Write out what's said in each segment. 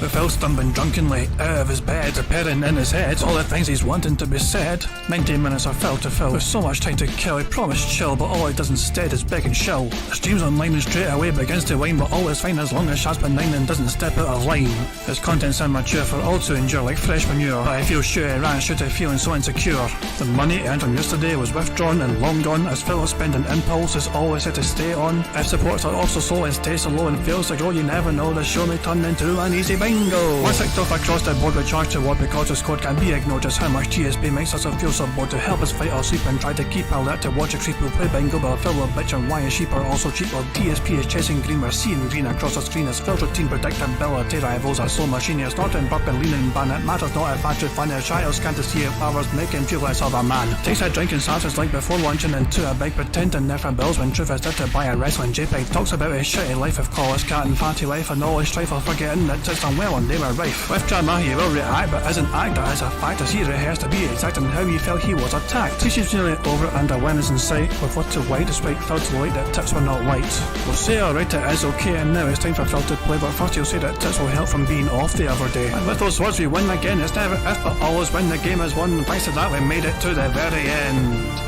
With Phil stumbling drunkenly out of his bed, appearing in his head all the things he's wanting to be said. 90 minutes of Phil to Phil, with so much time to kill. He promised chill, but all he does instead is beg and shill. Streams online and straight away begins to whine, but all is fine as long as Shaz benign and doesn't step out of line. His content's immature for all to endure like fresh manure, but I feel sure he ran shooting feeling so insecure. The money earned from yesterday was withdrawn and long gone, as Phil's spending impulse is always had to stay on. If supports are also slow and stays so low and fails to grow, you never know, the show may turn into an easy bingo. Once kicked off across the board with charge to what because his squad can't be ignored, just how much DSP makes us feel so bored to help us fight or sleep and try to keep alert to watch a creep who play bingo, but Phil will bitch and why his sheep are also cheap while DSP is chasing green. We're seeing green across the screen as Phil's routine predictability rivals are so machine. Snorting, burping, leaning, ban. It matters not if actually fun his child can't see if powers make him feel less of a man. Takes a drink and starts his like before lunching into a big pretending there for bills when truth is there to buy a wrestling JPEG. Talks about his shitty life of college cat and fatty life and all his strife of forgetting that it's done well and they were rife. With drama he will react but isn't act as a fact as he rehearsed to be exact in how he felt he was attacked. She's nearly over and a win is in sight with what to white despite Phil's light that tips were not white. We'll say alright it is okay and now it's time for Phil to play, but first he'll say that tips will help from being off the other day. And with those words we win again. It's never if but always when the game is won. Thanks to that we made it to the very end.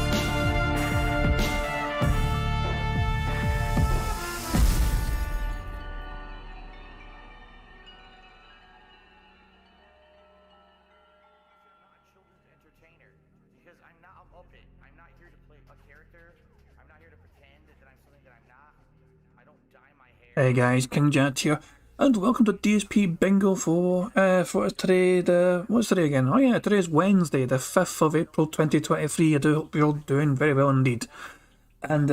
Hey guys, King Jet here, and welcome to DSP Bingo for today. What's today again? Oh yeah, today is Wednesday, the 5th of April 2023. I do hope you're all doing very well indeed. And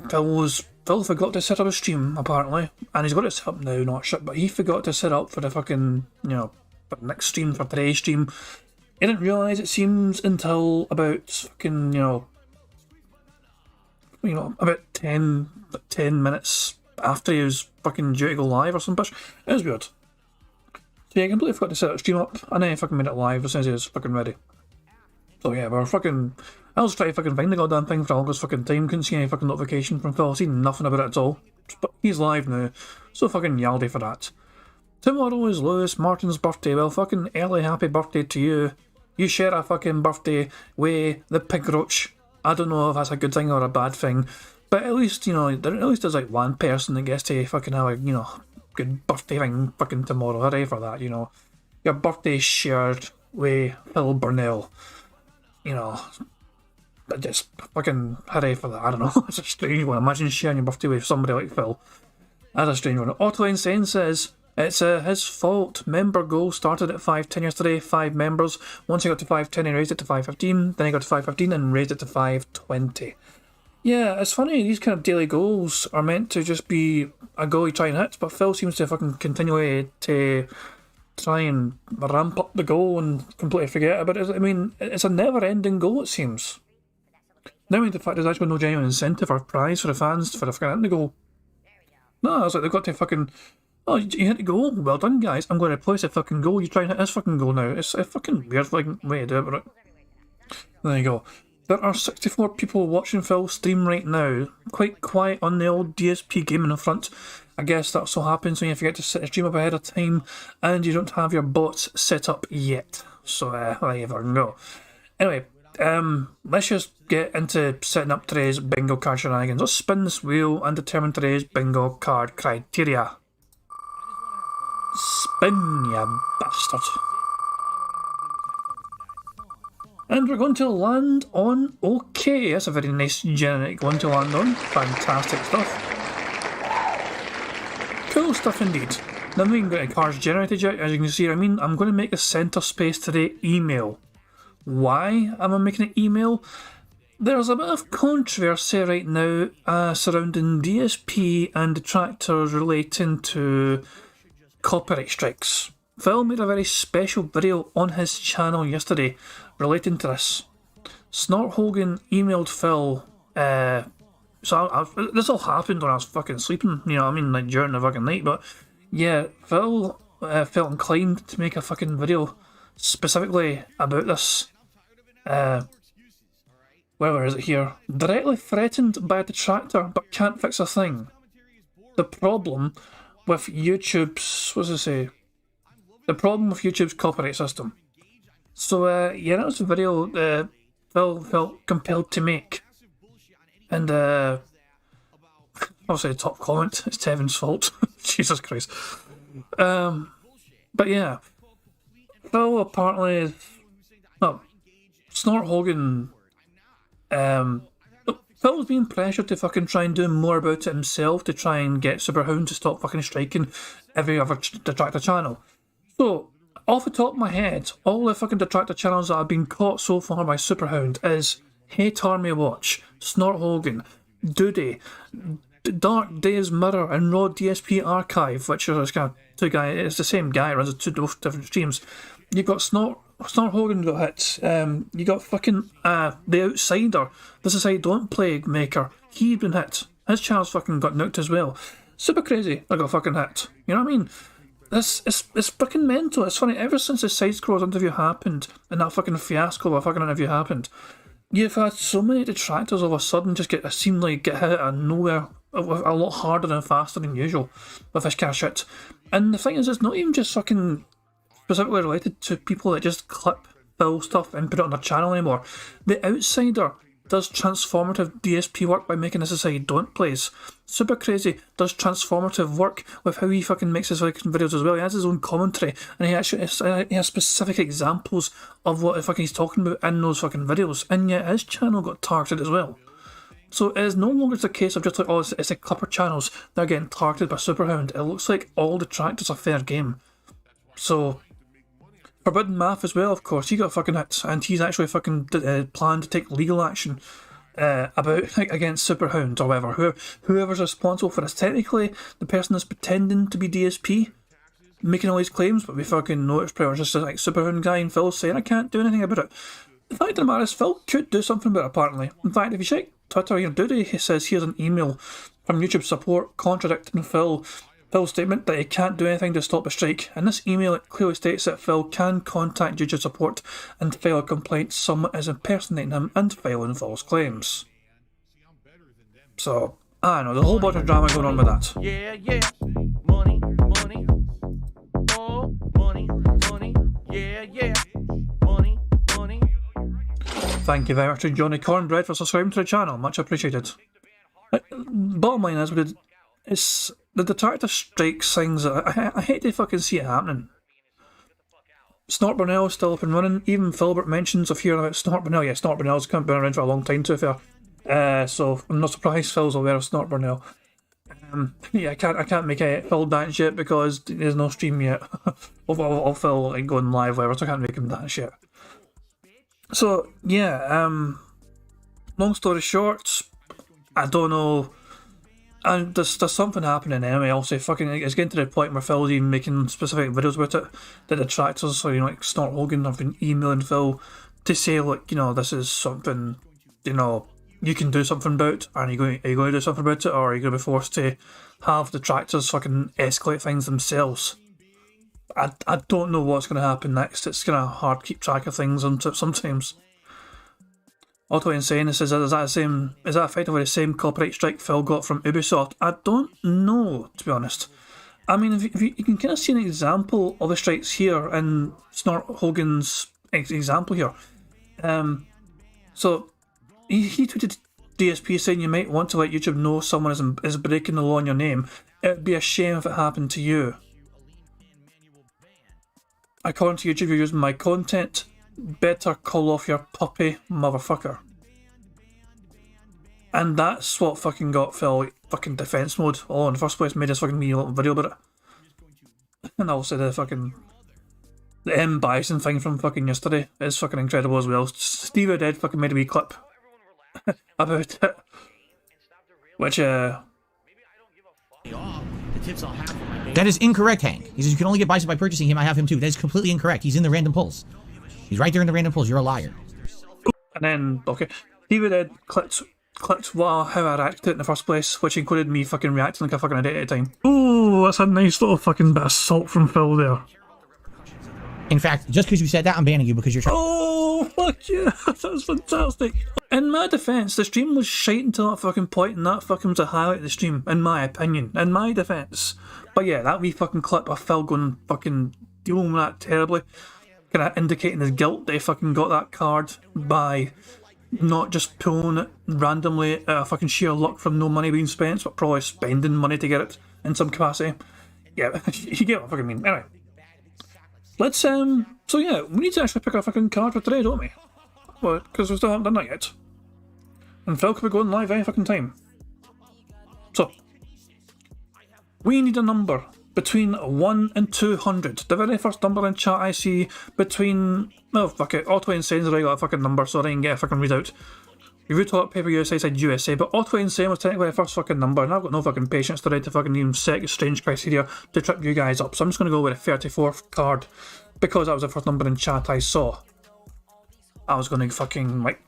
Phil forgot to set up a stream apparently, and he's got it set up now, not shut, but he forgot to set up for the fucking, for the next stream, for today's stream. He didn't realise, it seems, until about fucking, about 10 minutes after he was fucking due to go live or some bitch. It was weird. So yeah, I completely forgot to set the stream up, and then I fucking made it live as soon as he was fucking ready. So yeah, I was trying to fucking find the goddamn thing for the longest fucking time, couldn't see any fucking notification from Phil, seen nothing about it at all. But he's live now, so fucking yaldy for that. Tomorrow is Lewis Martin's birthday. Well, fucking early happy birthday to you. You share a fucking birthday with the pig roach. I don't know if that's a good thing or a bad thing, but at least, there's like one person that gets to fucking have a, good birthday thing fucking tomorrow. Hooray for that, Your birthday's shared with Phil Burnell. But just fucking hooray for that. I don't know. It's a strange one. Imagine sharing your birthday with somebody like Phil. That's a strange one. Autoline Sen says, it's his fault. Member goal started at 510 yesterday, 5 members. Once he got to 510, he raised it to 515. Then he got to 515 and raised it to 520. Yeah, it's funny, these kind of daily goals are meant to just be a goal you try and hit, but Phil seems to fucking continue to try and ramp up the goal and completely forget about it. I mean, it's a never-ending goal, it seems. Now, the fact there's actually no genuine incentive or prize for the fans for fucking hitting the goal. No, it's like they've got to fucking... Oh, you hit the goal? Well done, guys. I'm going to replace the fucking goal. You try and hit this fucking goal now. It's a fucking weird fucking way to do it, but there you go. There are 64 people watching Phil stream right now. Quite quiet on the old DSP gaming front. I guess that so happens when you forget to set the stream up ahead of time and you don't have your bots set up yet. So, there you fucking go. Anyway, let's just get into setting up today's bingo card shenanigans. Let's spin this wheel and determine today's bingo card criteria. Spin, you bastard. And we're going to land on OK. That's a very nice generic one to land on. Fantastic stuff. Cool stuff indeed. Now I'm not even going to cards generated yet, as you can see. I'm going to make the centre space today email. Why am I making it email? There's a bit of controversy right now surrounding DSP and Detractor relating to copyright strikes. Phil made a very special video on his channel yesterday relating to this. Snort Hogan emailed Phil, this all happened when I was fucking sleeping, like during the fucking night, but yeah, Phil felt inclined to make a fucking video specifically about this. Where is it here? Directly threatened by a Detractor but can't fix a thing. The problem, with YouTube's, what's it say? The problem with YouTube's copyright system. So, yeah, that was a video Phil felt compelled to make. And, obviously the top comment, it's Tevin's fault. Jesus Christ. But yeah, Phil apparently is, no, Snort Hogan, Phil's being pressured to fucking try and do more about it himself to try and get Superhound to stop fucking striking every other Detractor channel. So, off the top of my head, all the fucking Detractor channels that have been caught so far by Superhound is Hate Army Watch, Snort Hogan, Doody, Dark Days Mirror, and Raw DSP Archive, which are kind of two guys, it's the same guy, runs two different streams. You've got Snort Hogan got hit. You got fucking The Outsider, This Is How You Don't Play maker. He'd been hit. His channel's fucking got nuked as well. Super Crazy, I got fucking hit. You know what I mean? It's fucking mental. It's funny, ever since the Side Scrolls interview happened, and that fucking fiasco of a fucking interview happened, you've had so many detractors all of a sudden just get hit out of nowhere a lot harder and faster than usual with this kind of shit. And the thing is, it's not even just fucking specifically related to people that just clip Phil stuff and put it on their channel anymore. The Outsider does transformative DSP work by making This Is How You Don't plays. Super Crazy does transformative work with how he fucking makes his fucking videos as well. He has his own commentary, and he has specific examples of what the fuck he's talking about in those fucking videos, and yet his channel got targeted as well. So it is no longer the case of just like, oh, it's the clipper channels that are getting targeted by Superhound. It looks like all detractors are fair game. So Forbidden Math as well, of course, he got fucking hit, and he's actually fucking planned to take legal action against Superhound or whatever. Whoever's responsible for this. Technically, the person that's pretending to be DSP, making all these claims, but we fucking know it's pretty much just like Superhound guy, and Phil saying, I can't do anything about it. The fact of the matter is, Phil could do something about it, apparently. In fact, if you check Twitter, Doody, he says here's an email from YouTube support contradicting Phil's statement that he can't do anything to stop the strike. In this email, it clearly states that Phil can contact YouTube support and file a complaint someone is impersonating him and filing false claims. So, I don't know, there's a whole bunch of drama going on with that. Yeah, money, oh, money, yeah, money. Thank you very much to Johnny Cornbread for subscribing to the channel, much appreciated. Bottom line is, the Detractor strike things, I hate to fucking see it happening. Snort Burnell is still up and running. Even Philbert mentions of hearing about Snort Burnell. Yeah, Snort Burnell's been around for a long time, to be fair. So I'm not surprised Phil's aware of Snort Burnell. Yeah, I can't make a Phil dance yet because there's no stream yet of Phil like going live, whatever, so I can't make him dance yet. So yeah, long story short, I don't know. And there's something happening anyway. Also, fucking, it's getting to the point where Phil's even making specific videos about it. The detractors, so like Snort Hogan, have been emailing Phil to say, like, this is something, you can do something about. Are you going to do something about it, or are you going to be forced to have detractors fucking escalate things themselves? I don't know what's going to happen next. It's kind of hard to keep track of things sometimes. Auto Insane says, is that effectively the same copyright strike Phil got from Ubisoft? I don't know, to be honest. I mean, if you can kind of see an example of the strikes here in Snort Hogan's example here. So he tweeted DSP saying you might want to let YouTube know someone is breaking the law in your name. It'd be a shame if it happened to you. According to YouTube, you're using my content. Better call off your puppy, motherfucker. And that's what fucking got Phil fucking defense mode all in the first place, made this fucking wee little video about it. And also the M Bison thing from fucking yesterday is fucking incredible as well. Steve O'Dead fucking made a wee clip about it. Which that is incorrect, Hank. He says you can only get Bison by purchasing him. I have him too. That is completely incorrect. He's in the random polls. He's right there in the random polls. You're a liar. And then, okay, Steve O'Dead clicked how I reacted to it in the first place, which included me fucking reacting like a fucking idiot at a time. Oh, that's a nice little fucking bit of salt from Phil there. In fact, just because you said that, I'm banning you because you're trying. Oh, fuck yeah, that was fantastic. In my defence, the stream was shite until that fucking point, and that fucking was a highlight of the stream, in my opinion. In my defence. But yeah, that wee fucking clip of Phil going fucking dealing with that terribly, kind of indicating his guilt that he fucking got that card by not just pulling it randomly out of fucking sheer luck from no money being spent, but probably spending money to get it in some capacity. Yeah, you get what I fucking mean. Anyway. Let's, so yeah, we need to actually pick a fucking card for today, don't we? Well, because we still haven't done that yet. And Phil could be going live any fucking time. So, we need a number between 1 and 200. The very first number in chat I see between, oh fuck it, Auto Insane's a regular fucking number, so I didn't get a fucking readout. Review Toilet Paper USA said USA, but Auto Insane was technically the first fucking number, and I've got no fucking patience today to fucking even set strange criteria to trip you guys up, so I'm just going to go with a 34th card, because that was the first number in chat I saw. I was going to fucking, like,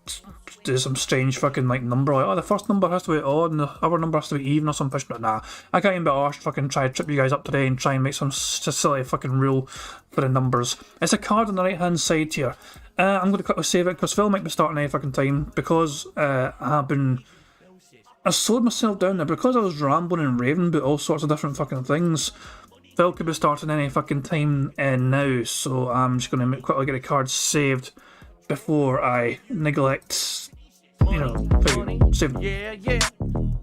do some strange fucking, like, number, like, oh, the first number has to be odd, and the other number has to be even or something, but nah, I can't even be arsed fucking try to trip you guys up today and try and make some silly fucking rule for the numbers. It's a card on the right hand side here. I'm going to quickly save it because Phil might be starting any fucking time, because I slowed myself down there because I was rambling and raving about all sorts of different fucking things. Phil could be starting any fucking time now, so I'm just going to quickly get the cards saved before I neglect, you know, save them. Yeah, yeah.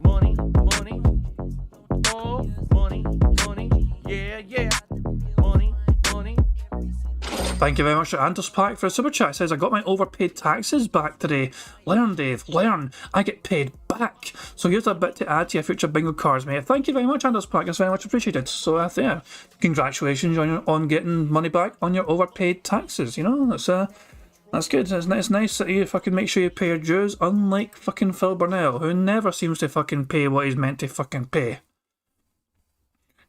Money, money. Oh, money, money. Yeah, yeah. Money, money. Thank you very much to Antos Pack for a super chat. It says, I got my overpaid taxes back today. Learn, Dave, learn. I get paid back. So here's a bit to add to your future bingo cards, mate. Thank you very much, Antos Pack. That's very much appreciated. So, yeah, congratulations on getting money back on your overpaid taxes. You know, that's good. It's nice that you fucking make sure you pay your dues, unlike fucking Phil Burnell, who never seems to fucking pay what he's meant to fucking pay.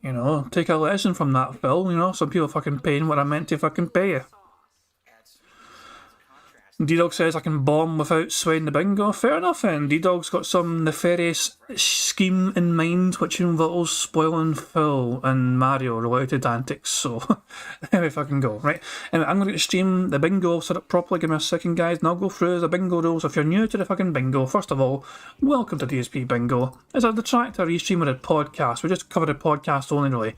You know, take a lesson from that, Phil. You know, some people fucking paying what I meant to fucking pay you. D-Dog says I can bomb without swaying the bingo. Fair enough, and D-Dog's got some nefarious scheme in mind which involves spoiling Phil and Mario related antics, so there we fucking go, right? Anyway, I'm going to stream the bingo set up properly. Give me a second, guys, and I'll go through the bingo rules. If you're new to the fucking bingo, first of all, welcome to DSP Bingo. It's a Detractor restreamer podcast. We just covered a podcast only, really.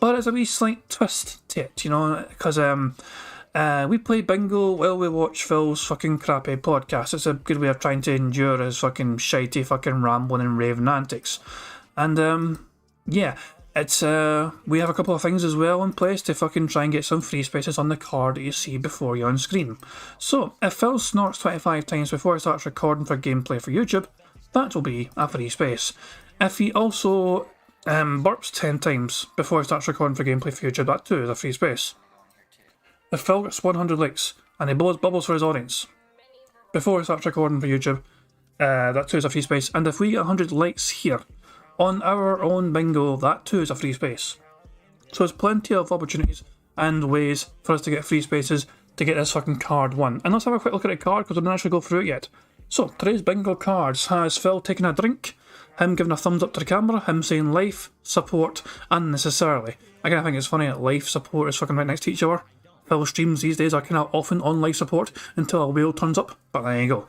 But it's a wee slight twist to it, you know, because, we play bingo while we watch Phil's fucking crappy podcast. It's a good way of trying to endure his fucking shitey fucking rambling and raving antics. And, yeah, it's, we have a couple of things as well in place to fucking try and get some free spaces on the card that you see before you on screen. So, if Phil snorts 25 times before he starts recording for gameplay for YouTube, that will be a free space. If he also, burps 10 times before he starts recording for gameplay for YouTube, that too is a free space. If Phil gets 100 likes and he blows bubbles for his audience before he starts recording for YouTube, that too is a free space. And if we get 100 likes here on our own bingo, that too is a free space. So there's plenty of opportunities and ways for us to get free spaces to get this fucking card won. And let's have a quick look at the card because we didn't actually go through it yet. So today's bingo cards has Phil taking a drink, him giving a thumbs up to the camera, him saying life, support, unnecessarily. Again, I think it's funny that life, support is fucking right next to each other. Phil streams these days are kind of often on life support until a whale turns up, but there you go.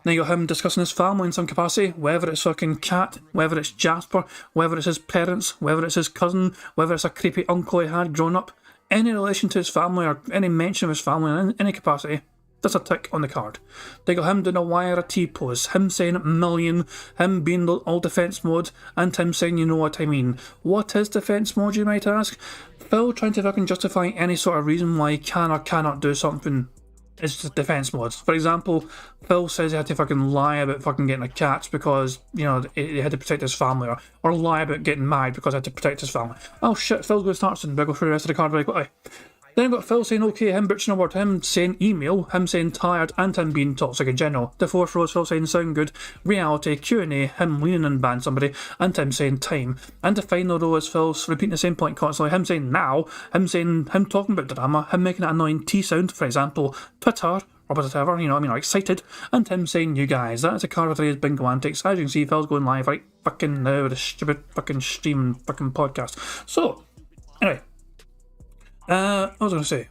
Then you got him discussing his family in some capacity, whether it's fucking Cat, whether it's Jasper, whether it's his parents, whether it's his cousin, whether it's a creepy uncle he had growing up. Any relation to his family or any mention of his family in any capacity, that's a tick on the card. They got him doing a wire a T-pose, him saying million, him being all defence mode, and him saying you know what I mean. What is defence mode, you might ask? Phil trying to fucking justify any sort of reason why he can or cannot do something is just defence mode. For example, Phil says he had to fucking lie about fucking getting a cat because, you know, he had to protect his family, or lie about getting married because he had to protect his family. Oh shit, Phil's going to start soon, better go through the rest of the card very quickly. Then I've got Phil saying okay, him bitching about him saying email, him saying tired, and him being toxic in general. The fourth row is Phil saying sound good, reality, Q&A, him leaning and ban somebody, and him saying time. And the final row is Phil repeating the same point constantly, him saying now, him talking about drama, him making an annoying T sound, for example, Twitter, or whatever, you know what I mean, or excited, and him saying you guys. That is a card of today's bingo antics. As you can see, Phil's going live right fucking now with a stupid fucking stream fucking podcast. So, anyway. I was going to say,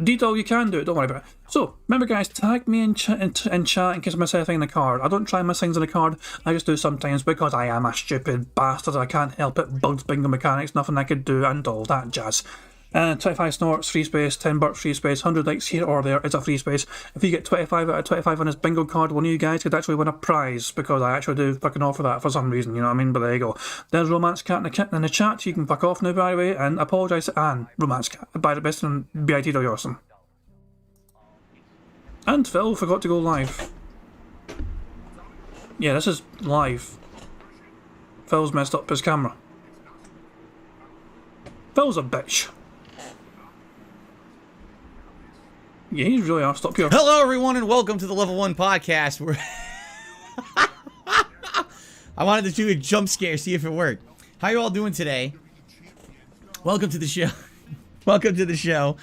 Detail, you can do it, don't worry about it. So, remember guys, tag me in chat in chat in case I miss anything in the card. I don't try and miss things in the card, I just do sometimes because I am a stupid bastard. I can't help it. Bugs, bingo mechanics, nothing I could do, and all that jazz. 25 snorts, free space, 10 burps, free space, 100 likes here or there is a free space. If you get 25 out of 25 on this bingo card, one of you guys could actually win a prize, because I actually do fucking offer that for some reason, you know what I mean? But there you go. There's Romance Cat in the chat. You can fuck off now, by the way, and apologise to Anne, Romance Cat, by the best and BIT awesome. And Phil forgot to go live. Yeah, this is live. Phil's messed up his camera. Phil's a bitch. Yeah, he's really off. Stop here. Hello, everyone, and welcome to the Level 1 podcast. Where I wanted to do a jump scare, see if it worked. How you all doing today? Welcome to the show. Welcome to the show.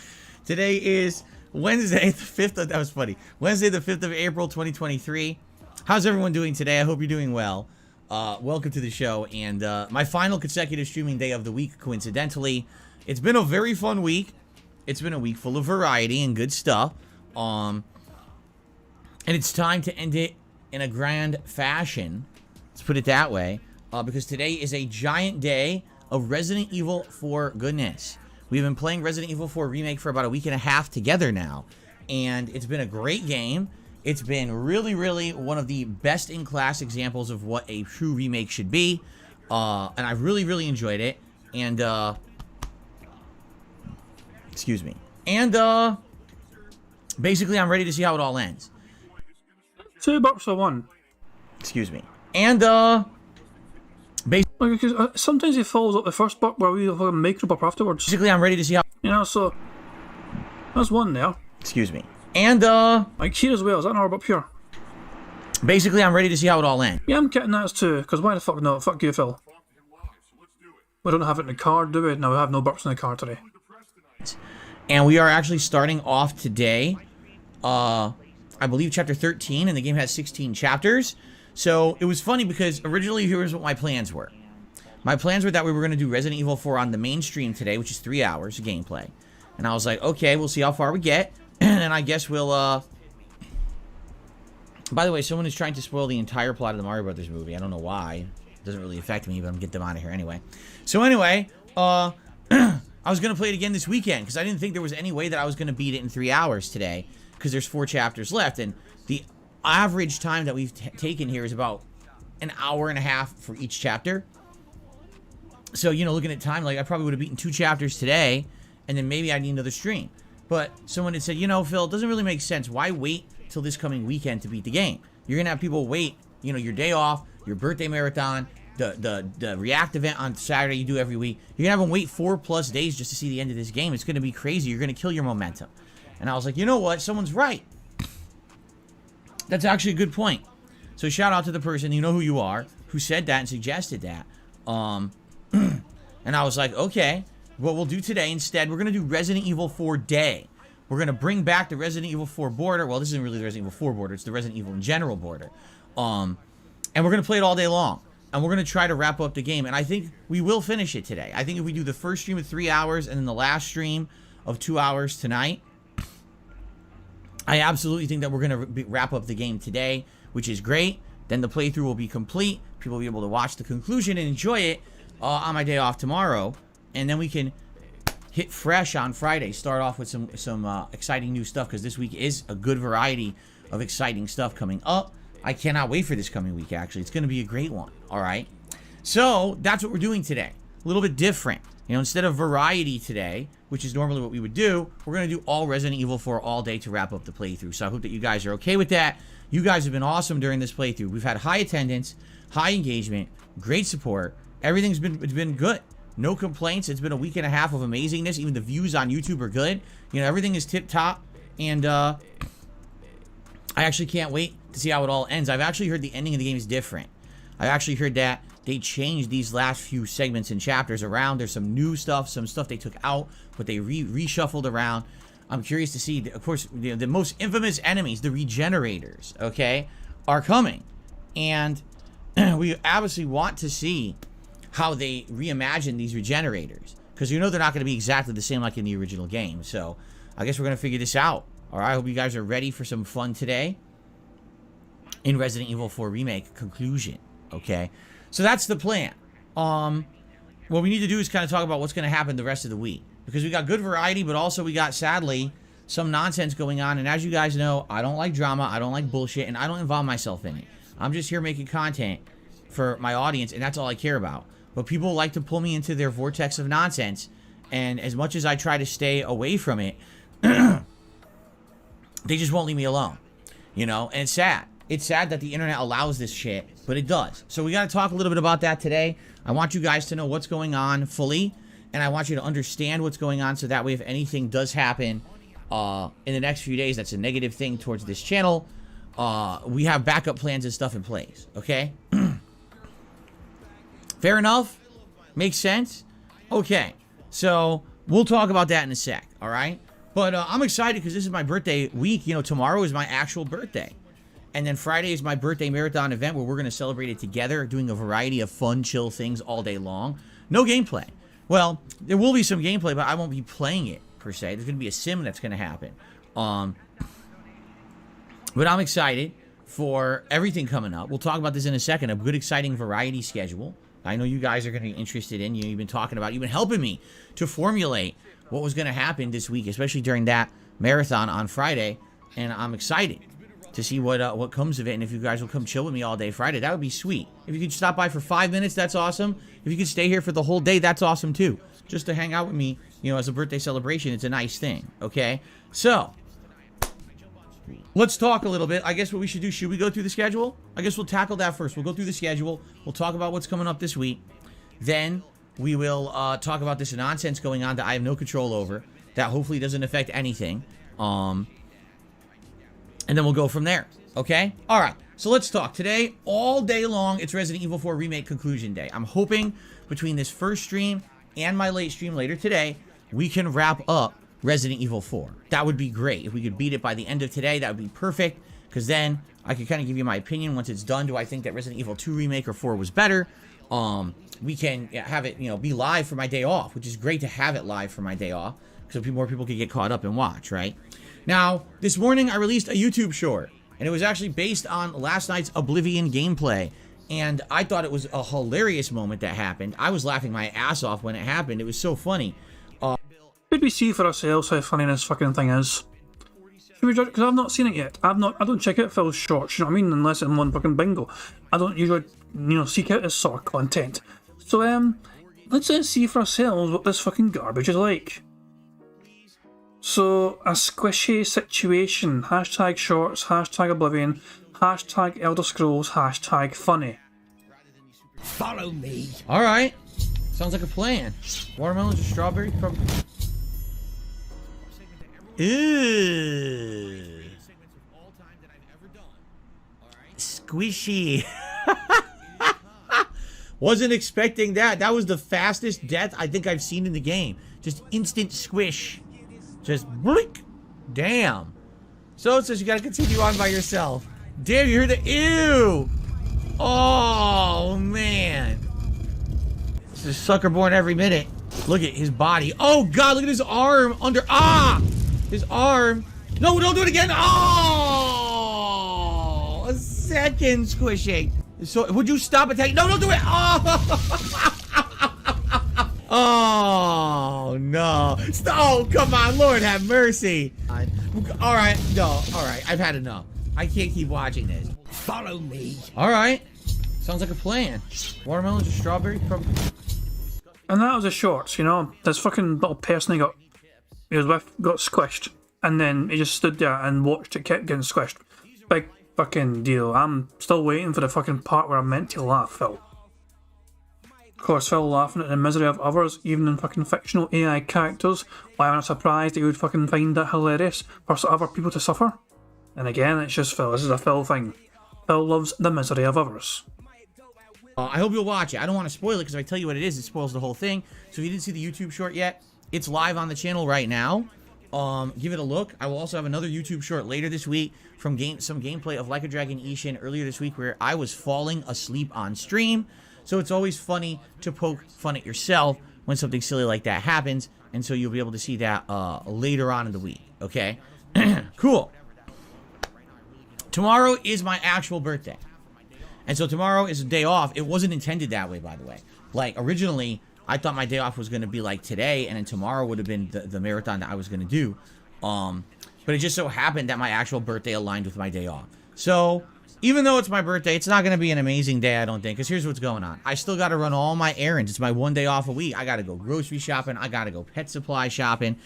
Today is Wednesday, the 5th of... That was funny. Wednesday, the 5th of April, 2023. How's everyone doing today? I hope you're doing well. Welcome to the show. And my final consecutive streaming day of the week, coincidentally. It's been a very fun week. It's been a week full of variety and good stuff. And it's time to end it in a grand fashion. Let's put it that way. Because today is a giant day of Resident Evil 4 goodness. We've been playing Resident Evil 4 Remake for about a week and a half together now. And it's been a great game. It's been really, really one of the best-in-class examples of what a true remake should be. And I've really, really enjoyed it. And, excuse me. And, basically, I'm ready to see how it all ends. 2 burps for 1. Excuse me. And, because sometimes he follows up the first burp where we make the burp afterwards. basically, I'm ready to see how... You know, so... That's 1 there. Excuse me. And, like here as well, is that an orb up here? basically, I'm ready to see how it all ends. Yeah, I'm getting that as 2, because why the fuck not? Fuck you, Phil. We don't have it in the card, do we? No, we have no burps in the card today. And we are actually starting off today, I believe chapter 13, and the game has 16 chapters. So it was funny because originally here's what my plans were. My plans were that we were going to do Resident Evil 4 on the main stream today, which is 3 hours of gameplay. And I was like, okay, we'll see how far we get. And I guess we'll, By the way, someone is trying to spoil the entire plot of the Mario Brothers movie. I don't know why. It doesn't really affect me, but I'm going to get them out of here anyway. So anyway, I was going to play it again this weekend because I didn't think there was any way that I was going to beat it in 3 hours today because there's 4 chapters left. And the average time that we've taken here is about an hour and a half for each chapter. So, you know, looking at time, like I probably would have beaten 2 chapters today and then maybe I'd need another stream. But someone had said, you know, Phil, it doesn't really make sense. Why wait till this coming weekend to beat the game? You're going to have people wait, you know, your day off, your birthday marathon, the React event on Saturday you do every week. You're going to have them wait 4+ days just to see the end of this game. It's going to be crazy. You're going to kill your momentum. And I was like, you know what? Someone's right. That's actually a good point. So shout out to the person, you know who you are, who said that and suggested that. And I was like, okay, what we'll do today instead, we're going to do Resident Evil 4 Day. We're going to bring back the Resident Evil 4 border. Well, this isn't really the Resident Evil 4 border. It's the Resident Evil in general border. And we're going to play it all day long. And we're going to try to wrap up the game. And I think we will finish it today. I think if we do the first stream of 3 hours and then the last stream of 2 hours tonight, I absolutely think that we're going to wrap up the game today, which is great. Then the playthrough will be complete. People will be able to watch the conclusion and enjoy it on my day off tomorrow. And then we can hit fresh on Friday. Start off with some exciting new stuff because this week is a good variety of exciting stuff coming up. I cannot wait for this coming week, actually. It's going to be a great one, all right? So that's what we're doing today. A little bit different. You know, instead of variety today, which is normally what we would do, we're going to do all Resident Evil 4 all day to wrap up the playthrough. So I hope that you guys are okay with that. You guys have been awesome during this playthrough. We've had high attendance, high engagement, great support. Everything's been good. No complaints. It's been a week and a half of amazingness. Even the views on YouTube are good. You know, everything is tip-top. And I actually can't wait to see how it all ends. I've actually heard the ending of the game is different. I've actually heard that they changed these last few segments and chapters around. There's some new stuff, some stuff they took out, but they reshuffled around. I'm curious to see. Of course, the most infamous enemies, the Regenerators, okay, are coming. And we obviously want to see how they reimagine these Regenerators. Because you know they're not going to be exactly the same like in the original game. So I guess we're going to figure this out. All right, I hope you guys are ready for some fun today in Resident Evil 4 Remake conclusion, okay? So that's the plan. What we need to do is kind of talk about what's going to happen the rest of the week. Because we got good variety, but also we got, sadly, some nonsense going on. And as you guys know, I don't like drama, I don't like bullshit, and I don't involve myself in it. I'm just here making content for my audience, and that's all I care about. But people like to pull me into their vortex of nonsense, and as much as I try to stay away from it, they just won't leave me alone. You know, and it's sad. It's sad that the internet allows this shit, but it does. So we got to talk a little bit about that today. I want you guys to know what's going on fully, and I want you to understand what's going on so that way if anything does happen in the next few days that's a negative thing towards this channel, we have backup plans and stuff in place, okay? Fair enough? Makes sense? Okay, so we'll talk about that in a sec, all right? But I'm excited because this is my birthday week. You know, tomorrow is my actual birthday. And then Friday is my birthday marathon event where we're going to celebrate it together, doing a variety of fun, chill things all day long. No gameplay. Well, there will be some gameplay, but I won't be playing it, per se. There's going to be a sim that's going to happen. But I'm excited for everything coming up. We'll talk about this in a second. A good, exciting variety schedule. I know you guys are going to be interested in. You've been talking about, you've been helping me to formulate what was going to happen this week, especially during that marathon on Friday. And I'm excited to see what comes of it, and if you guys will come chill with me all day Friday, that would be sweet. If you could stop by for 5 minutes, that's awesome. If you could stay here for the whole day, that's awesome too. Just to hang out with me, you know, as a birthday celebration, it's a nice thing, okay? So, let's talk a little bit. I guess what we should do, should we go through the schedule? I guess we'll tackle that first. We'll go through the schedule. We'll talk about what's coming up this week. Then, we will talk about this nonsense going on that I have no control over, that hopefully doesn't affect anything. And then we'll go from there, okay? All right, so let's talk. Today, all day long, it's Resident Evil 4 Remake Conclusion Day. I'm hoping between this first stream and my late stream later today, we can wrap up Resident Evil 4. That would be great. If we could beat it by the end of today, that would be perfect, because then I could kind of give you my opinion once it's done. Do I think that Resident Evil 2 Remake or 4 was better? We can have it, you know, be live for my day off, which is great to have it live for my day off, so more people can get caught up and watch, right? Now, this morning I released a YouTube short, and it was actually based on last night's Oblivion gameplay, and I thought it was a hilarious moment that happened. I was laughing my ass off when it happened. It was so funny. Did we see for ourselves how funny this fucking thing is? Should we judge? Because I've not seen it yet. I don't check out Phil's shorts, you know what I mean? Unless I'm on fucking bingo. I don't usually, you know, seek out this sort of content. So, let's see for ourselves what this fucking garbage is like. So, a squishy situation. Hashtag shorts, hashtag Oblivion, hashtag Elder Scrolls, hashtag funny. Follow me. All right. Sounds like a plan. Watermelons or strawberries? Ew. Squishy. Wasn't expecting that. That was the fastest death I think I've seen in the game. Just instant squish. Just blink. Damn. So it says you gotta continue on by yourself. Damn, you heard the ew. Oh, man. This is sucker born every minute. Look at his body. Oh, God, look at his arm under. Ah! His arm. No, don't do it again. Oh! A second squishing. So, would you stop attacking? No, don't do it. Oh! Oh, no. Oh, come on. Lord have mercy. All right. No. All right. I've had enough. I can't keep watching this. Follow me. All right. Sounds like a plan. Watermelons or strawberries? And that was a shorts, you know. This fucking little person he was with got squished. And then he just stood there and watched it kept getting squished. Big fucking deal. I'm still waiting for the fucking part where I'm meant to laugh, Phil. Of course, Phil laughing at the misery of others, even in fucking fictional AI characters. Why am I surprised that you would fucking find that hilarious for other people to suffer? And again, it's just Phil. This is a Phil thing. Phil loves the misery of others. I hope you'll watch it. I don't want to spoil it because if I tell you what it is, it spoils the whole thing. So if you didn't see the YouTube short yet, it's live on the channel right now. Give it a look. I will also have another YouTube short later this week from some gameplay of Like a Dragon Ishin earlier this week where I was falling asleep on stream. So it's always funny to poke fun at yourself when something silly like that happens. And so you'll be able to see that later on in the week. Okay? Cool. Tomorrow is my actual birthday. And so tomorrow is a day off. It wasn't intended that way, by the way. Like, originally, I thought my day off was going to be like today, and then tomorrow would have been the marathon that I was going to do. But it just so happened that my actual birthday aligned with my day off. So, even though it's my birthday, it's not going to be an amazing day, I don't think. Because here's what's going on. I still got to run all my errands. It's my one day off a week. I got to go grocery shopping. I got to go pet supply shopping.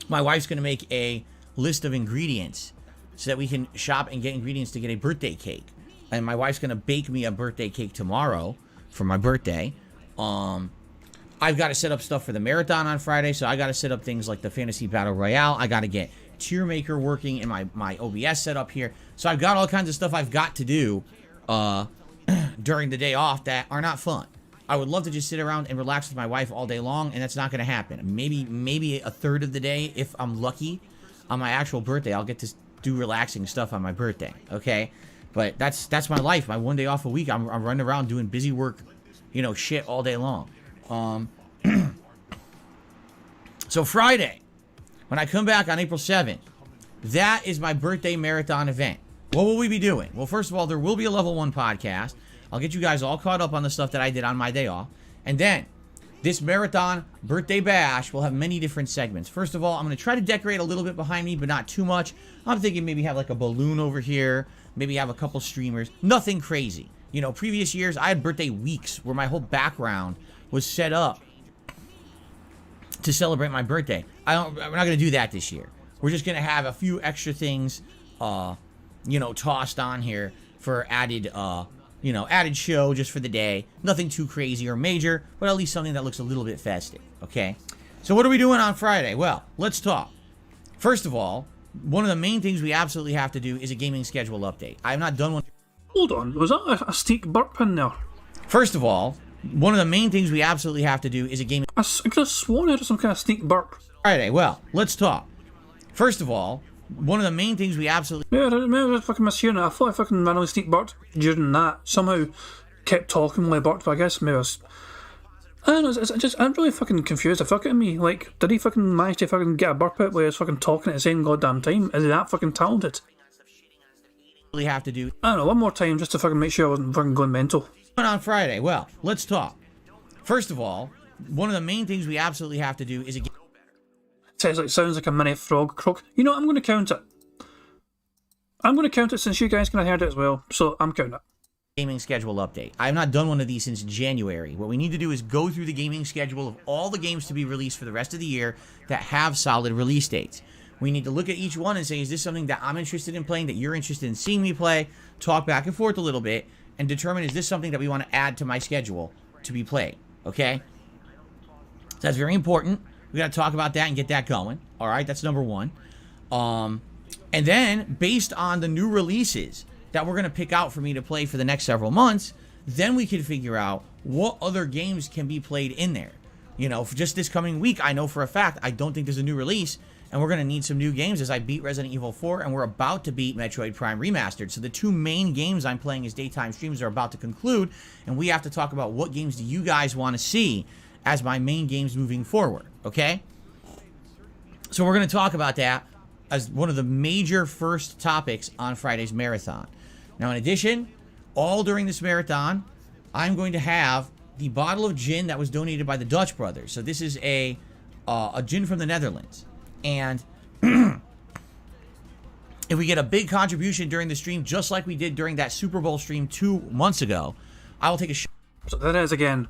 My wife's going to make a list of ingredients so that we can shop and get ingredients to get a birthday cake. And my wife's going to bake me a birthday cake tomorrow for my birthday. I've got to set up stuff for the marathon on Friday, so I got to set up things like the Fantasy Battle Royale. I got to get Tier Maker working in my OBS setup here. So I've got all kinds of stuff I've got to do during the day off that are not fun. I would love to just sit around and relax with my wife all day long, and that's not going to happen. Maybe a third of the day, if I'm lucky, on my actual birthday, I'll get to do relaxing stuff on my birthday, okay? But that's my life. My one day off a week, I'm running around doing busy work, shit all day long. So Friday, when I come back on April 7th, that is my birthday marathon event. What will we be doing? Well, first of all, there will be a level 1 podcast. I'll get you guys all caught up on the stuff that I did on my day off. And then, this marathon birthday bash will have many different segments. First of all, I'm going to try to decorate a little bit behind me, but not too much. I'm thinking maybe have like a balloon over here. Maybe have a couple streamers. Nothing crazy. Previous years, I had birthday weeks where my whole background was set up to celebrate my birthday. We're not going to do that this year. We're just going to have a few extra things, tossed on here for added show just for the day. Nothing too crazy or major, but at least something that looks a little bit festive, okay? So what are we doing on Friday? Well, let's talk. First of all, one of the main things we absolutely have to do is a gaming schedule update. I have not done one. Hold on, was that a steak burp in there? First of all, one of the main things we absolutely have to do is a gaming... I could have sworn I heard some kind of steak burp. Friday, well, let's talk. First of all, one of the main things we absolutely... Maybe I fucking mishearing it. I thought I fucking randomly steak burped during that. Somehow kept talking while I burped, but I guess maybe I was... I don't know, I'm really fucking confused. The fuck at me. Like, did he fucking manage to fucking get a burp out while he was fucking talking at the same goddamn time? Is he that fucking talented? have to do... I don't know, one more time just to fucking make sure I wasn't fucking going mental. On Friday, well, let's talk. First of all, one of the main things we absolutely have to do is a... Sounds like a mini frog croak. You know, I'm going to count it. I'm going to count it since you guys kind of heard it as well, so I'm counting it. Gaming schedule update. I have not done one of these since January. What we need to do is go through the gaming schedule of all the games to be released for the rest of the year that have solid release dates. We need to look at each one and say, is this something that I'm interested in playing, that you're interested in seeing me play, talk back and forth a little bit, and determine, is this something that we want to add to my schedule to be played, okay? That's very important. We got to talk about that and get that going. All right, that's number one. And then, based on the new releases that we're going to pick out for me to play for the next several months, then we can figure out what other games can be played in there. You know, for just this coming week, I know for a fact I don't think there's a new release, and we're going to need some new games as I beat Resident Evil 4, and we're about to beat Metroid Prime Remastered. So the two main games I'm playing as daytime streams are about to conclude, and we have to talk about what games do you guys want to see as my main games moving forward, okay? So we're going to talk about that as one of the major first topics on Friday's marathon. Now, in addition, all during this marathon, I'm going to have the bottle of gin that was donated by the Dutch brothers. So this is a gin from the Netherlands. And if we get a big contribution during the stream, just like we did during that Super Bowl stream 2 months ago, I will take a shot. So there it is again.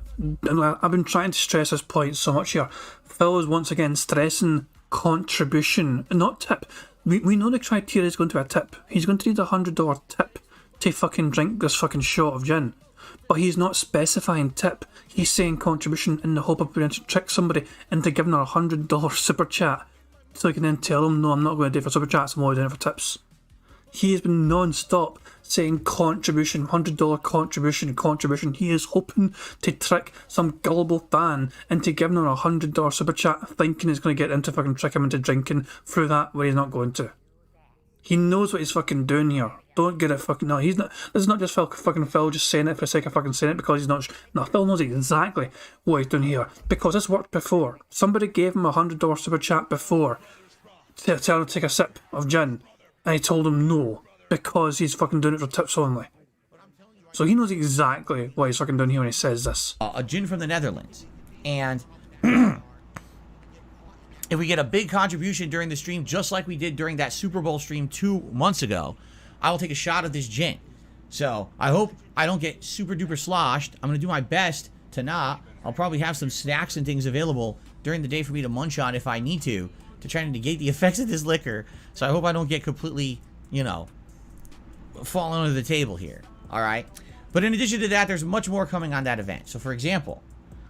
I've been trying to stress this point so much here. Phil is once again stressing contribution, not tip. We know the criteria is going to be a tip. He's going to need $100 tip to fucking drink this fucking shot of gin. But he's not specifying tip. He's saying contribution in the hope of being able to trick somebody into giving her a $100 super chat. So he can then tell them, no, I'm not going to do it for super chats, I'm only doing it for tips. He has been non-stop saying contribution, $100 contribution. He is hoping to trick some gullible fan into giving him a $100 super chat, thinking he's going to get into fucking trick him into drinking through that, where he's not going to. He knows what he's fucking doing here. Don't get it fucking... No, he's not... This is not just fucking Phil just saying it for the sake of fucking saying it because he's not... No, Phil knows exactly what he's doing here. Because this worked before. Somebody gave him $100 super chat before to tell him to take a sip of gin. And he told him no. Because he's fucking doing it for tips only. So he knows exactly what he's fucking doing here when he says this. A gin from the Netherlands. And... if we get a big contribution during the stream, just like we did during that Super Bowl stream 2 months ago, I will take a shot of this gin. So I hope I don't get super duper sloshed. I'm going to do my best to not. I'll probably have some snacks and things available during the day for me to munch on if I need to try to negate the effects of this liquor. So I hope I don't get completely, you know, falling under the table here. All right. But in addition to that, there's much more coming on that event. So for example,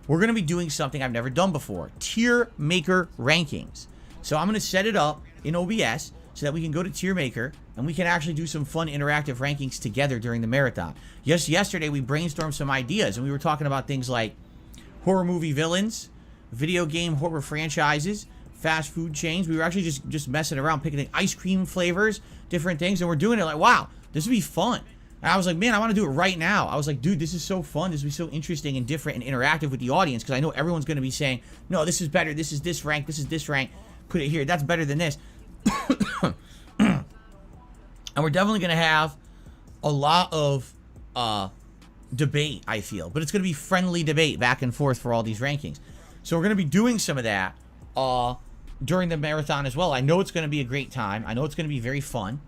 we're going to be doing something I've never done before. Tier Maker rankings. So I'm going to set it up in OBS so that we can go to Tier Maker and we can actually do some fun interactive rankings together during the marathon. Yes, yesterday we brainstormed some ideas and we were talking about things like horror movie villains, video game horror franchises, fast food chains. We were actually just messing around, picking ice cream flavors, different things, and we're doing it like, wow, this would be fun. And I was like, man, I want to do it right now. I was like, dude, this is so fun. This would be so interesting and different and interactive with the audience because I know everyone's going to be saying, no, this is better. This is this rank. This is this rank. Put it here. That's better than this. And we're definitely going to have a lot of debate, I feel. But it's going to be friendly debate back and forth for all these rankings. So we're going to be doing some of that during the marathon as well. I know it's going to be a great time. I know it's going to be very fun.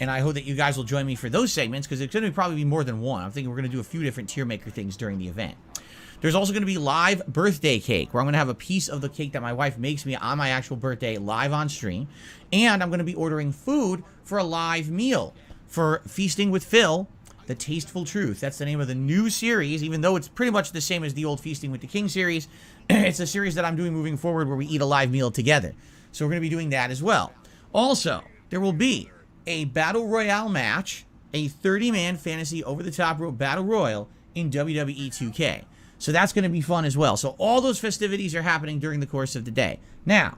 And I hope that you guys will join me for those segments because it's going to probably be more than one. I'm thinking we're going to do a few different tier maker things during the event. There's also going to be live birthday cake where I'm going to have a piece of the cake that my wife makes me on my actual birthday live on stream. And I'm going to be ordering food for a live meal for Feasting with Phil, The Tasteful Truth. That's the name of the new series, even though it's pretty much the same as the old Feasting with the King series. It's a series that I'm doing moving forward where we eat a live meal together. So we're going to be doing that as well. Also, there will be a Battle Royale match, a 30-man fantasy over-the-top rope Battle Royal in WWE 2K. So that's going to be fun as well. So all those festivities are happening during the course of the day. Now,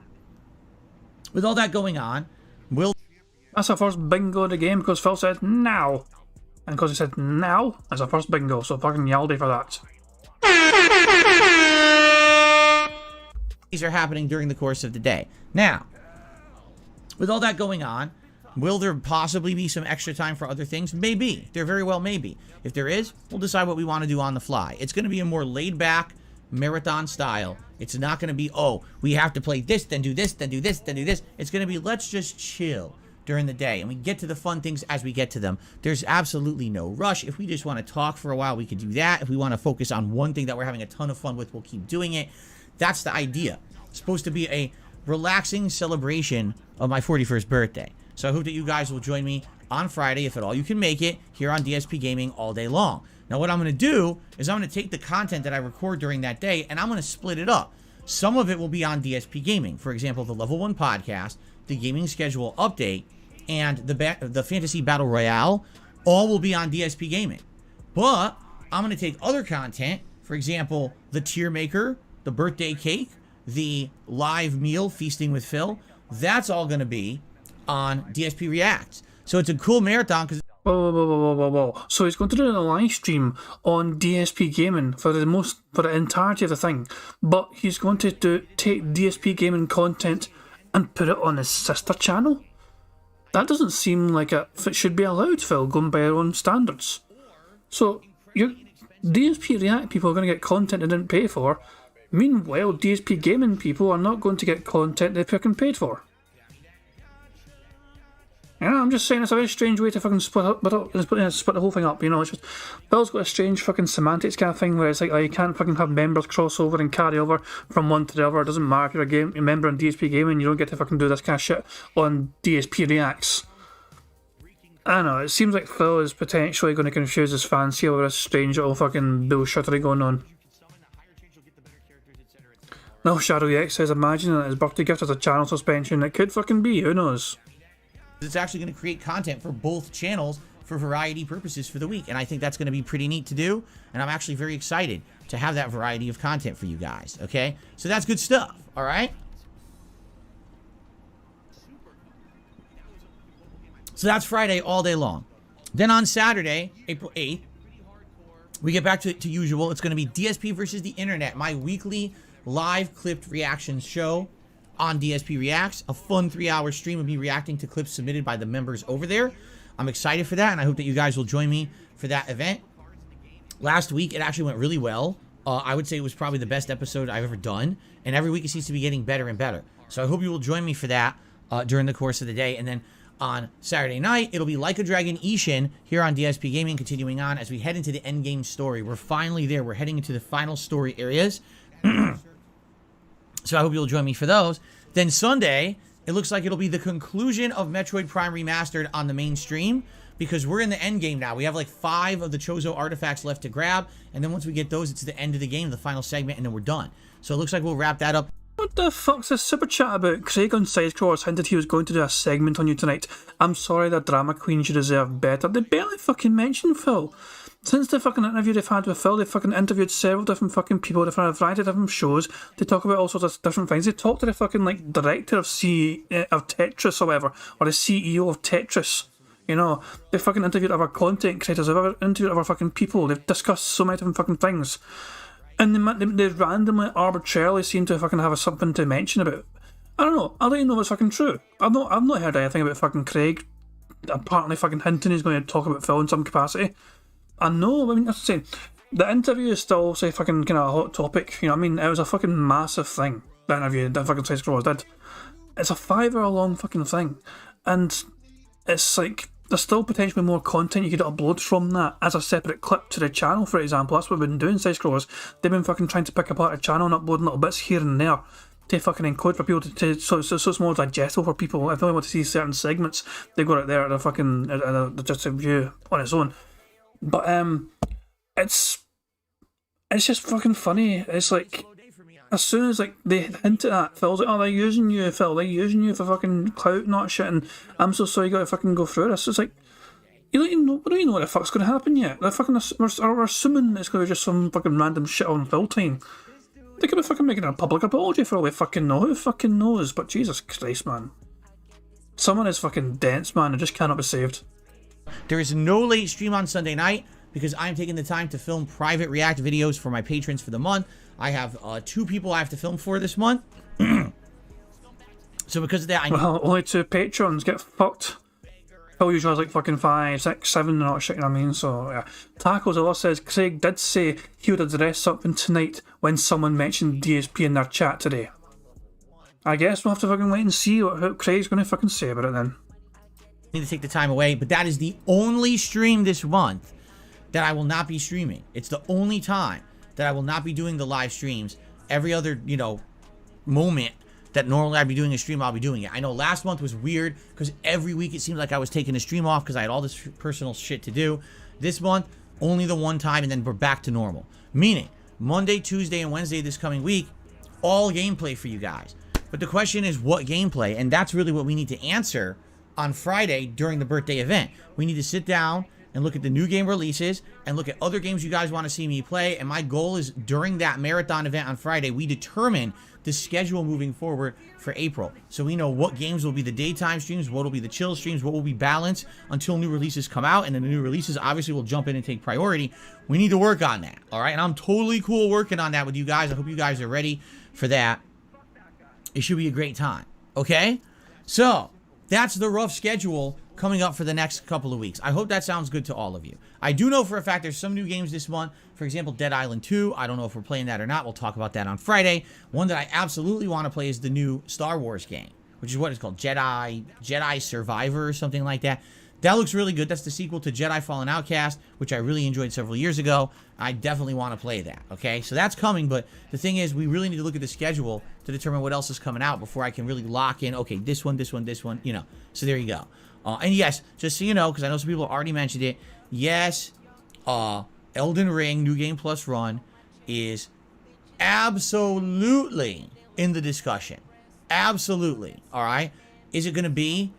with all that going on, That's our first bingo of the game because Phil said now. And because he said now, that's our first bingo. So fucking yaldy for that. These are happening during the course of the day. Now, with all that going on, will there possibly be some extra time for other things? Maybe. There very well may be. If there is, we'll decide what we want to do on the fly. It's going to be a more laid-back marathon style. It's not going to be, oh, we have to play this, then do this, then do this, then do this. It's going to be, let's just chill during the day. And we get to the fun things as we get to them. There's absolutely no rush. If we just want to talk for a while, we could do that. If we want to focus on one thing that we're having a ton of fun with, we'll keep doing it. That's the idea. It's supposed to be a relaxing celebration of my 41st birthday. So I hope that you guys will join me on Friday, if at all you can make it, here on DSP Gaming all day long. Now what I'm going to do is I'm going to take the content that I record during that day and I'm going to split it up. Some of it will be on DSP Gaming. For example, the Level 1 podcast, the gaming schedule update, and the Fantasy Battle Royale, all will be on DSP Gaming. But I'm going to take other content, for example, the tier maker, the birthday cake, the live meal, Feasting with Phil, that's all going to be on DSP Reacts. So it's a cool marathon because Whoa. So he's going to do a live stream on DSP Gaming for the entirety of the thing, but he's going to take DSP Gaming content and put it on his sister channel? That doesn't seem like it should be allowed, Phil, going by our own standards. So your DSP React people are going to get content they didn't pay for. Meanwhile, DSP Gaming people are not going to get content they fucking paid for. Yeah, I'm just saying it's a very strange way to fucking split the whole thing up, you know. It's just Bill's got a strange fucking semantics kind of thing where it's like, oh, you can't fucking have members cross over and carry over from one to the other. It doesn't matter if you're a member on DSP Gaming, you don't get to fucking do this kind of shit on DSP Reacts. I don't know, it seems like Phil is potentially going to confuse his fans here with this strange little fucking bullshittery going on. No, Shadow X says, imagine that his birthday gift is a channel suspension. It could fucking be, who knows? it's actually going to create content for both channels for variety purposes for the week. And I think that's going to be pretty neat to do. And I'm actually very excited to have that variety of content for you guys. Okay? So that's good stuff. All right? So that's Friday all day long. Then on Saturday, April 8th, we get back to usual. It's going to be DSP versus the Internet, my weekly live clipped reactions show on DSP Reacts. A fun 3-hour stream of me reacting to clips submitted by the members over there. I'm excited for that, and I hope that you guys will join me for that event. Last week, it actually went really well. I would say it was probably the best episode I've ever done, and every week it seems to be getting better and better. So I hope you will join me for that during the course of the day. And then on Saturday night, it'll be Like a Dragon Ishin here on DSP Gaming, continuing on as we head into the endgame story. We're finally there. We're heading into the final story areas. So I hope you'll join me for those. Then Sunday, it looks like it'll be the conclusion of Metroid Prime Remastered on the main stream, because we're in the end game now. We have like 5 of the Chozo artifacts left to grab, and then once we get those, it's the end of the game, the final segment, and then we're done. So it looks like we'll wrap that up. What the fuck's this super chat about? Craig on Sidecrawlers hinted he was going to do a segment on you tonight. I'm sorry, the drama queens you deserve better. They barely fucking mentioned Phil. Since the fucking interview they've had with Phil, they've fucking interviewed several different fucking people, they've had a variety of different shows, they talk about all sorts of different things. They talk to the fucking, like, director of Tetris or whatever, or the CEO of Tetris. You know, they've fucking interviewed other content creators, they've interviewed other fucking people, they've discussed so many different fucking things. And they randomly, arbitrarily seem to fucking have something to mention about. I don't know, I don't even know if it's fucking true. I've not heard anything about fucking Craig apparently fucking hinting he's going to talk about Phil in some capacity. I know, I mean, that's the same. The interview is still, say, fucking kind of a hot topic, you know what I mean? It was a fucking massive thing, the interview that fucking Sidecrawlers did. It's a 5-hour long fucking thing, and it's like, there's still potentially more content you could upload from that as a separate clip to the channel, for example. That's what we've been doing, Sidecrawlers. They've been fucking trying to pick apart the channel and uploading little bits here and there to fucking encode for people so it's more digestible for people. If they want to see certain segments, they go right there at the fucking, just a view on its own. But it's just fucking funny. It's like, as soon as like they hint at that, Phil's like, oh, they're using you, Phil, they're using you for fucking clout, not shit, and I'm so sorry you gotta fucking go through this. It's like, we don't even know what the fuck's gonna happen yet. They're fucking, we're assuming it's gonna be just some fucking random shit on Phil time. They could be fucking making a public apology for all we fucking know. Who fucking knows? But Jesus Christ, man. Someone is fucking dense, man, and just cannot be saved. There is no late stream on Sunday night because I'm taking the time to film private react videos for my patrons for the month. I have 2 people I have to film for this month. So because of that, well, only 2 patrons get fucked. Phil usually has like fucking 5, 6, 7 and all that shit, you know what I mean? So yeah. Tacos Allah says Craig did say he would address something tonight when someone mentioned DSP in their chat today. I guess we'll have to fucking wait and see what Craig's gonna fucking say about it then. Need to take the time away, but that is the only stream this month that I will not be streaming. It's the only time that I will not be doing the live streams. Every other, you know, moment that normally I'd be doing a stream, I'll be doing it. I know last month was weird because every week it seemed like I was taking a stream off because I had all this personal shit to do. This month, only the one time, and then we're back to normal. Meaning, Monday, Tuesday, and Wednesday this coming week, all gameplay for you guys. But the question is, what gameplay? And that's really what we need to answer on Friday during the birthday event. We need to sit down and look at the new game releases and look at other games you guys want to see me play. And my goal is during that marathon event on Friday, we determine the schedule moving forward for April. So we know what games will be the daytime streams, what will be the chill streams, what will be balanced until new releases come out. And then the new releases obviously will jump in and take priority. We need to work on that. All right. And I'm totally cool working on that with you guys. I hope you guys are ready for that. It should be a great time. Okay. So that's the rough schedule coming up for the next couple of weeks. I hope that sounds good to all of you. I do know for a fact there's some new games this month. For example, Dead Island 2. I don't know if we're playing that or not. We'll talk about that on Friday. One that I absolutely want to play is the new Star Wars game, which is what it's called, Jedi Survivor or something like that. That looks really good. That's the sequel to Jedi Fallen Outcast, which I really enjoyed several years ago. I definitely want to play that, okay? So that's coming, but the thing is, we really need to look at the schedule to determine what else is coming out before I can really lock in, okay, this one, you know. So there you go. And yes, just so you know, because I know some people already mentioned it, yes, Elden Ring New Game Plus Run is absolutely in the discussion. Absolutely, all right? Is it going to be?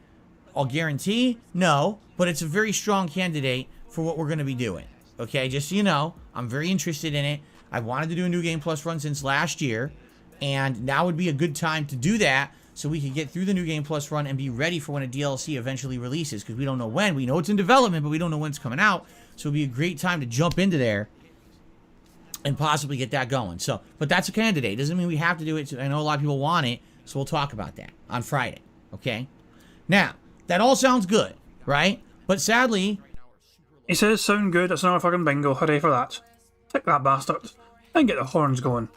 I'll guarantee, no, but it's a very strong candidate for what we're going to be doing. Okay, just so you know, I'm very interested in it. I wanted to do a New Game Plus run since last year, and now would be a good time to do that so we could get through the New Game Plus run and be ready for when a DLC eventually releases, because we don't know when. We know it's in development, but we don't know when it's coming out. So it'd be a great time to jump into there and possibly get that going. So, but that's a candidate. Doesn't mean we have to do it. I know a lot of people want it, so we'll talk about that on Friday, okay? Now, that all sounds good, right? But sadly... He says, sound good, it's another fucking bingo, hooray for that. Take that bastard, and get the horns going.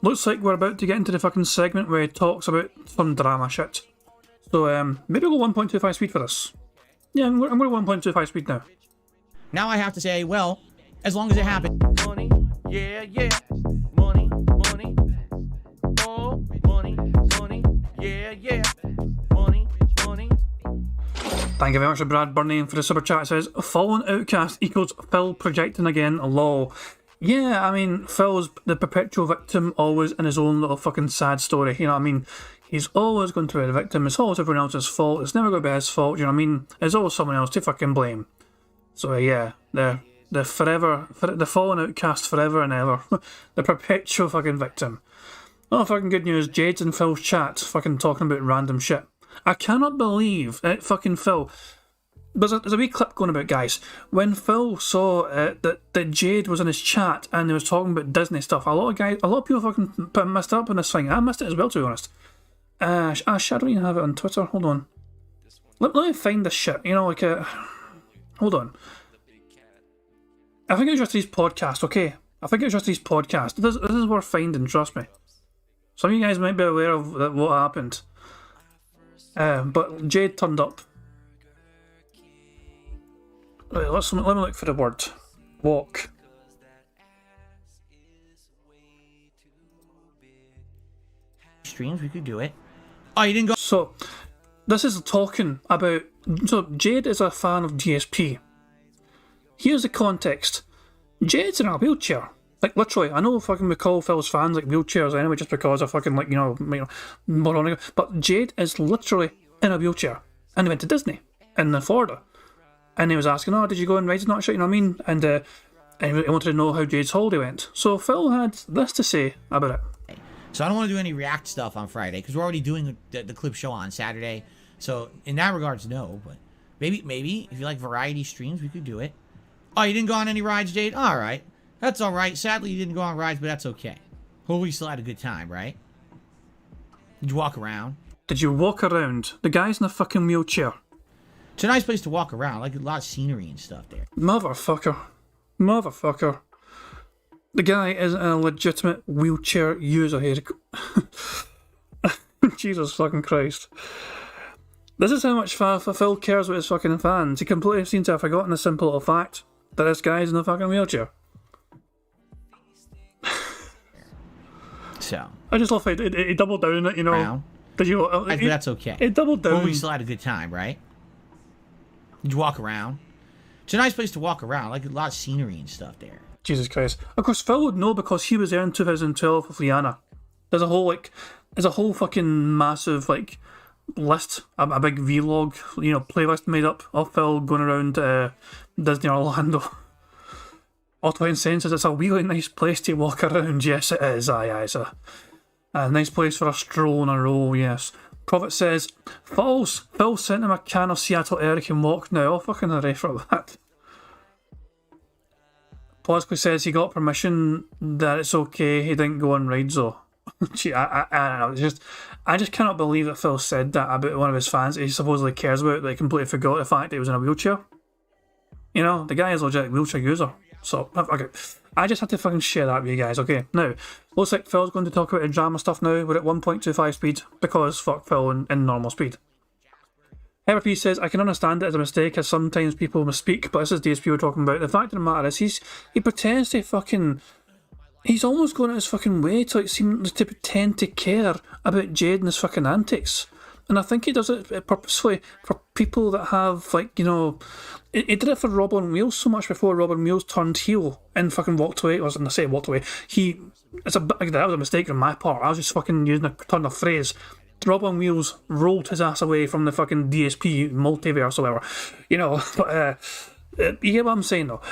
Looks like we're about to get into the fucking segment where he talks about some drama shit. So, maybe we'll go 1.25 speed for this. Yeah, I'm going to 1.25 speed now. Now I have to say, well, as long as it happens. Money, yeah, yeah. Money, money. Oh, money, money, yeah, yeah. Money, money. Thank you very much to Brad Burney for the super chat. It says, Fallen Outcast equals Phil projecting again, lol. Yeah, I mean, Phil's the perpetual victim, always in his own little fucking sad story, you know what I mean? He's always going to be the victim, it's always everyone else's fault, it's never going to be his fault, you know what I mean? There's always someone else to fucking blame. So yeah, the Fallen Outcast forever and ever. The perpetual fucking victim. Oh, fucking good news, Jade's in Phil's chat, fucking talking about random shit. I cannot believe fucking Phil... There's a wee clip going about, guys. When Phil saw that Jade was in his chat and he was talking about Disney stuff, a lot of people fucking messed up on this thing. I missed it as well, to be honest. Ash, I don't even have it on Twitter. Hold on. Let me find this shit. You know, like hold on. I think it was just his podcast. Okay, I think it was just his podcast. This is worth finding. Trust me. Some of you guys might be aware of what happened. But Jade turned up. Right, let me look for the word. Walk. Streams, we could do it. Oh, you didn't go... So, this is talking about... So, Jade is a fan of DSP. Here's the context. Jade's in a wheelchair. Like, literally, I know fucking we call Phil's fans like wheelchairs anyway, just because of fucking, like, you know moronic. But Jade is literally in a wheelchair. And he went to Disney in Florida. And he was asking, oh, did you go on rides and that shit, you know what I mean? And he wanted to know how Jade's holiday went. So Phil had this to say about it. So I don't want to do any React stuff on Friday, because we're already doing the clip show on Saturday. So in that regards, no. But maybe, if you like variety streams, we could do it. Oh, you didn't go on any rides, Jade? All right. That's all right. Sadly, you didn't go on rides, but that's okay. Hopefully you still had a good time, right? Did you walk around? Did you walk around? The guy's in a fucking wheelchair. It's a nice place to walk around, like a lot of scenery and stuff there. Motherfucker. The guy is a legitimate wheelchair user here. Jesus fucking Christ. This is how much Phil cares about his fucking fans. He completely seems to have forgotten the simple little fact that this guy's in a fucking wheelchair. So. I just love it. He doubled down on it, you know. Around. Did you? But that's okay. It doubled down. Hopefully you still had a good time, right? Did you walk around? It's a nice place to walk around, like a lot of scenery and stuff there. Jesus Christ. Of course, Phil would know because he was there in 2012 with Liana. There's a whole fucking massive, like, list, a big vlog, you know, playlist made up of Phil going around Disney Orlando. Otto Sense says it's a really nice place to walk around. Yes, it is. Aye, it's a nice place for a stroll and a roll, yes. Prophet says, Phil sent him a can of Seattle air, he can walk now. Oh, fucking hooray for that. Politically says he got permission, that it's okay, he didn't go on rides though. Gee, I don't know, I just cannot believe that Phil said that about one of his fans he supposedly cares about, that he completely forgot the fact that he was in a wheelchair. You know, the guy is a legit wheelchair user. So, okay, I just had to fucking share that with you guys, okay? Now, looks like Phil's going to talk about the drama stuff now. We're at 1.25 speed, because fuck Phil in normal speed. Everp says, I can understand it as a mistake, as sometimes people misspeak, but this is DSP we're talking about. The fact of the matter is, he pretends to fucking... He's almost going out his fucking way to, like, seem to pretend to care about Jade and his fucking antics. And I think he does it purposefully for people that have, like, you know... He did it for Robin Wheels so much before Robin Wheels turned heel and fucking walked away. I was going to say walked away. That was a mistake on my part. I was just fucking using a turn of phrase. Robin Wheels rolled his ass away from the fucking DSP multiverse or whatever. You know, but you get what I'm saying though.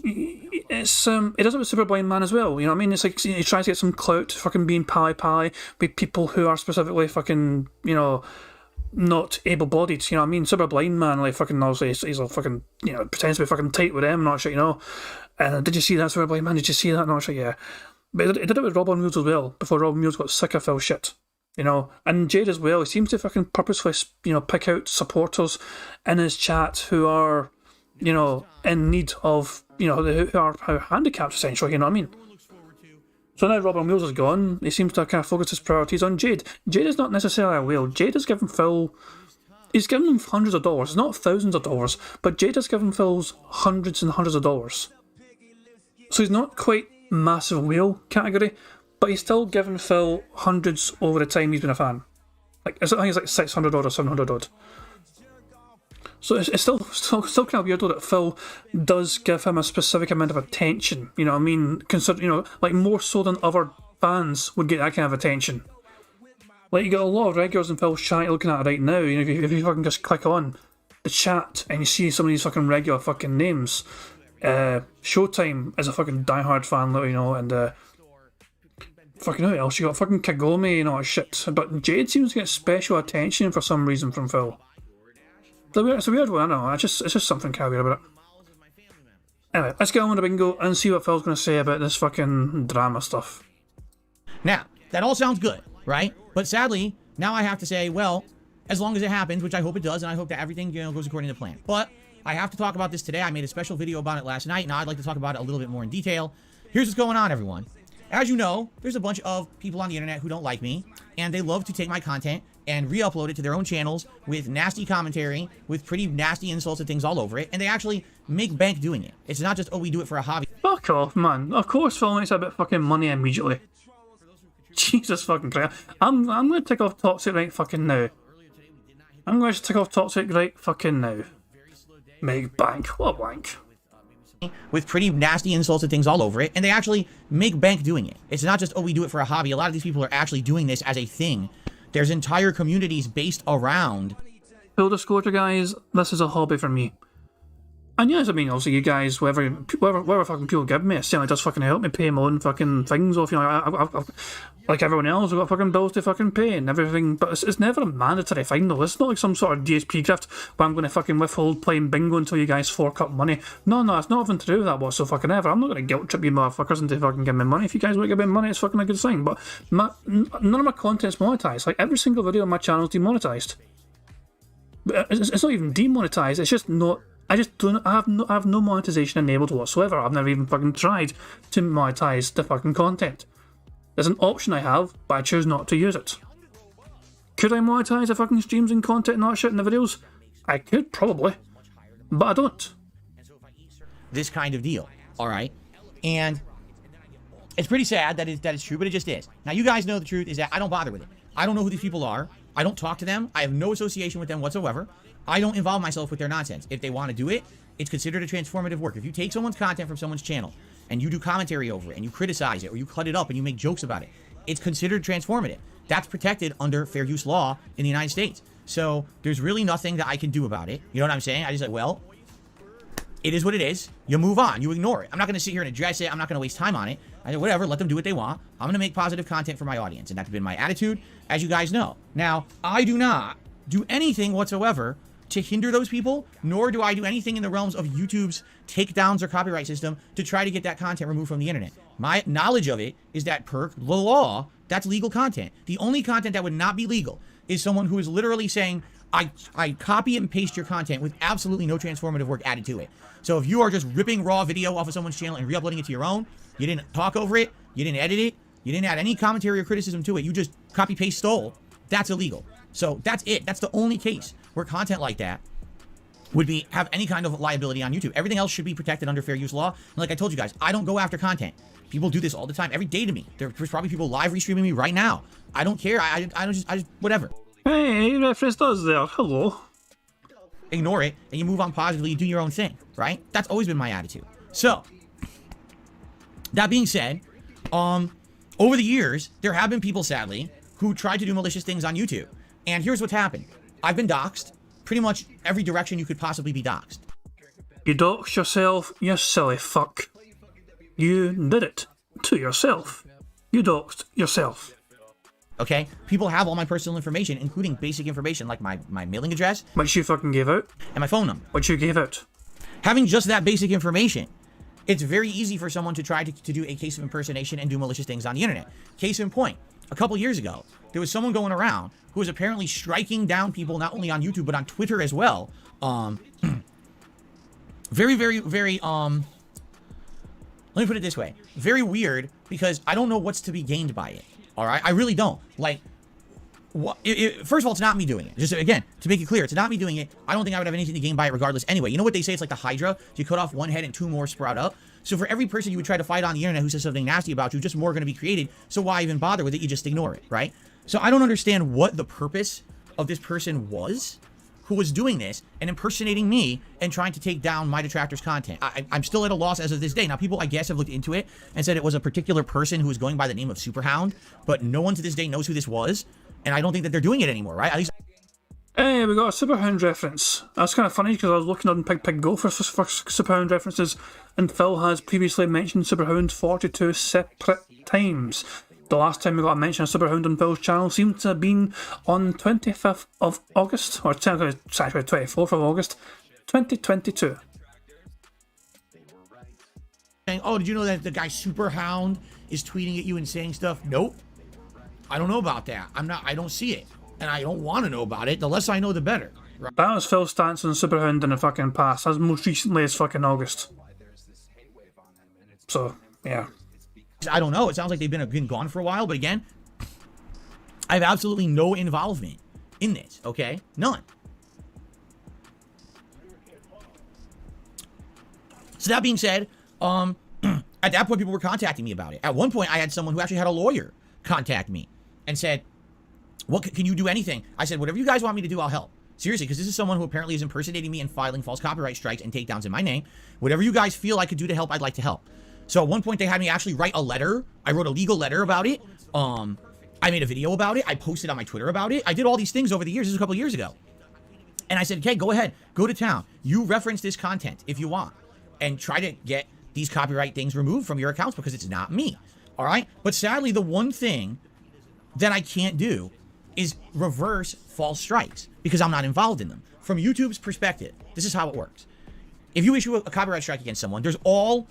it's it does it with Super Blind Man as well. You know what I mean? It's like he tries to get some clout, fucking being pally with people who are specifically fucking, you know, not able-bodied. You know what I mean? Super Blind Man, like fucking obviously he's a fucking, you know, pretends to be fucking tight with them, not sure, you know. And did you see that, Super Blind Man? Did you see that? Not sure, yeah. But he did it with Rob on Wheels as well, before Rob on Wheels got sick of Phil shit. You know, and Jade as well. He seems to fucking purposefully, you know, pick out supporters in his chat who are, you know, in need of, you know, who are handicapped essentially. You know what I mean? So now Rob on Wheels is gone. He seems to kind of focus his priorities on Jade. Jade is not necessarily a whale. Jade has given Phil. He's given him hundreds of dollars, not thousands of dollars, but Jade has given Phil's hundreds and hundreds of dollars. So he's not quite massive whale category, but he's still given Phil hundreds over the time he's been a fan. Like, I think it's like 600 odd or 700 odd. So it's still kind of weird though that Phil does give him a specific amount of attention. You know what I mean? Consider, you know, like more so than other fans would get that kind of attention. Like, you got a lot of regulars in Phil's chat you're looking at right now. You know, if you fucking just click on the chat and you see some of these fucking regular fucking names. Showtime is a fucking diehard fan, you know, and fucking who else? You got fucking Kagome and all that shit. But Jade seems to get special attention for some reason from Phil. It's a weird one, I know. It's just something kind of weird about it. Anyway, let's get on with the bingo and see what Phil's going to say about this fucking drama stuff. Now, that all sounds good, right? But sadly, now I have to say, well, as long as it happens, which I hope it does, and I hope that everything, you know, goes according to plan. But I have to talk about this today. I made a special video about it last night. Now I'd like to talk about it a little bit more in detail. Here's what's going on, everyone. As you know, there's a bunch of people on the internet who don't like me, and they love to take my content and re-upload it to their own channels with nasty commentary, with pretty nasty insults and things all over it, and they actually make bank doing it. It's not just, oh, we do it for a hobby. Fuck off, man. Of course Phil makes a bit of fucking money immediately. Jesus fucking Christ. I'm going to take off Toxic right fucking now. I'm going to take off Toxic right fucking now. Make bank. What bank? With pretty nasty insults and things all over it, and they actually make bank doing it. It's not just, oh, we do it for a hobby. A lot of these people are actually doing this as a thing. There's entire communities based around. Full disclosure, guys, this is a hobby for me. And yes, I mean, obviously, you guys, whatever fucking people give me, it certainly does fucking help me pay my own fucking things off. You know, I've like everyone else, I've got fucking bills to fucking pay and everything. But it's never a mandatory thing, though. It's not like some sort of DSP grift where I'm going to fucking withhold playing bingo until you guys fork up money. No, it's not even to do with that whatsoever fucking ever. I'm not going to guilt trip you motherfuckers into fucking giving me money. If you guys want to give me money, it's fucking a good thing. But none of my content's monetized. Like, every single video on my channel is demonetized. But it's not even demonetized, it's just not. I just don't. I have no monetization enabled whatsoever. I've never even fucking tried to monetize the fucking content. There's an option I have, but I choose not to use it. Could I monetize the fucking streams and content and all that shit in the videos? I could, probably. But I don't. This kind of deal, alright? And it's pretty sad that it's true, but it just is. Now, you guys know the truth is that I don't bother with it. I don't know who these people are. I don't talk to them. I have no association with them whatsoever. I don't involve myself with their nonsense. If they want to do it, it's considered a transformative work. If you take someone's content from someone's channel and you do commentary over it and you criticize it or you cut it up and you make jokes about it, it's considered transformative. That's protected under fair use law in the United States. So there's really nothing that I can do about it. You know what I'm saying? I just like, well, it is what it is. You move on. You ignore it. I'm not going to sit here and address it. I'm not going to waste time on it. I say, whatever, let them do what they want. I'm going to make positive content for my audience. And that's been my attitude, as you guys know. Now, I do not do anything whatsoever to hinder those people, nor do I do anything in the realms of YouTube's takedowns or copyright system to try to get that content removed from the internet. My knowledge of it is that per the law, that's legal content. The only content that would not be legal is someone who is literally saying, I copy and paste your content with absolutely no transformative work added to it. So if you are just ripping raw video off of someone's channel and re-uploading it to your own, you didn't talk over it, you didn't edit it, you didn't add any commentary or criticism to it, you just copy, paste, stole, that's illegal. So that's it. That's the only case where content like that would have any kind of liability on YouTube. Everything else should be protected under fair use law. And like I told you guys, I don't go after content. People do this all the time, every day to me. There's probably people live restreaming me right now. I don't care. I just whatever. Hey, reference does there. Hello. Ignore it and you move on positively. You do your own thing, right? That's always been my attitude. So that being said, over the years, there have been people, sadly, who tried to do malicious things on YouTube. And here's what's happened. I've been doxxed pretty much every direction you could possibly be doxxed. You doxed yourself, you silly fuck. You did it. To yourself. You doxed yourself. Okay? People have all my personal information, including basic information like my mailing address. Which you fucking gave out. And my phone number. Which you gave out. Having just that basic information, it's very easy for someone to try to do a case of impersonation and do malicious things on the internet. Case in point, a couple years ago, there was someone going around who was apparently striking down people not only on YouTube, but on Twitter as well. Very, very, very, let me put it this way. Very weird, because I don't know what's to be gained by it. All right? I really don't. Like, first of all, it's not me doing it. Just, again, to make it clear, it's not me doing it. I don't think I would have anything to gain by it regardless anyway. You know what they say? It's like the Hydra. You cut off one head and two more sprout up. So for every person you would try to fight on the internet who says something nasty about you, just more going to be created. So why even bother with it? You just ignore it, right? So I don't understand what the purpose of this person was who was doing this and impersonating me and trying to take down my detractors' content. I'm still at a loss as of this day. Now, people, I guess, have looked into it and said it was a particular person who was going by the name of Superhound, but no one to this day knows who this was, and I don't think that they're doing it anymore, right? At least. Hey, we got a Superhound reference. That's kind of funny because I was looking on Pig Go for Superhound references, and Phil has previously mentioned Superhound 42 separate times. The last time we got a mention of Superhound on Phil's channel seemed to have been on 25th of August, or technically it's actually 24th of August, 2022. Saying, oh, did you know that the guy Superhound is tweeting at you and saying stuff? Nope. I don't know about that. I don't see it. And I don't want to know about it. The less I know, the better. Right? That was Phil's stance on Superhound in the fucking past, as most recently as fucking August. So, yeah. I don't know. It sounds like they've been gone for a while, but again, I have absolutely no involvement in this, okay? None. So that being said, at that point, people were contacting me about it. At one point, I had someone who actually had a lawyer contact me and said, "What can you do anything?" I said, "Whatever you guys want me to do, I'll help." Seriously, because this is someone who apparently is impersonating me and filing false copyright strikes and takedowns in my name. Whatever you guys feel I could do to help, I'd like to help. So at one point, they had me actually write a letter. I wrote a legal letter about it. I made a video about it. I posted on my Twitter about it. I did all these things over the years. This was a couple of years ago. And I said, okay, go ahead. Go to town. You reference this content if you want. And try to get these copyright things removed from your accounts because it's not me. All right? But sadly, the one thing that I can't do is reverse false strikes because I'm not involved in them. From YouTube's perspective, this is how it works. If you issue a copyright strike against someone, there's all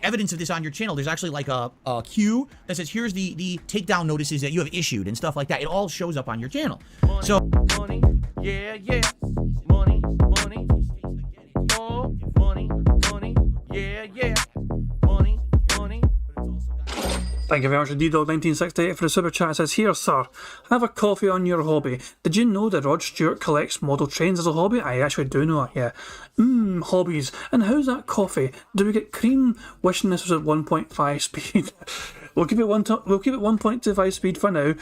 evidence of this on your channel. There's actually like a queue that says, here's the takedown notices that you have issued and stuff like that. It all shows up on your channel. Money, So money, yeah, yeah. Money, money, oh, money, money, yeah, yeah. Money, money. Thank you very much, DDog1968 for the super chat. It says, here, sir, have a coffee on your hobby. Did you know that Rod Stewart collects model trains as a hobby? I actually do know that, yeah. Hobbies. And how's that coffee? Do we get cream? Wishing this was at 1.5 speed. We'll keep it 1.25 speed for now.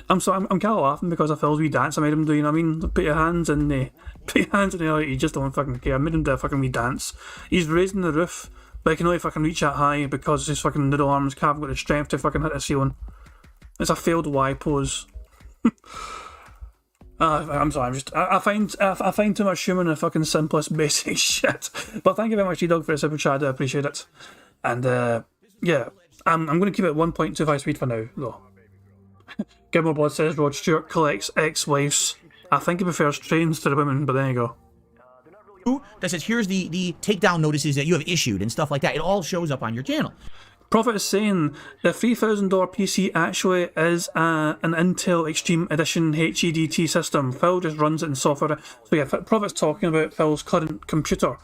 I'm sorry, I'm kind of laughing because of Phil's wee dance I made him do, you know what I mean? Put your hands in the air, you just don't fucking care. I made him do a fucking wee dance. He's raising the roof, but I can only fucking reach that high because his fucking noodle arms haven't got the strength to fucking hit the ceiling. It's a failed Y pose. I'm sorry, I find too much humour in the fucking simplest basic shit. But thank you very much, T-Dog, for the super chat, I appreciate it. And yeah, I'm going to keep it 1.25 speed for now, though. Gilmore Blood says Rod Stewart collects ex-wives. I think he prefers trains to the women, but there you go. that says, here's the takedown notices that you have issued and stuff like that. It all shows up on your channel. Prophet is saying the $3,000 PC actually is an Intel Extreme Edition HEDT system. Phil just runs it in software. So yeah, Prophet's talking about Phil's current computer,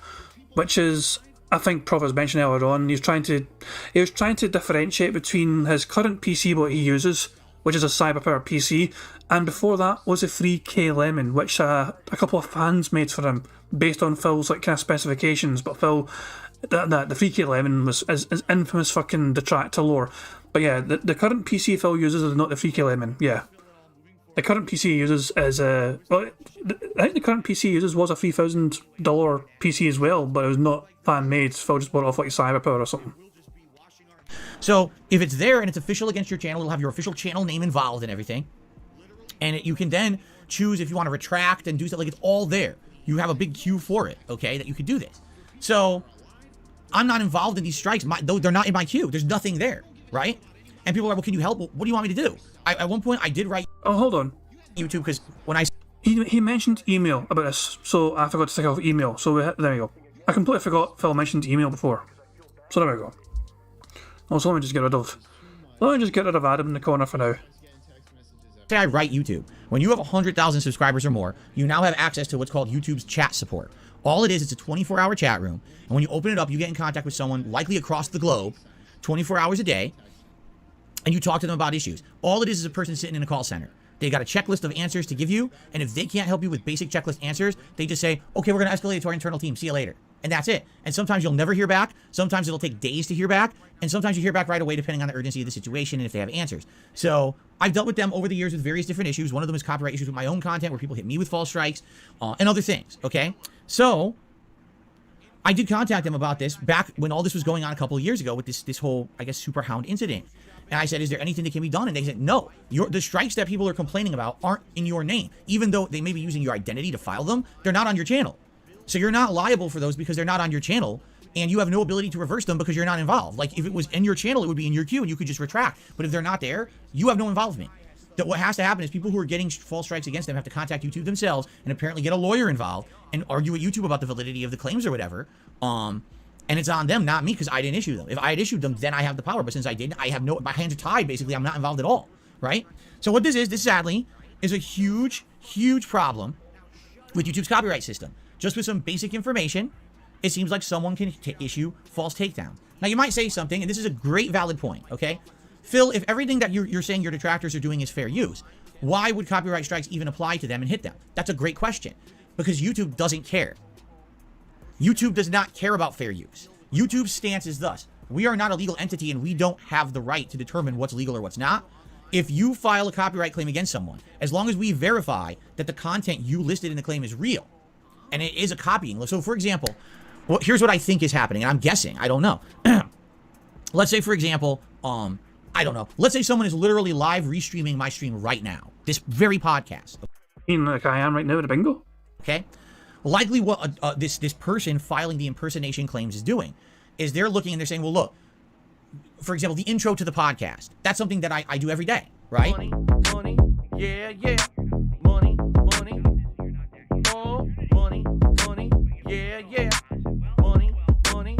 which is, I think Prophet's mentioned earlier on, he was trying to differentiate between his current PC, what he uses, which is a CyberPower PC, and before that was a 3K Lemon, which a couple of fans made for him based on Phil's like kind of specifications. But Phil, the 3K Lemon is infamous fucking Detractor lore. But yeah, the current PC Phil uses is not the 3K Lemon. Yeah, the current PC he uses is I think the current PC he uses was a $3,000 PC as well, but it was not fan made. Phil just bought it off like CyberPower or something. So if it's there and it's official against your channel, it'll have your official channel name involved and everything. And you can then choose if you want to retract and do stuff. Like, it's all there. you have a big queue for it, okay, that you could do this. So I'm not involved in these strikes. Though they're not in my queue. There's nothing there, right? And people are like, well, can you help? Well, what do you want me to do? At one point, I did write Oh, hold on. YouTube because when I He mentioned email about this, so I forgot to take off email. So there we go. I completely forgot Phil mentioned email before. So there we go. Also, let me just get rid of Adam in the corner for now. say I write YouTube, when you have 100,000 subscribers or more, you now have access to what's called YouTube's chat support. All it is, it's a 24-hour chat room, and when you open it up, you get in contact with someone likely across the globe, 24 hours a day, and you talk to them about issues. All it is a person sitting in a call center. They got a checklist of answers to give you, and if they can't help you with basic checklist answers, they just say, okay, we're going to escalate it to our internal team. See you later. And that's it. And sometimes you'll never hear back. Sometimes it'll take days to hear back. And sometimes you hear back right away depending on the urgency of the situation and if they have answers. So I've dealt with them over the years with various different issues. One of them is copyright issues with my own content where people hit me with false strikes and other things, okay? So I did contact them about this back when all this was going on a couple of years ago with this whole, I guess, Super Hound incident. And I said, is there anything that can be done? And they said, no. The strikes that people are complaining about aren't in your name. Even though they may be using your identity to file them, they're not on your channel. So you're not liable for those because they're not on your channel, and you have no ability to reverse them because you're not involved. Like, if it was in your channel, it would be in your queue, and you could just retract. But if they're not there, you have no involvement. That what has to happen is people who are getting false strikes against them have to contact YouTube themselves and apparently get a lawyer involved and argue with YouTube about the validity of the claims or whatever. And it's on them, not me, because I didn't issue them. If I had issued them, then I have the power. But since I didn't, I have my hands are tied, basically. I'm not involved at all, right? So what this sadly, is a huge, huge problem with YouTube's copyright system. Just with some basic information, it seems like someone can issue false takedowns. Now, you might say something, and this is a great valid point, okay? Phil, if everything that you're saying your detractors are doing is fair use, why would copyright strikes even apply to them and hit them? That's a great question, because YouTube doesn't care. YouTube does not care about fair use. YouTube's stance is thus: we are not a legal entity and we don't have the right to determine what's legal or what's not. If you file a copyright claim against someone, as long as we verify that the content you listed in the claim is real, and it is a copying. So, for example, well, here's what I think is happening, and I'm guessing. I don't know. Let's say, for example, I don't know. Let's say someone is literally live restreaming my stream right now, this very podcast. Like I am right now at a bingo. Okay. Likely what this person filing the impersonation claims is doing is they're looking and they're saying, well, look, for example, the intro to the podcast. That's something that I do every day, right? Money, money, yeah, yeah. Money, money. Oh, money, money, yeah, yeah. Money, money.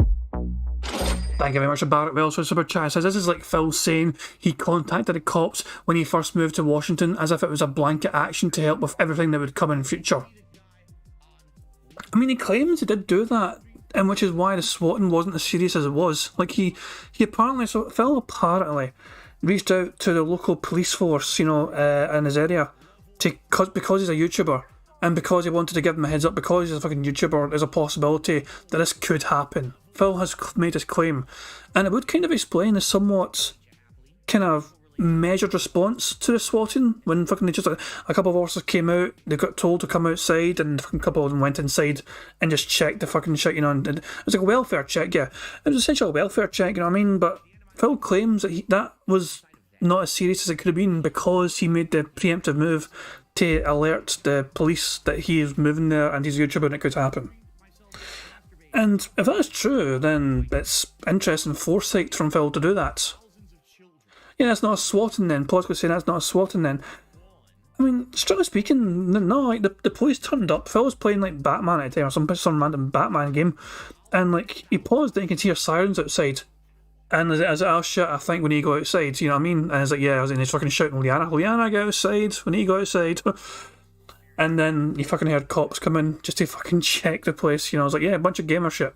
Thank you very much to Barrett Wells for Super Chat. Says this is like Phil saying he contacted the cops when he first moved to Washington as if it was a blanket action to help with everything that would come in future. I mean, he claims he did do that, and which is why the swatting wasn't as serious as it was. Like Phil apparently reached out to the local police force, in his area, because he's a YouTuber, and because he wanted to give him a heads up, because he's a fucking YouTuber, there's a possibility that this could happen. Phil has made his claim, and it would kind of explain the somewhat kind of measured response to the swatting when fucking just a couple of officers came out. They got told to come outside, and a fucking couple of them went inside and just checked the fucking shit, and it was like a welfare check. Yeah, it was essentially a welfare check, you know what I mean? But Phil claims that that was not as serious as it could have been because he made the preemptive move to alert the police that he is moving there and he's a YouTuber and it could happen. And if that is true, then it's interesting foresight from Phil to do that. Yeah, that's not a swatting then. Police would say that's not a swatting then. I mean, strictly speaking, no, like the police turned up. Phil was playing like Batman at the time, or some random Batman game, and like he paused and you can hear sirens outside. And as oh shit, I think we need to go outside, you know what I mean? And it's like, yeah, and he's fucking shouting, Liana, get outside, we need to go outside. And then you fucking heard cops come in just to fucking check the place, I was like, yeah, a bunch of gamer shit.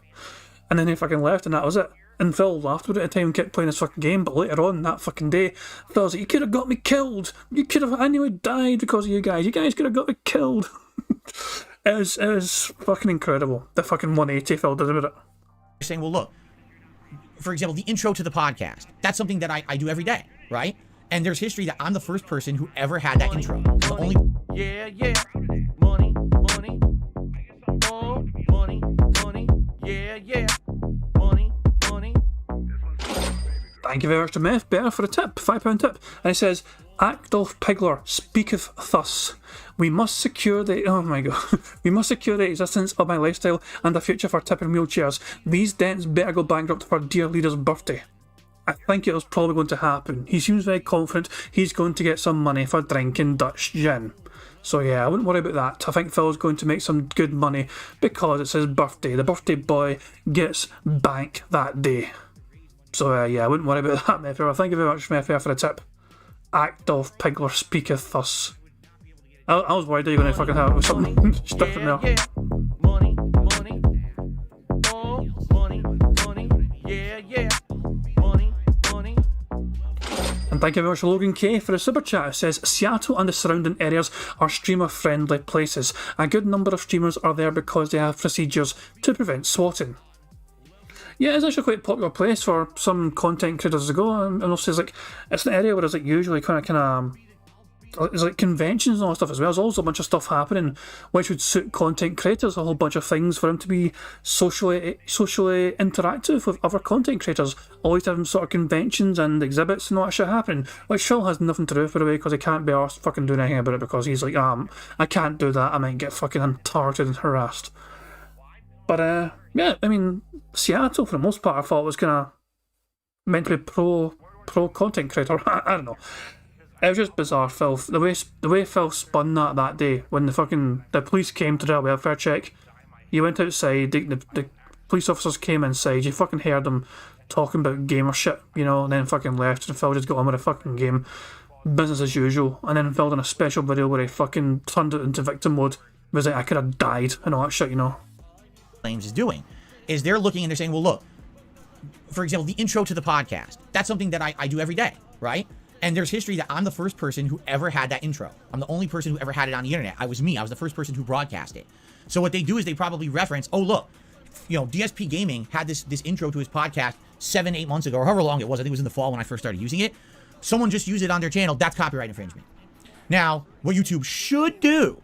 And then they fucking left and that was it. And Phil laughed at it at the time and kept playing this fucking game, but later on that fucking day, Phil was like, you could have got me killed. I nearly died because of you guys. You guys could have got me killed. It was fucking incredible. The fucking 180 Phil did with it. You're saying, well, look, for example, the intro to the podcast. That's something that I do every day, right? And there's history that I'm the first person who ever had that intro. The only... Yeah, yeah. Money, money. Oh, money, money. Yeah, yeah. Money, money. Thank you very much to Meth Bear for a tip, £5 tip. And he says, Adolf Pigler speaketh thus. We must secure the we must secure the existence of my lifestyle and a future for tipping wheelchairs. These dents better go bankrupt for dear leader's birthday. I think it was probably going to happen. He seems very confident he's going to get some money for drinking Dutch gin. So yeah, I wouldn't worry about that. I think Phil's going to make some good money because it's his birthday. The birthday boy gets bank that day. So yeah, I wouldn't worry about that, Meffer. Thank you very much, Meffer, for the tip. Adolf Pigler speaketh thus. I was worried that you were going to fucking have something stuff in there. Yeah. Money, money. Oh, money, money. Yeah. Money, money. And thank you very much, Logan K, for the super chat. It says, Seattle and the surrounding areas are streamer-friendly places. A good number of streamers are there because they have procedures to prevent swatting. Yeah, it's actually quite a popular place for some content creators to go. And also, it's an area where there's usually kind of there's conventions and all that stuff as well. There's also a bunch of stuff happening which would suit content creators, a whole bunch of things for them to be socially interactive with other content creators. Always having sort of conventions and exhibits and all that shit happening, which Phil has nothing to do with, by the way, because he can't be arsed fucking doing anything about it because he's like, I can't do that, I might get fucking targeted and harassed. But yeah, I mean, Seattle for the most part I thought was kind of meant to be pro content creator. I don't know. It was just bizarre, Phil. The way Phil spun that day when the police came to do a welfare check. You went outside, the police officers came inside, you fucking heard them talking about gamer shit, and then fucking left, and Phil just got on with the fucking game, business as usual. And then Phil done a special video where he fucking turned it into victim mode. He was like, I could have died and all that shit, Claims is doing is they're looking and they're saying, well, look, for example, the intro to the podcast, that's something that I do every day, right? And there's history that I'm the first person who ever had that intro. I'm the only person who ever had it on the internet. I was the first person who broadcast it. So what they do is they probably reference, oh, look, DSP Gaming had this intro to his podcast 7-8 months ago, or however long it was. I think it was in the fall when I first started using it. Someone just used it on their channel. That's copyright infringement. Now, what YouTube should do,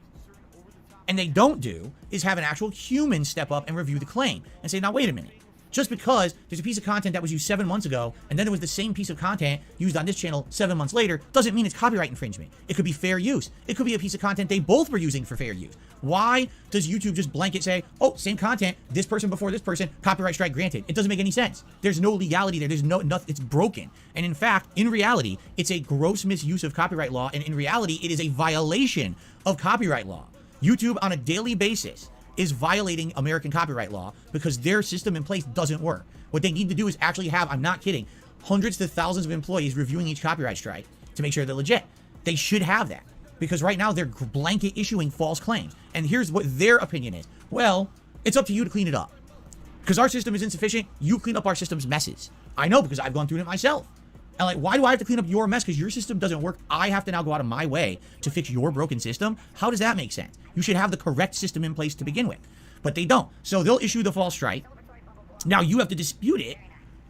and they don't do, is have an actual human step up and review the claim and say, now, wait a minute. Just because there's a piece of content that was used 7 months ago, and then there was the same piece of content used on this channel 7 months later, doesn't mean it's copyright infringement. It could be fair use. It could be a piece of content they both were using for fair use. Why does YouTube just blanket say, oh, same content, this person before this person, copyright strike granted? It doesn't make any sense. There's no legality there. There's nothing. It's broken. And in fact, in reality, it's a gross misuse of copyright law, and in reality, it is a violation of copyright law. YouTube, on a daily basis, is violating American copyright law because their system in place doesn't work. What they need to do is actually have, I'm not kidding, hundreds to thousands of employees reviewing each copyright strike to make sure they're legit. They should have that because right now they're blanket issuing false claims. And here's what their opinion is. Well, it's up to you to clean it up because our system is insufficient. You clean up our system's messes. I know because I've gone through it myself. And why do I have to clean up your mess? Because your system doesn't work. I have to now go out of my way to fix your broken system. How does that make sense? You should have the correct system in place to begin with. But they don't. So they'll issue the false strike. Now you have to dispute it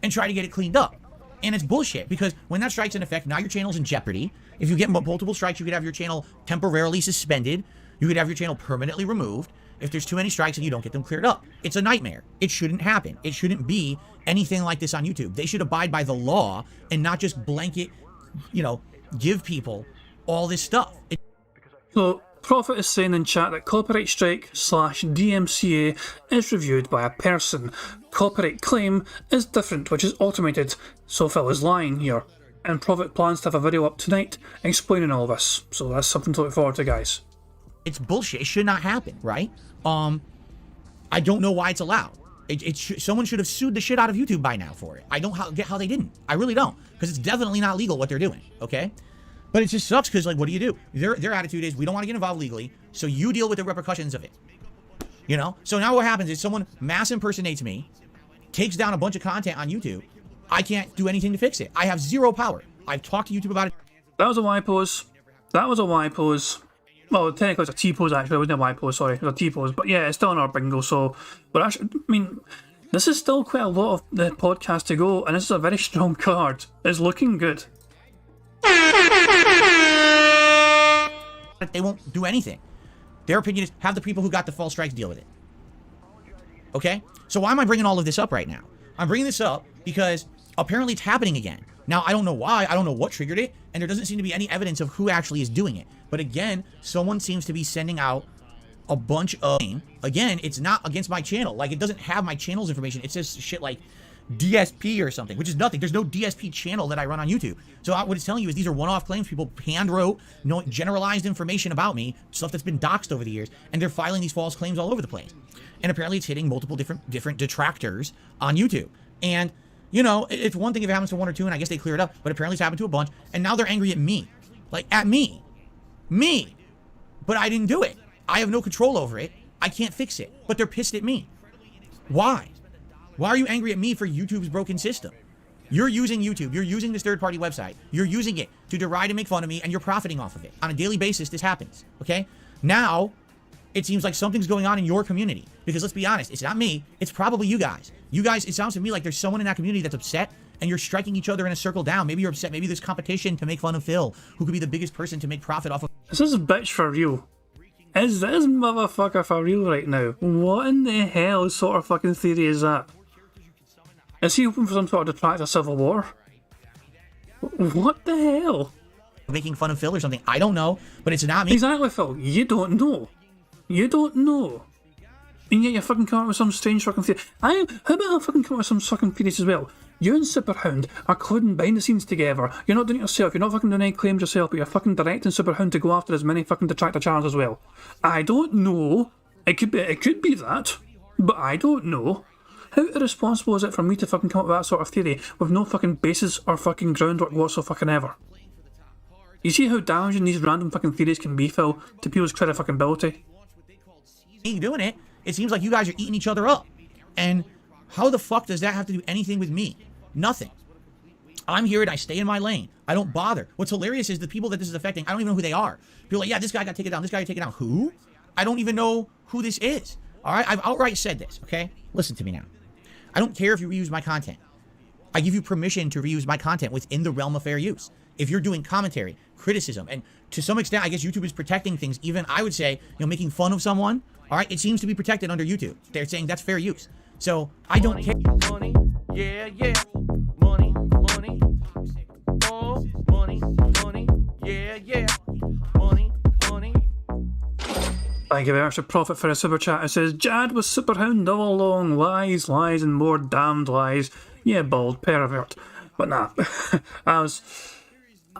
and try to get it cleaned up. And it's bullshit because when that strike's in effect, now your channel's in jeopardy. If you get multiple strikes, you could have your channel temporarily suspended. You could have your channel permanently removed. If there's too many strikes and you don't get them cleared up, it's a nightmare. It shouldn't happen. It shouldn't be anything like this on YouTube. They should abide by the law and not just blanket, give people all this stuff. So, Prophet is saying in chat that copyright strike / DMCA is reviewed by a person. Copyright claim is different, which is automated. So Phil is lying here. And Prophet plans to have a video up tonight explaining all this. So that's something to look forward to, guys. It's bullshit. It should not happen, right? I don't know why it's allowed. Someone should have sued the shit out of YouTube by now for it. I don't get how they didn't. I really don't. Because it's definitely not legal what they're doing, okay? But it just sucks because, what do you do? Their attitude is, we don't want to get involved legally, so you deal with the repercussions of it. So now what happens is someone mass impersonates me, takes down a bunch of content on YouTube. I can't do anything to fix it. I have zero power. I've talked to YouTube about it. That was a Y pose. That was a Y pose. Well, technically it's a T pose actually. It wasn't a Y pose, sorry. It was a T pose. But yeah, it's still in our bingo, so... But actually, this is still quite a lot of the podcast to go, and this is a very strong card. It's looking good. They won't do anything. Their opinion is, have the people who got the false strikes deal with it. Okay? So why am I bringing all of this up right now? I'm bringing this up because apparently it's happening again. Now, I don't know why, I don't know what triggered it, and there doesn't seem to be any evidence of who actually is doing it. But again, someone seems to be sending out a bunch of... Again, it's not against my channel. Like, it doesn't have my channel's information. It says shit like DSP or something, which is nothing. There's no DSP channel that I run on YouTube. So what it's telling you is these are one-off claims. People hand-wrote, generalized information about me, stuff that's been doxed over the years, and they're filing these false claims all over the place. And apparently it's hitting multiple different detractors on YouTube. And... you know, it's one thing if it happens to one or two, and I guess they clear it up, but apparently it's happened to a bunch, and now they're angry at me. Like, at me. Me. But I didn't do it. I have no control over it. I can't fix it. But they're pissed at me. Why? Why are you angry at me for YouTube's broken system? You're using YouTube. You're using this third-party website. You're using it to deride and make fun of me, and you're profiting off of it. On a daily basis, this happens. Okay? Now... it seems like something's going on in your community. Because let's be honest, it's not me. It's probably you guys. You guys, it sounds to me like there's someone in that community that's upset and you're striking each other in a circle down. Maybe you're upset. Maybe there's competition to make fun of Phil, who could be the biggest person to make profit off of... Is this bitch for real? Is this motherfucker for real right now? What in the hell sort of fucking theory is that? Is he hoping for some sort of detractor civil war? What the hell? making fun of Phil or something. I don't know, but it's not me. Exactly, Phil. You don't know. You don't know. And yet you're fucking coming up with some strange fucking theory. How about I fucking come up with some fucking theories as well? You and Superhound are coding behind the scenes together. You're not doing it yourself. You're not fucking doing any claims yourself, but you're fucking directing Superhound to go after as many fucking Detractor channels as well. I don't know. It could be that, but I don't know. How irresponsible is it for me to fucking come up with that sort of theory with no fucking basis or fucking groundwork whatsoever? You see how damaging these random fucking theories can be, Phil, to people's credibility? Me doing it, it seems like you guys are eating each other up. And how the fuck does that have to do anything with me? Nothing. I'm here and I stay in my lane. I don't bother. What's hilarious is the people that this is affecting, I don't even know who they are. People are like, yeah, this guy got taken down, this guy got taken down. Who? I don't even know who this is. Alright, I've outright said this, okay? Listen to me now. I don't care if you reuse my content. I give you permission to reuse my content within the realm of fair use. If you're doing commentary, criticism, and to some extent, I guess YouTube is protecting things. Even I would say, you know, making fun of someone, all right, it seems to be protected under YouTube. They're saying that's fair use. So I don't care. Money, yeah, yeah. Money, money. Oh, money, money, yeah, yeah. Money, money. Thank you very much for Profit for a super chat. It says, Jad was Superhound all along. Lies, lies, and more damned lies. Yeah, bald pervert. But nah. I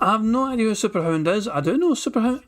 have no idea who Superhound is. I do know Superhound.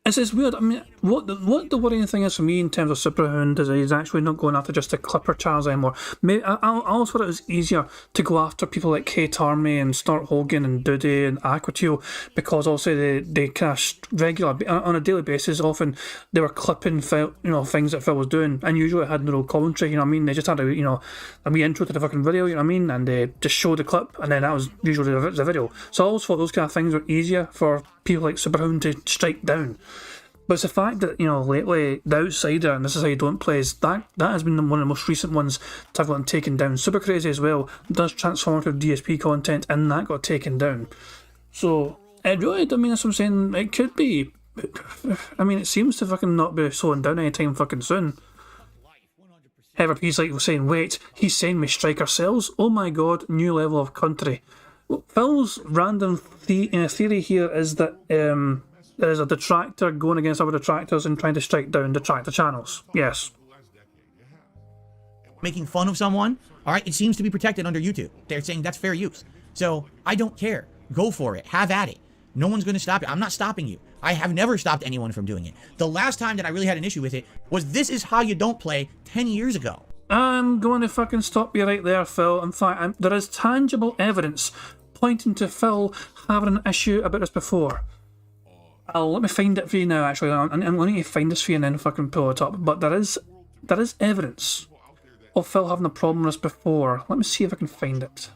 It's weird. I mean, what the worrying thing is for me in terms of Superhound is he's actually not going after just the Clipper channels anymore. Maybe I always thought it was easier to go after people like Kate Army and Start Hogan and Dudy and Aquatio because also they kind of regular on a daily basis. Often they were clipping Phil, things that Phil was doing, and usually it had no real commentary. You know what I mean? They just had a wee intro to the fucking video. You know what I mean? And they just showed the clip, and then that was usually the video. So I always thought those kind of things were easier for people like Superhound to strike down. But it's the fact that, lately, The Outsider and This Is How You Don't Play, that has been one of the most recent ones to have gotten taken down. Super Crazy as well does transformative DSP content, and that got taken down. So, it really, that's what I'm saying, it could be. I mean, it seems to fucking not be slowing down anytime fucking soon. Heather P's like saying, wait, he's saying we strike ourselves? Oh my god, new level of country. Well, Phil's random theory here is that, there is a detractor going against other detractors and trying to strike down detractor channels. Yes. Making fun of someone, all right, it seems to be protected under YouTube. They're saying that's fair use. So I don't care. Go for it. Have at it. No one's going to stop it. I'm not stopping you. I have never stopped anyone from doing it. The last time that I really had an issue with it was This Is How You Don't Play 10 years ago. I'm going to fucking stop you right there, Phil. In fact, there is tangible evidence pointing to Phil having an issue about this before. Let me find it for you now, actually. I'm going to find this for you and then fucking pull it up. But there is evidence of Phil having a problem with this before. Let me see if I can find it.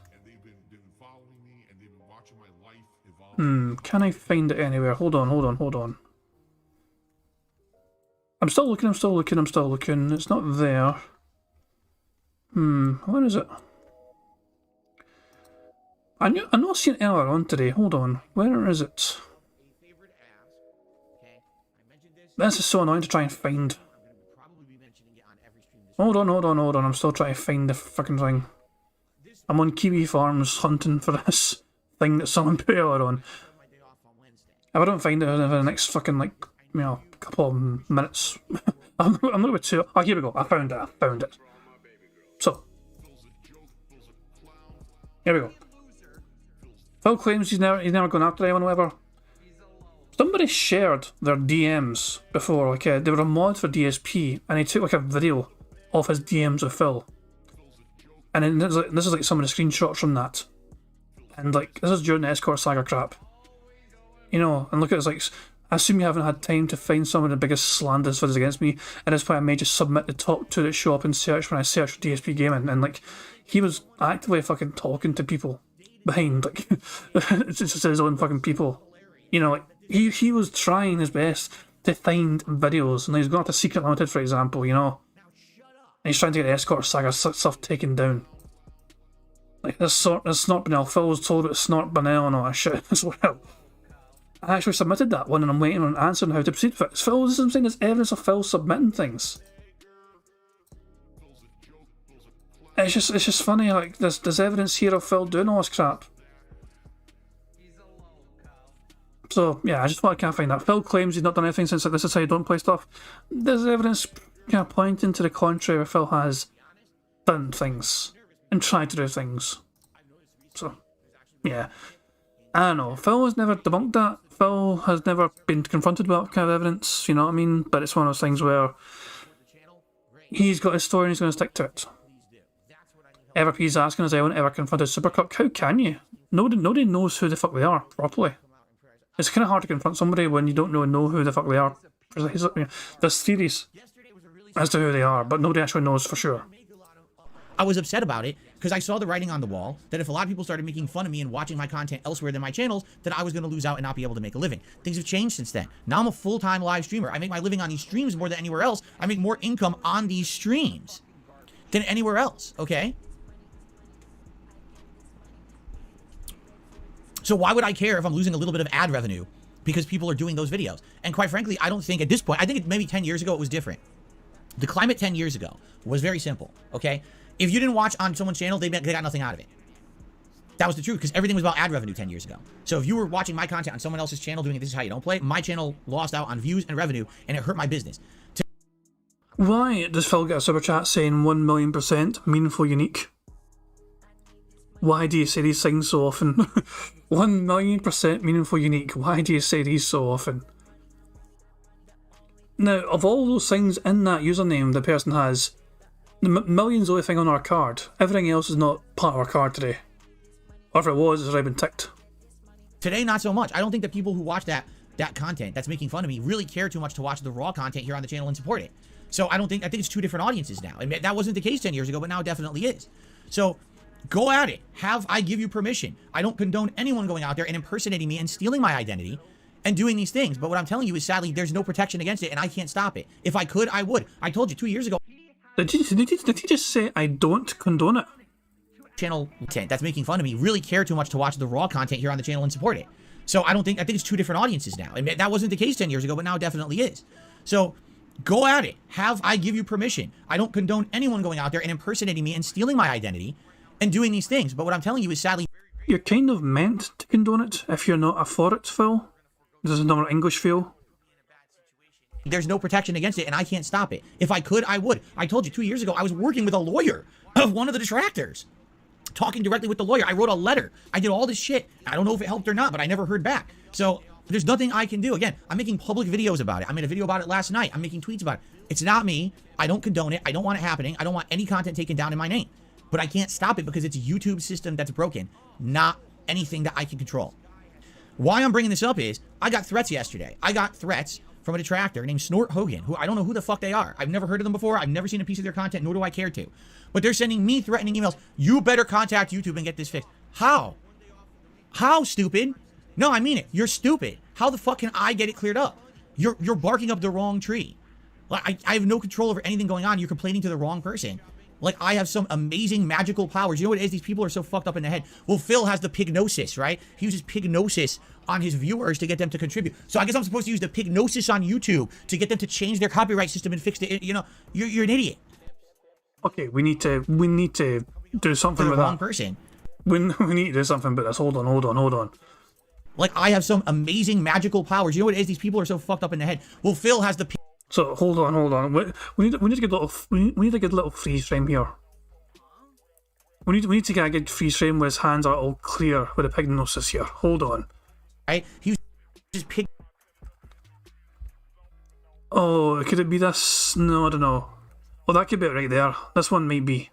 Can I find it anywhere? Hold on. I'm still looking. It's not there. Where is it? I know I seen it earlier on today. Hold on. Where is it? This is so annoying to try and find. Hold on. I'm still trying to find the fucking thing. I'm on Kiwi Farms hunting for this thing that someone put earlier on. If I don't find it in the next fucking, like, you know, couple of minutes, I'm gonna be too. Oh, here we go. I found it. So, here we go. Phil claims he's never gone after anyone, whatever. Somebody shared their DMs before, like, they were a mod for DSP, and he took, like, a video of his DMs with Phil. And then this is like some of the screenshots from that. And, like, this is during the Escort Saga crap. You know, and look at it, it's like, I assume you haven't had time to find some of the biggest slanders against me. At this point, I may just submit the top two that show up in search when I search for DSP Gaming. And, like, he was actively fucking talking to people behind, like, it's just his own fucking people. You know, like, he was trying his best to find videos, and he's going to Secret Limited, for example, you know. And he's trying to get Escort Saga stuff taken down. Like, this Snort Banel, Phil was told about Snort Banel and all that shit as well. I actually submitted that one, and I'm waiting on an answer on how to proceed with it. Phil, this is what I'm saying, there's evidence of Phil submitting things. It's just funny, like, there's evidence here of Phil doing all this crap. So, yeah, I just thought I can't find that. Phil claims he's not done anything since, like, this is how you don't play stuff. There's evidence kind of pointing to the contrary where Phil has done things and tried to do things. So, yeah. I don't know. Phil has never debunked that. Phil has never been confronted with that kind of evidence, you know what I mean? But it's one of those things where he's got his story and he's going to stick to it. Everp's asking, has anyone ever confronted Supercook? How can you? Nobody knows who the fuck they are properly. It's kind of hard to confront somebody when you don't know who the fuck they are. There's theories as to who they are, but nobody actually knows for sure. I was upset about it because I saw the writing on the wall that if a lot of people started making fun of me and watching my content elsewhere than my channels, that I was going to lose out and not be able to make a living. Things have changed since then. Now I'm a full-time live streamer. I make my living on these streams more than anywhere else. I make more income on these streams than anywhere else, okay? So why would I care if I'm losing a little bit of ad revenue because people are doing those videos? And quite frankly, I don't think at this point, I think maybe 10 years ago it was different. The climate 10 years ago was very simple, okay? If you didn't watch on someone's channel, they got nothing out of it. That was the truth, because everything was about ad revenue 10 years ago. So if you were watching my content on someone else's channel doing it, this is how you don't play, my channel lost out on views and revenue, and it hurt my business. Why does Phil get a super chat saying 1,000,000% meaningful unique? Why do you say these things so often? 1,000,000% meaningful unique. Why do you say these so often? Now, of all those things in that username the person has, the million's the only thing on our card. Everything else is not part of our card today. Or if it was, it's already been ticked. Today, not so much. I don't think that people who watch that content that's making fun of me really care too much to watch the raw content here on the channel and support it. So I think it's two different audiences now. And that wasn't the case 10 years ago, but now it definitely is. So go at it. I give you permission. I don't condone anyone going out there and impersonating me and stealing my identity and doing these things. But what I'm telling you is, sadly, there's no protection against it, and I can't stop it. If I could, I would. I told you 2 years ago. Did he just say, I don't condone it? Channel content that's making fun of me really care too much to watch the raw content here on the channel and support it. So I think it's two different audiences now. And that wasn't the case 10 years ago, but now it definitely is. So go at it. I give you permission. I don't condone anyone going out there and impersonating me and stealing my identity and doing these things. But what I'm telling you is, sadly, you're kind of meant to condone it if you're not a for it, Phil. This is another English feel. There's no protection against it, and I can't stop it. If I could, I would. I told you 2 years ago, I was working with a lawyer of one of the detractors, talking directly with the lawyer. I wrote a letter. I did all this shit. I don't know if it helped or not, but I never heard back. So there's nothing I can do. Again, I'm making public videos about it. I made a video about it last night. I'm making tweets about it. It's not me. I don't condone it. I don't want it happening. I don't want any content taken down in my name. But I can't stop it because it's a YouTube system that's broken, not anything that I can control. Why I'm bringing this up is, I got threats yesterday. I got threats from a detractor named Snort Hogan, who I don't know who the fuck they are. I've never heard of them before. I've never seen a piece of their content, nor do I care to. But they're sending me threatening emails. You better contact YouTube and get this fixed. How? How, stupid? No, I mean it. You're stupid. How the fuck can I get it cleared up? You're barking up the wrong tree. Like, I have no control over anything going on. You're complaining to the wrong person. Like, I have some amazing magical powers. You know what it is? These people are so fucked up in the head. Well, Phil has the pignosis, right? He uses pignosis on his viewers to get them to contribute. So I guess I'm supposed to use the pignosis on YouTube to get them to change their copyright system and fix it. You know, you're an idiot. Okay, we need to do something the with wrong that. person. We need to do something about this. Hold on. Like, I have some amazing magical powers. You know what it is? These people are so fucked up in the head. Well, Phil has the... So hold on. We need to get a good little freeze frame here. We need to get a good freeze frame where his hands are all clear with the pignosis here. Hold on. Right? He was just pig... Oh, could it be this? No, I don't know. Well, that could be it right there. This one might be.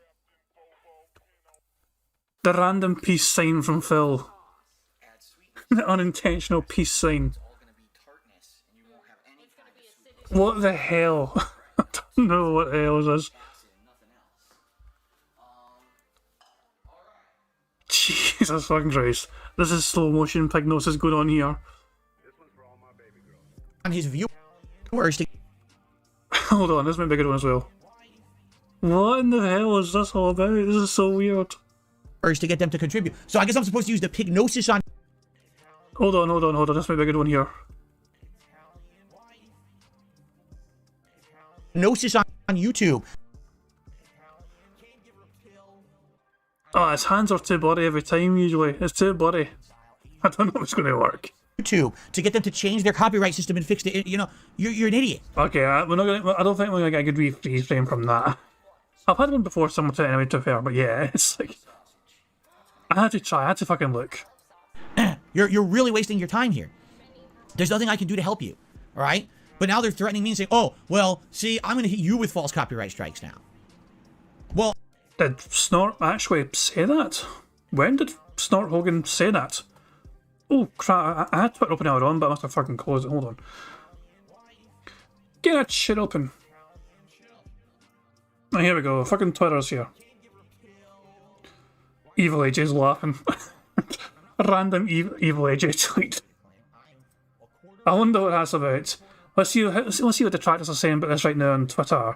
The random peace sign from Phil. The unintentional peace sign. What the hell? I don't know what the hell is this. Jesus fucking Christ. This is slow motion pignosis going on here. on his viewers to... Hold on, this might be a good one as well. What in the hell is this all about? This is so weird. to get them to contribute. So I guess I'm supposed to use the pignosis on... Hold on. This might be a good one here. Gnosis on YouTube. Oh, his hands are too bloody every time, usually. It's too bloody. I don't know if it's going to work. YouTube to get them to change their copyright system and fix it. You know, you're an idiot. Okay, we're not gonna, I don't think we're going to get a good freeze frame from that. I've had one before, someone said anyway, to be fair, but yeah, it's like... I had to fucking look. You're really wasting your time here. There's nothing I can do to help you, all right? But now they're threatening me and saying, oh, well, see, I'm going to hit you with false copyright strikes now. Well... Did Snort actually say that? When did Snort Hogan say that? Oh, crap, I had Twitter open earlier on, but I must have fucking closed it. Hold on. Get that shit open. Oh, here we go. Fucking Twitter's here. Evil AJ's laughing. Random Evil AJ tweet. I wonder what that's about. Let's see what detractors are saying about this right now on Twitter.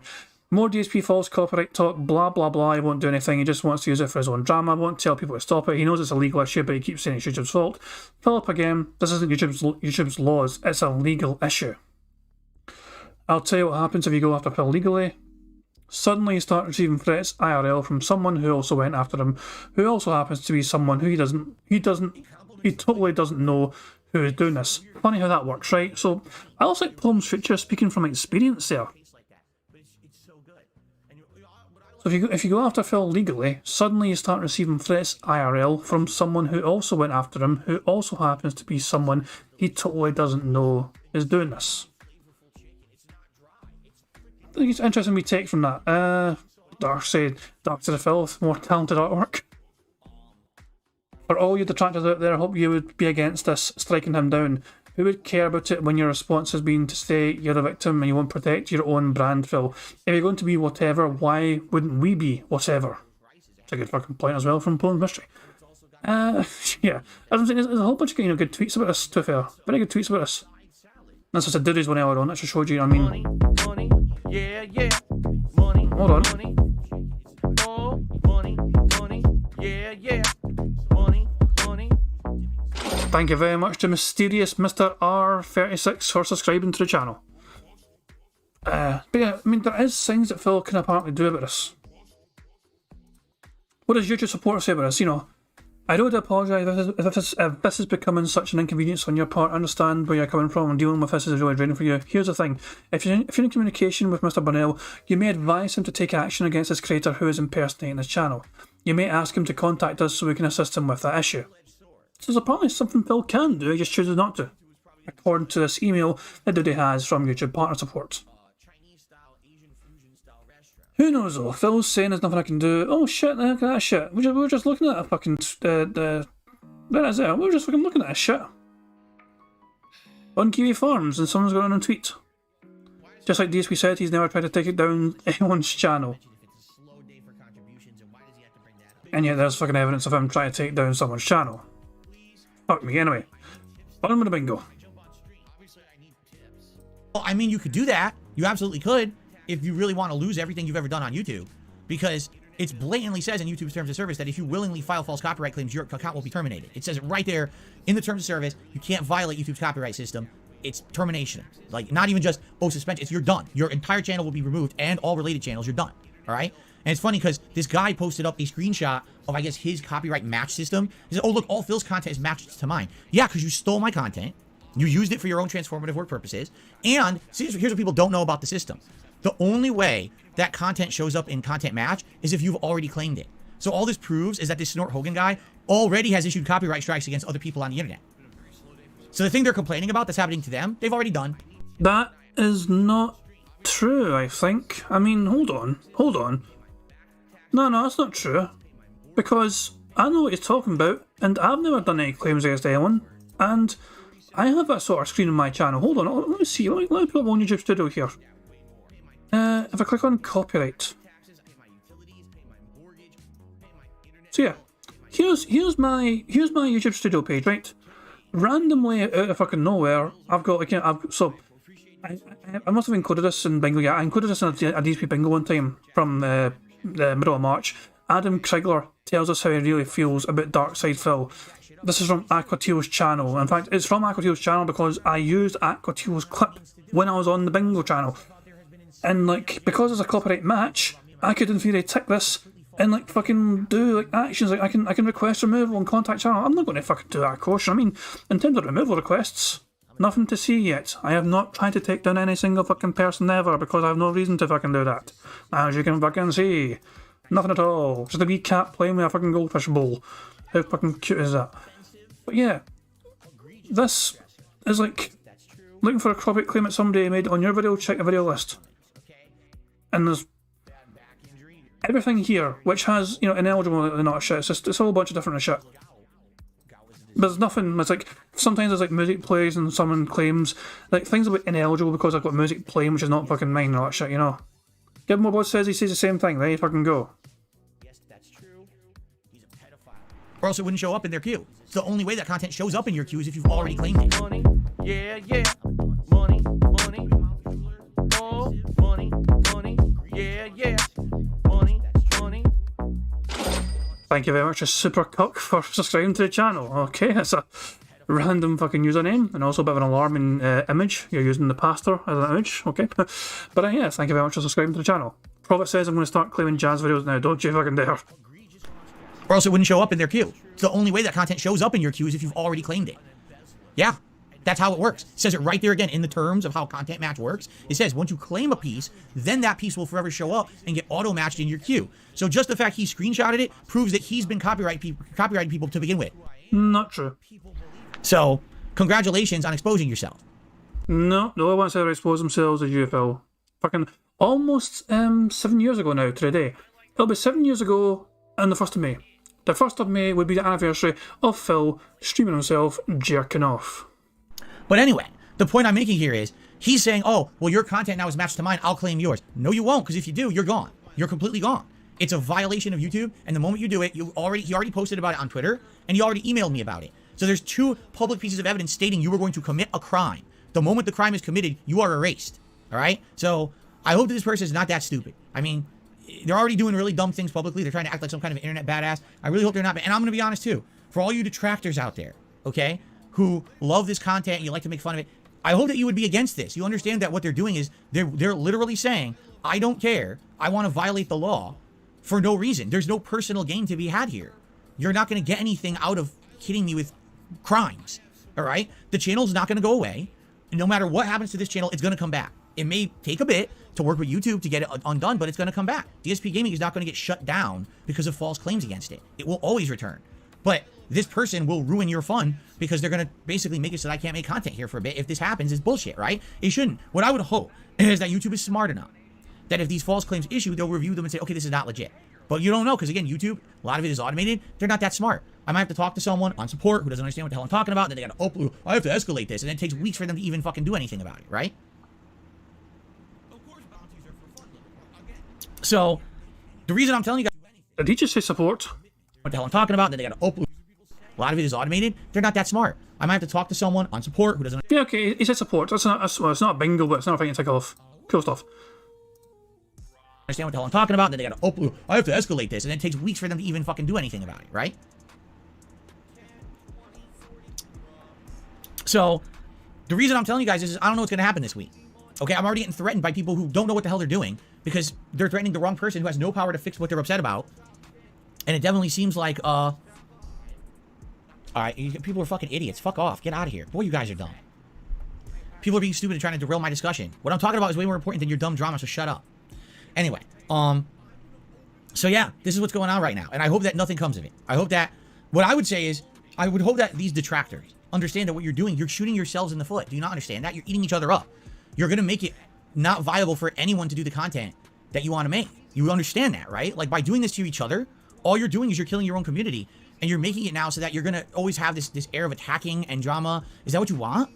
More DSP false copyright talk, blah blah blah. He won't do anything, he just wants to use it for his own drama, won't tell people to stop it. He knows it's a legal issue, but he keeps saying it's YouTube's fault. Philip again, this isn't YouTube's laws, it's a legal issue. I'll tell you what happens if you go after Phil legally. Suddenly you start receiving threats IRL from someone who also went after him, who also happens to be someone who he totally doesn't know who is doing this. Funny how that works, right? So I also like Plum's Future speaking from experience there. So if you go after Phil legally, suddenly you start receiving threats IRL from someone who also went after him, who also happens to be someone he totally doesn't know is doing this. I think it's interesting we take from that. Dark to the Phil with more talented artwork. For all you detractors out there, I hope you would be against this, striking him down. Who would care about it when your response has been to say you're a victim and you won't protect your own brand, Phil? If you're going to be whatever, why wouldn't we be whatever? It's a good fucking point as well from Poland's Mystery. Yeah. As I'm saying, there's a whole bunch of good tweets about this, to be fair. Very good tweets about this. That's just a Diddy's one earlier on, that just showed you, I mean... Money, yeah, money, Hold on. money, oh, money, yeah, money. Thank you very much to Mysterious Mr. R36 for subscribing to the channel. But yeah, I mean, there is things that Phil can apparently do about this. What does YouTube support say about this? You know, I don't apologise if this is becoming such an inconvenience on your part. I understand where you're coming from, and dealing with this is really draining for you. Here's the thing, if you're in communication with Mr. Burnell, you may advise him to take action against this creator who is impersonating his channel. You may ask him to contact us so we can assist him with that issue. So there's apparently something Phil can do, he just chooses not to, according to this email that Diddy has from YouTube Partner Support. Who knows though? Phil's saying there's nothing I can do. Oh shit, look at that shit. We were just looking at a fucking... There is it. We were just fucking looking at a shit. On Kiwi Farms, and someone's got on a tweet. Just like DSP said, he's never tried to take it down anyone's channel. And yet there's fucking evidence of him trying to take down someone's channel. Fuck me, anyway. On with the bingo. Well, I mean, you could do that. You absolutely could, if you really want to lose everything you've ever done on YouTube. Because it blatantly says in YouTube's terms of service that if you willingly file false copyright claims, your account will be terminated. It says it right there in the terms of service. You can't violate YouTube's copyright system. It's termination. Like, not even just, oh, suspension. It's you're done. Your entire channel will be removed, and all related channels, you're done. All right? And it's funny because this guy posted up a screenshot of, I guess, his copyright match system. He said, oh, look, all Phil's content is matched to mine. Yeah, because you stole my content. You used it for your own transformative work purposes. And see, here's what people don't know about the system. The only way that content shows up in content match is if you've already claimed it. So all this proves is that this Snort Hogan guy already has issued copyright strikes against other people on the internet. So the thing they're complaining about that's happening to them, they've already done. That is not true, I think. I mean, hold on. No, that's not true. Because I know what you're talking about, and I've never done any claims against anyone, and I have that sort of screen on my channel. Hold on, let me see. Let me put up on YouTube Studio here. If I click on copyright. So yeah, here's my YouTube Studio page, right? Randomly out of fucking nowhere, I've got like, I must have included this in Bingo. Yeah, I included this in a DSP Bingo one time from the middle of March. Adam Krigler tells us how he really feels about Dark Side Phil. This is from Aquateal's channel. In fact, it's from Aquateal's channel because I used Aquateal's clip when I was on the Bingo channel. And like, because it's a copyright match, I could in theory tick this and like fucking do like actions. Like I can request removal and contact channel. I'm not going to fucking do that, of course. I mean, in terms of removal requests, nothing to see yet. I have not tried to take down any single fucking person ever because I have no reason to fucking do that. As you can fucking see, nothing at all. Just a wee cat playing with a fucking goldfish bowl. How fucking cute is that? But yeah, this is like looking for a copyright claim that somebody made on your video. Check the video list, and there's everything here which has, you know, ineligible and not shit. It's a whole bunch of different shit. But there's nothing. It's like sometimes there's like music plays and someone claims like things about ineligible because I've got music playing which is not fucking mine and all that shit. You know. Gibmobot says he says the same thing. There you fucking go. Or else it wouldn't show up in their queue. It's the only way that content shows up in your queue is if you've already claimed it. Money, yeah, yeah. Money, oh, money, yeah, yeah. Money. Thank you very much, a super cuck, for subscribing to the channel. Okay, that's a random fucking username and also a bit of an alarming image. You're using the pastor as an image, okay? But yeah, thank you very much for subscribing to the channel. Prophet says I'm going to start claiming jazz videos now. Don't you fucking dare. Or else it wouldn't show up in their queue. It's the only way that content shows up in your queue is if you've already claimed it. Yeah, that's how it works. It says it right there again in the terms of how content match works. It says once you claim a piece, then that piece will forever show up and get auto-matched in your queue. So just the fact he screenshotted it proves that he's been copyrighting people to begin with. Not true. So, congratulations on exposing yourself. No one wants to ever expose themselves as UFL. Fucking almost 7 years ago now to the day. It'll be 7 years ago on the 1st of May. The 1st of May would be the anniversary of Phil streaming himself jerking off. But anyway, the point I'm making here is, he's saying, oh, well, your content now is matched to mine, I'll claim yours. No, you won't, because if you do, you're gone. You're completely gone. It's a violation of YouTube, and the moment you do it, he already posted about it on Twitter, and he already emailed me about it. So there's 2 public pieces of evidence stating you were going to commit a crime. The moment the crime is committed, you are erased. All right? So I hope that this person is not that stupid. I mean, they're already doing really dumb things publicly. They're trying to act like some kind of internet badass. I really hope they're not. And I'm going to be honest, too. For all you detractors out there, okay, who love this content and you like to make fun of it, I hope that you would be against this. You understand that what they're doing is they're literally saying, I don't care. I want to violate the law for no reason. There's no personal gain to be had here. You're not going to get anything out of hitting me with crimes, all right? The channel's not going to go away. And no matter what happens to this channel, it's going to come back. It may take a bit to work with YouTube to get it undone, but it's going to come back. DSP Gaming is not going to get shut down because of false claims against it. It will always return. But this person will ruin your fun because they're going to basically make it so that I can't make content here for a bit. If this happens, it's bullshit, right? It shouldn't. What I would hope is that YouTube is smart enough that if these false claims issue, they'll review them and say, okay, this is not legit. But you don't know because, again, YouTube, a lot of it is automated. They're not that smart. I might have to talk to someone on support who doesn't understand what the hell I'm talking about. And then they got to, oh, I have to escalate this. And then it takes weeks for them to even fucking do anything about it, right? So, the reason I'm telling you guys... Did he just say support? What the hell I'm talking about. And then they got to, oh, a lot of it is automated. They're not that smart. I might have to talk to someone on support who doesn't... Yeah, okay, he said support. Well, it's not bingo, but it's not a thing to tick off. Cool stuff. Understand what the hell I'm talking about, and then they gotta, oh, I have to escalate this, and then it takes weeks for them to even fucking do anything about it, right? So, the reason I'm telling you guys is I don't know what's gonna happen this week. Okay, I'm already getting threatened by people who don't know what the hell they're doing because they're threatening the wrong person who has no power to fix what they're upset about. And it definitely seems like, all right, people are fucking idiots. Fuck off. Get out of here. Boy, you guys are dumb. People are being stupid and trying to derail my discussion. What I'm talking about is way more important than your dumb drama, so shut up. Anyway, so yeah, this is what's going on right now. And I hope that nothing comes of it. I hope that, what I would say is, I would hope that these detractors understand that what you're doing, you're shooting yourselves in the foot. Do you not understand that? You're eating each other up. You're going to make it not viable for anyone to do the content that you want to make. You understand that, right? Like, by doing this to each other, all you're doing is you're killing your own community, and you're making it now so that you're going to always have this air of attacking and drama. Is that what you want?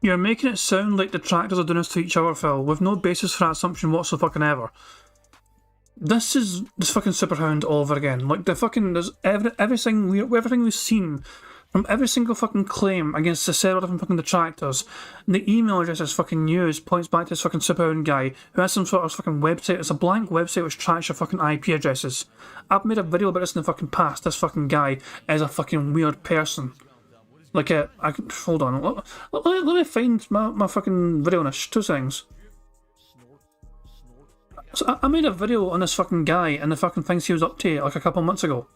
You're making it sound like detractors are doing this to each other, Phil, with no basis for that assumption whatsoever. This is fucking Superhound all over again. Like, the fucking, there's everything we've seen from every single fucking claim against the several different fucking detractors. And the email address is fucking used points back to this fucking Superhound guy who has some sort of fucking website. It's a blank website which tracks your fucking IP addresses. I've made a video about this in the fucking past. This fucking guy is a fucking weird person. Like, hold on. Let me find my fucking video on this. 2 things. So I made a video on this fucking guy and the fucking things he was up to like a couple months ago.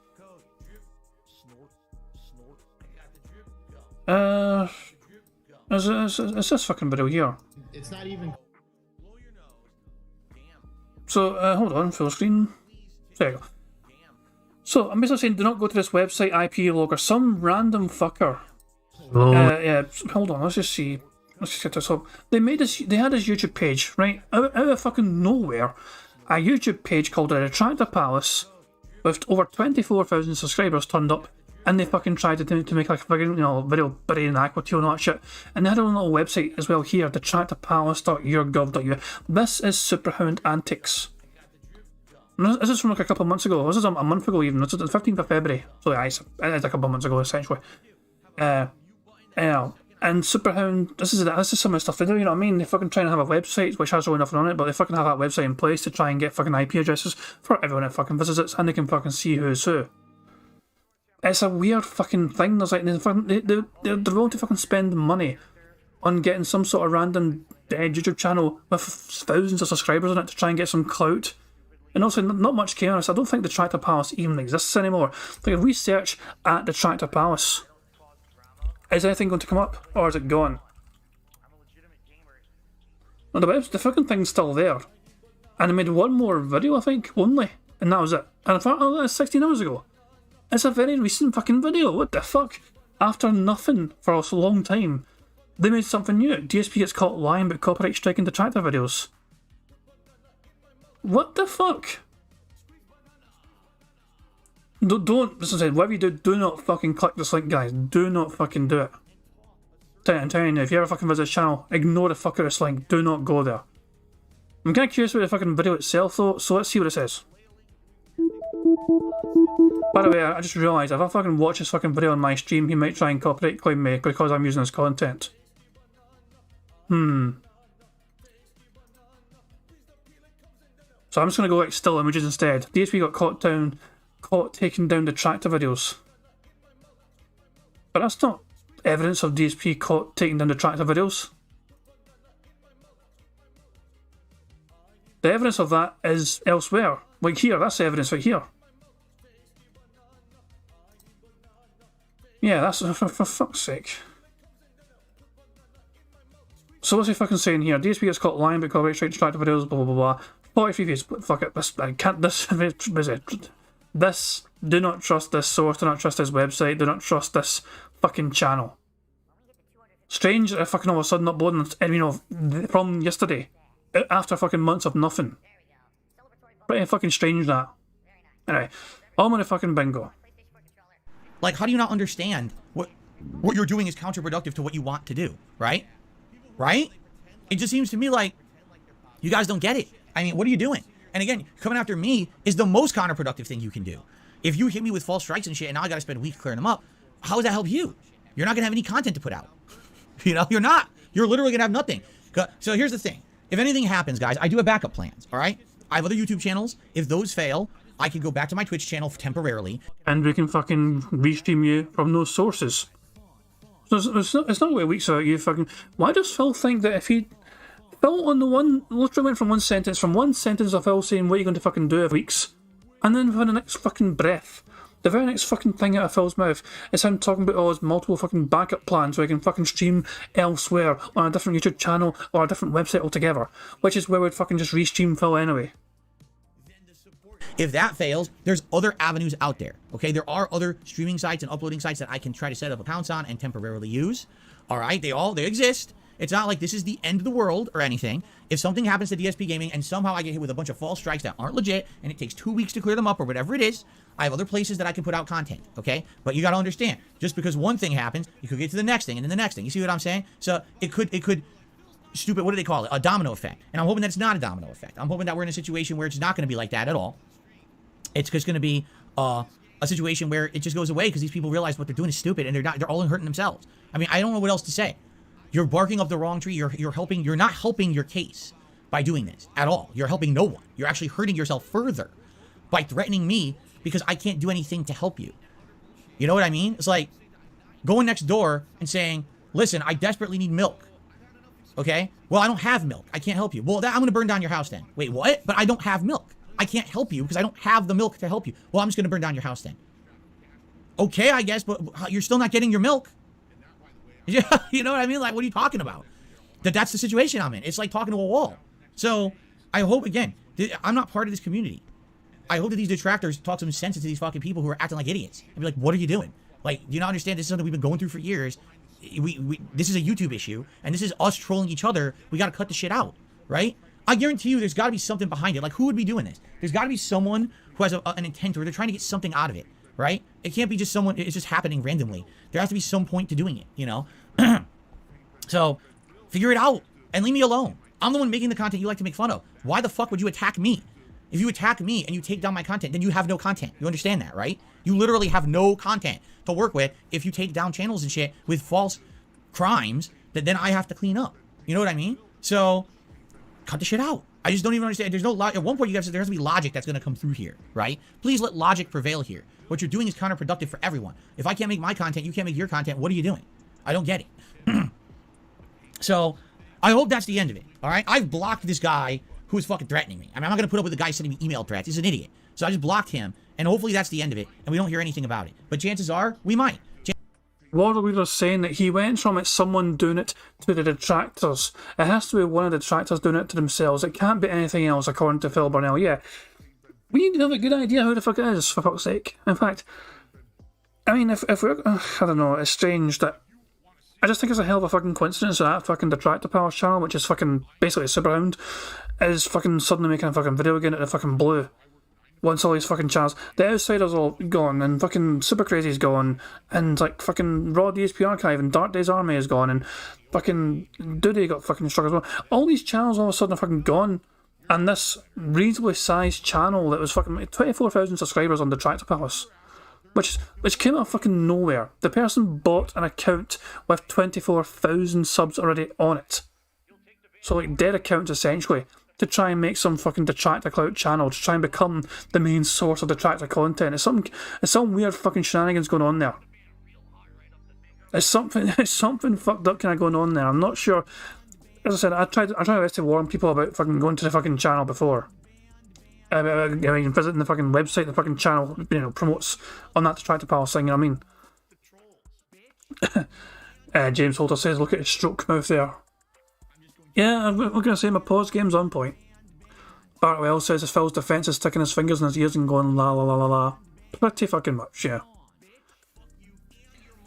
Is this fucking video here? It's not even. So, hold on, full screen. There you go. So, I'm basically saying do not go to this website IP logger. Some random fucker. Yeah, hold on, let's just see. Let's just get this up. They had this YouTube page, right? Out of fucking nowhere. A YouTube page called the Detractor Palace with over 24,000 subscribers turned up. And they fucking tried to make like a fucking, video buried in Aqua and all that shit. And they had a little website as well here, detractorpalace.yourgov.uk. This is Superhound antics. And this is from like a couple of months ago. This is a month ago even. This is the 15th of February. So yeah, it's a couple of months ago essentially. And Superhound, this is some of the stuff they do, you know what I mean? They fucking try and have a website which has really nothing on it, but they fucking have that website in place to try and get fucking IP addresses for everyone that fucking visits it, and they can fucking see who's who. It's a weird fucking thing. There's like they're willing to fucking spend money on getting some sort of random dead YouTube channel with thousands of subscribers on it to try and get some clout. And also, not much chaos. I don't think Detractor Palace even exists anymore. Like, if we search at Detractor Palace, is anything going to come up, or is it gone? Well, the fucking thing's still there. And I made one more video, I think, only, and that was it. And I thought, oh, that's 16 hours ago. It's a very recent fucking video. What the fuck? After nothing for a long time, they made something new. DSP gets caught lying about copyright striking Detractor videos. What the fuck? Don't, as I said, whatever you do not fucking click this link, guys. Do not fucking do it. I'm telling you, if you ever fucking visit this channel, ignore the fuck out of this link. Do not go there. I'm kind of curious about the fucking video itself though, so let's see what it says. By the way, I just realised if I fucking watch this fucking video on my stream, he might try and copyright claim me because I'm using his content. So I'm just going to go like still images instead. DSP got caught taking down Detractor videos. But that's not evidence of DSP caught taking down Detractor videos. The evidence of that is elsewhere. Like here, that's the evidence right here. Yeah, that's for fuck's sake. So what's he fucking saying here? DSP gets caught lying about copyright strike Detractor videos, blah blah blah blah. 43 views, fuck it, I can't, this, do not trust this source, do not trust this website, do not trust this fucking channel. Strange that I fucking all of a sudden uploading, from yesterday, after fucking months of nothing. Pretty fucking strange that. Anyway, I'm on a fucking bingo. Like, how do you not understand what you're doing is counterproductive to what you want to do, right? Right? It just seems to me like you guys don't get it. I mean, what are you doing? And again, coming after me is the most counterproductive thing you can do. If you hit me with false strikes and shit, and now I gotta spend weeks clearing them up, how does that help you? You're not gonna have any content to put out. You're not. You're literally gonna have nothing. So here's the thing. If anything happens, guys, I do have backup plans, all right? I have other YouTube channels. If those fail, I can go back to my Twitch channel temporarily. And we can fucking restream you from those sources. So it's not a way weeks out you fucking... Why does Phil think that if he Phil on the one, literally went from one sentence of Phil saying, what are you going to fucking do in weeks? And then for the next fucking breath, the very next fucking thing out of Phil's mouth is him talking about all his multiple fucking backup plans so he can fucking stream elsewhere on a different YouTube channel or a different website altogether, which is where we'd fucking just restream Phil anyway. If that fails, there's other avenues out there, okay? There are other streaming sites and uploading sites that I can try to set up accounts on and temporarily use, all right? They exist. It's not like this is the end of the world or anything. If something happens to DSP Gaming and somehow I get hit with a bunch of false strikes that aren't legit and it takes 2 weeks to clear them up or whatever it is, I have other places that I can put out content, okay? But you got to understand, just because one thing happens, you could get to the next thing and then the next thing. You see what I'm saying? So it could stupid, what do they call it? A domino effect. And I'm hoping that it's not a domino effect. I'm hoping that we're in a situation where it's not going to be like that at all. It's just going to be a situation where it just goes away because these people realize what they're doing is stupid and they're all hurting themselves. I mean, I don't know what else to say. You're barking up the wrong tree. You're not helping your case by doing this at all. You're helping no one. You're actually hurting yourself further by threatening me because I can't do anything to help you. You know what I mean? It's like going next door and saying, listen, I desperately need milk. Okay? Well, I don't have milk. I can't help you. Well, I'm going to burn down your house then. Wait, what? But I don't have milk. I can't help you because I don't have the milk to help you. Well, I'm just going to burn down your house then. Okay, I guess, but you're still not getting your milk. Yeah, you know what I mean? Like, what are you talking about? That's the situation I'm in. It's like talking to a wall. So, I hope, again, I'm not part of this community. I hope that these detractors talk some sense into these fucking people who are acting like idiots. And be like, what are you doing? Like, do you not understand this is something we've been going through for years? This is a YouTube issue, and this is us trolling each other. We got to cut the shit out, right? I guarantee you there's got to be something behind it. Like, who would be doing this? There's got to be someone who has an intent, or they're trying to get something out of it, right? It can't be just someone, it's just happening randomly. There has to be some point to doing it, you know? So, figure it out, and leave me alone. I'm the one making the content you like to make fun of. Why the fuck would you attack me? If you attack me and you take down my content, then you have no content. You understand that, right? You literally have no content to work with if you take down channels and shit with false crimes that then I have to clean up. You know what I mean? So, cut the shit out. I just don't even understand. There's no logic. At one point, you guys said there has to be logic that's going to come through here, right? Please let logic prevail here. What you're doing is counterproductive for everyone. If I can't make my content, you can't make your content. What are you doing? I don't get it. So, I hope that's the end of it, all right? I've blocked this guy who is fucking threatening me. I mean, I'm not going to put up with the guy sending me email threats. He's an idiot. So I just blocked him, and hopefully that's the end of it, and we don't hear anything about it. But chances are, we might. Warder Leader's saying that he went from it someone doing it to the detractors. It has to be one of the detractors doing it to themselves. It can't be anything else, according to Phil Burnell. Yeah, we need to have a good idea who the fuck it is, for fuck's sake. In fact, I mean, if we're... I don't know, it's strange that... I just think it's a hell of a fucking coincidence that fucking Detractor Power's channel, which is fucking basically a Superhound, is fucking suddenly making a fucking video again at the fucking blue. Once all these fucking channels, the Outsiders all gone, and fucking Super Crazy's gone, and like fucking Raw DSP Archive and Dark Days Army is gone, and fucking Duty got fucking struck as well. All these channels all of a sudden are fucking gone, and this reasonably sized channel that was fucking 24,000 subscribers on Detractor Palace, which came out of fucking nowhere. The person bought an account with 24,000 subs already on it. So like dead accounts essentially, to try and make some fucking Detractor Clout channel, to try and become the main source of Detractor content. It's some weird fucking shenanigans going on there. It's something fucked up kind of going on there. I'm not sure. As I said, I tried my best to warn people about fucking going to the fucking channel before. I mean, visiting the fucking website, the fucking channel, you know, promotes on that Detractor Palace thing, you know what I mean? James Holter says, look at his stroke mouth there. Yeah, I'm going to say my pause game's on point. Bartwell says his Phil's defence is sticking his fingers in his ears and going la la la la la. Pretty fucking much, yeah.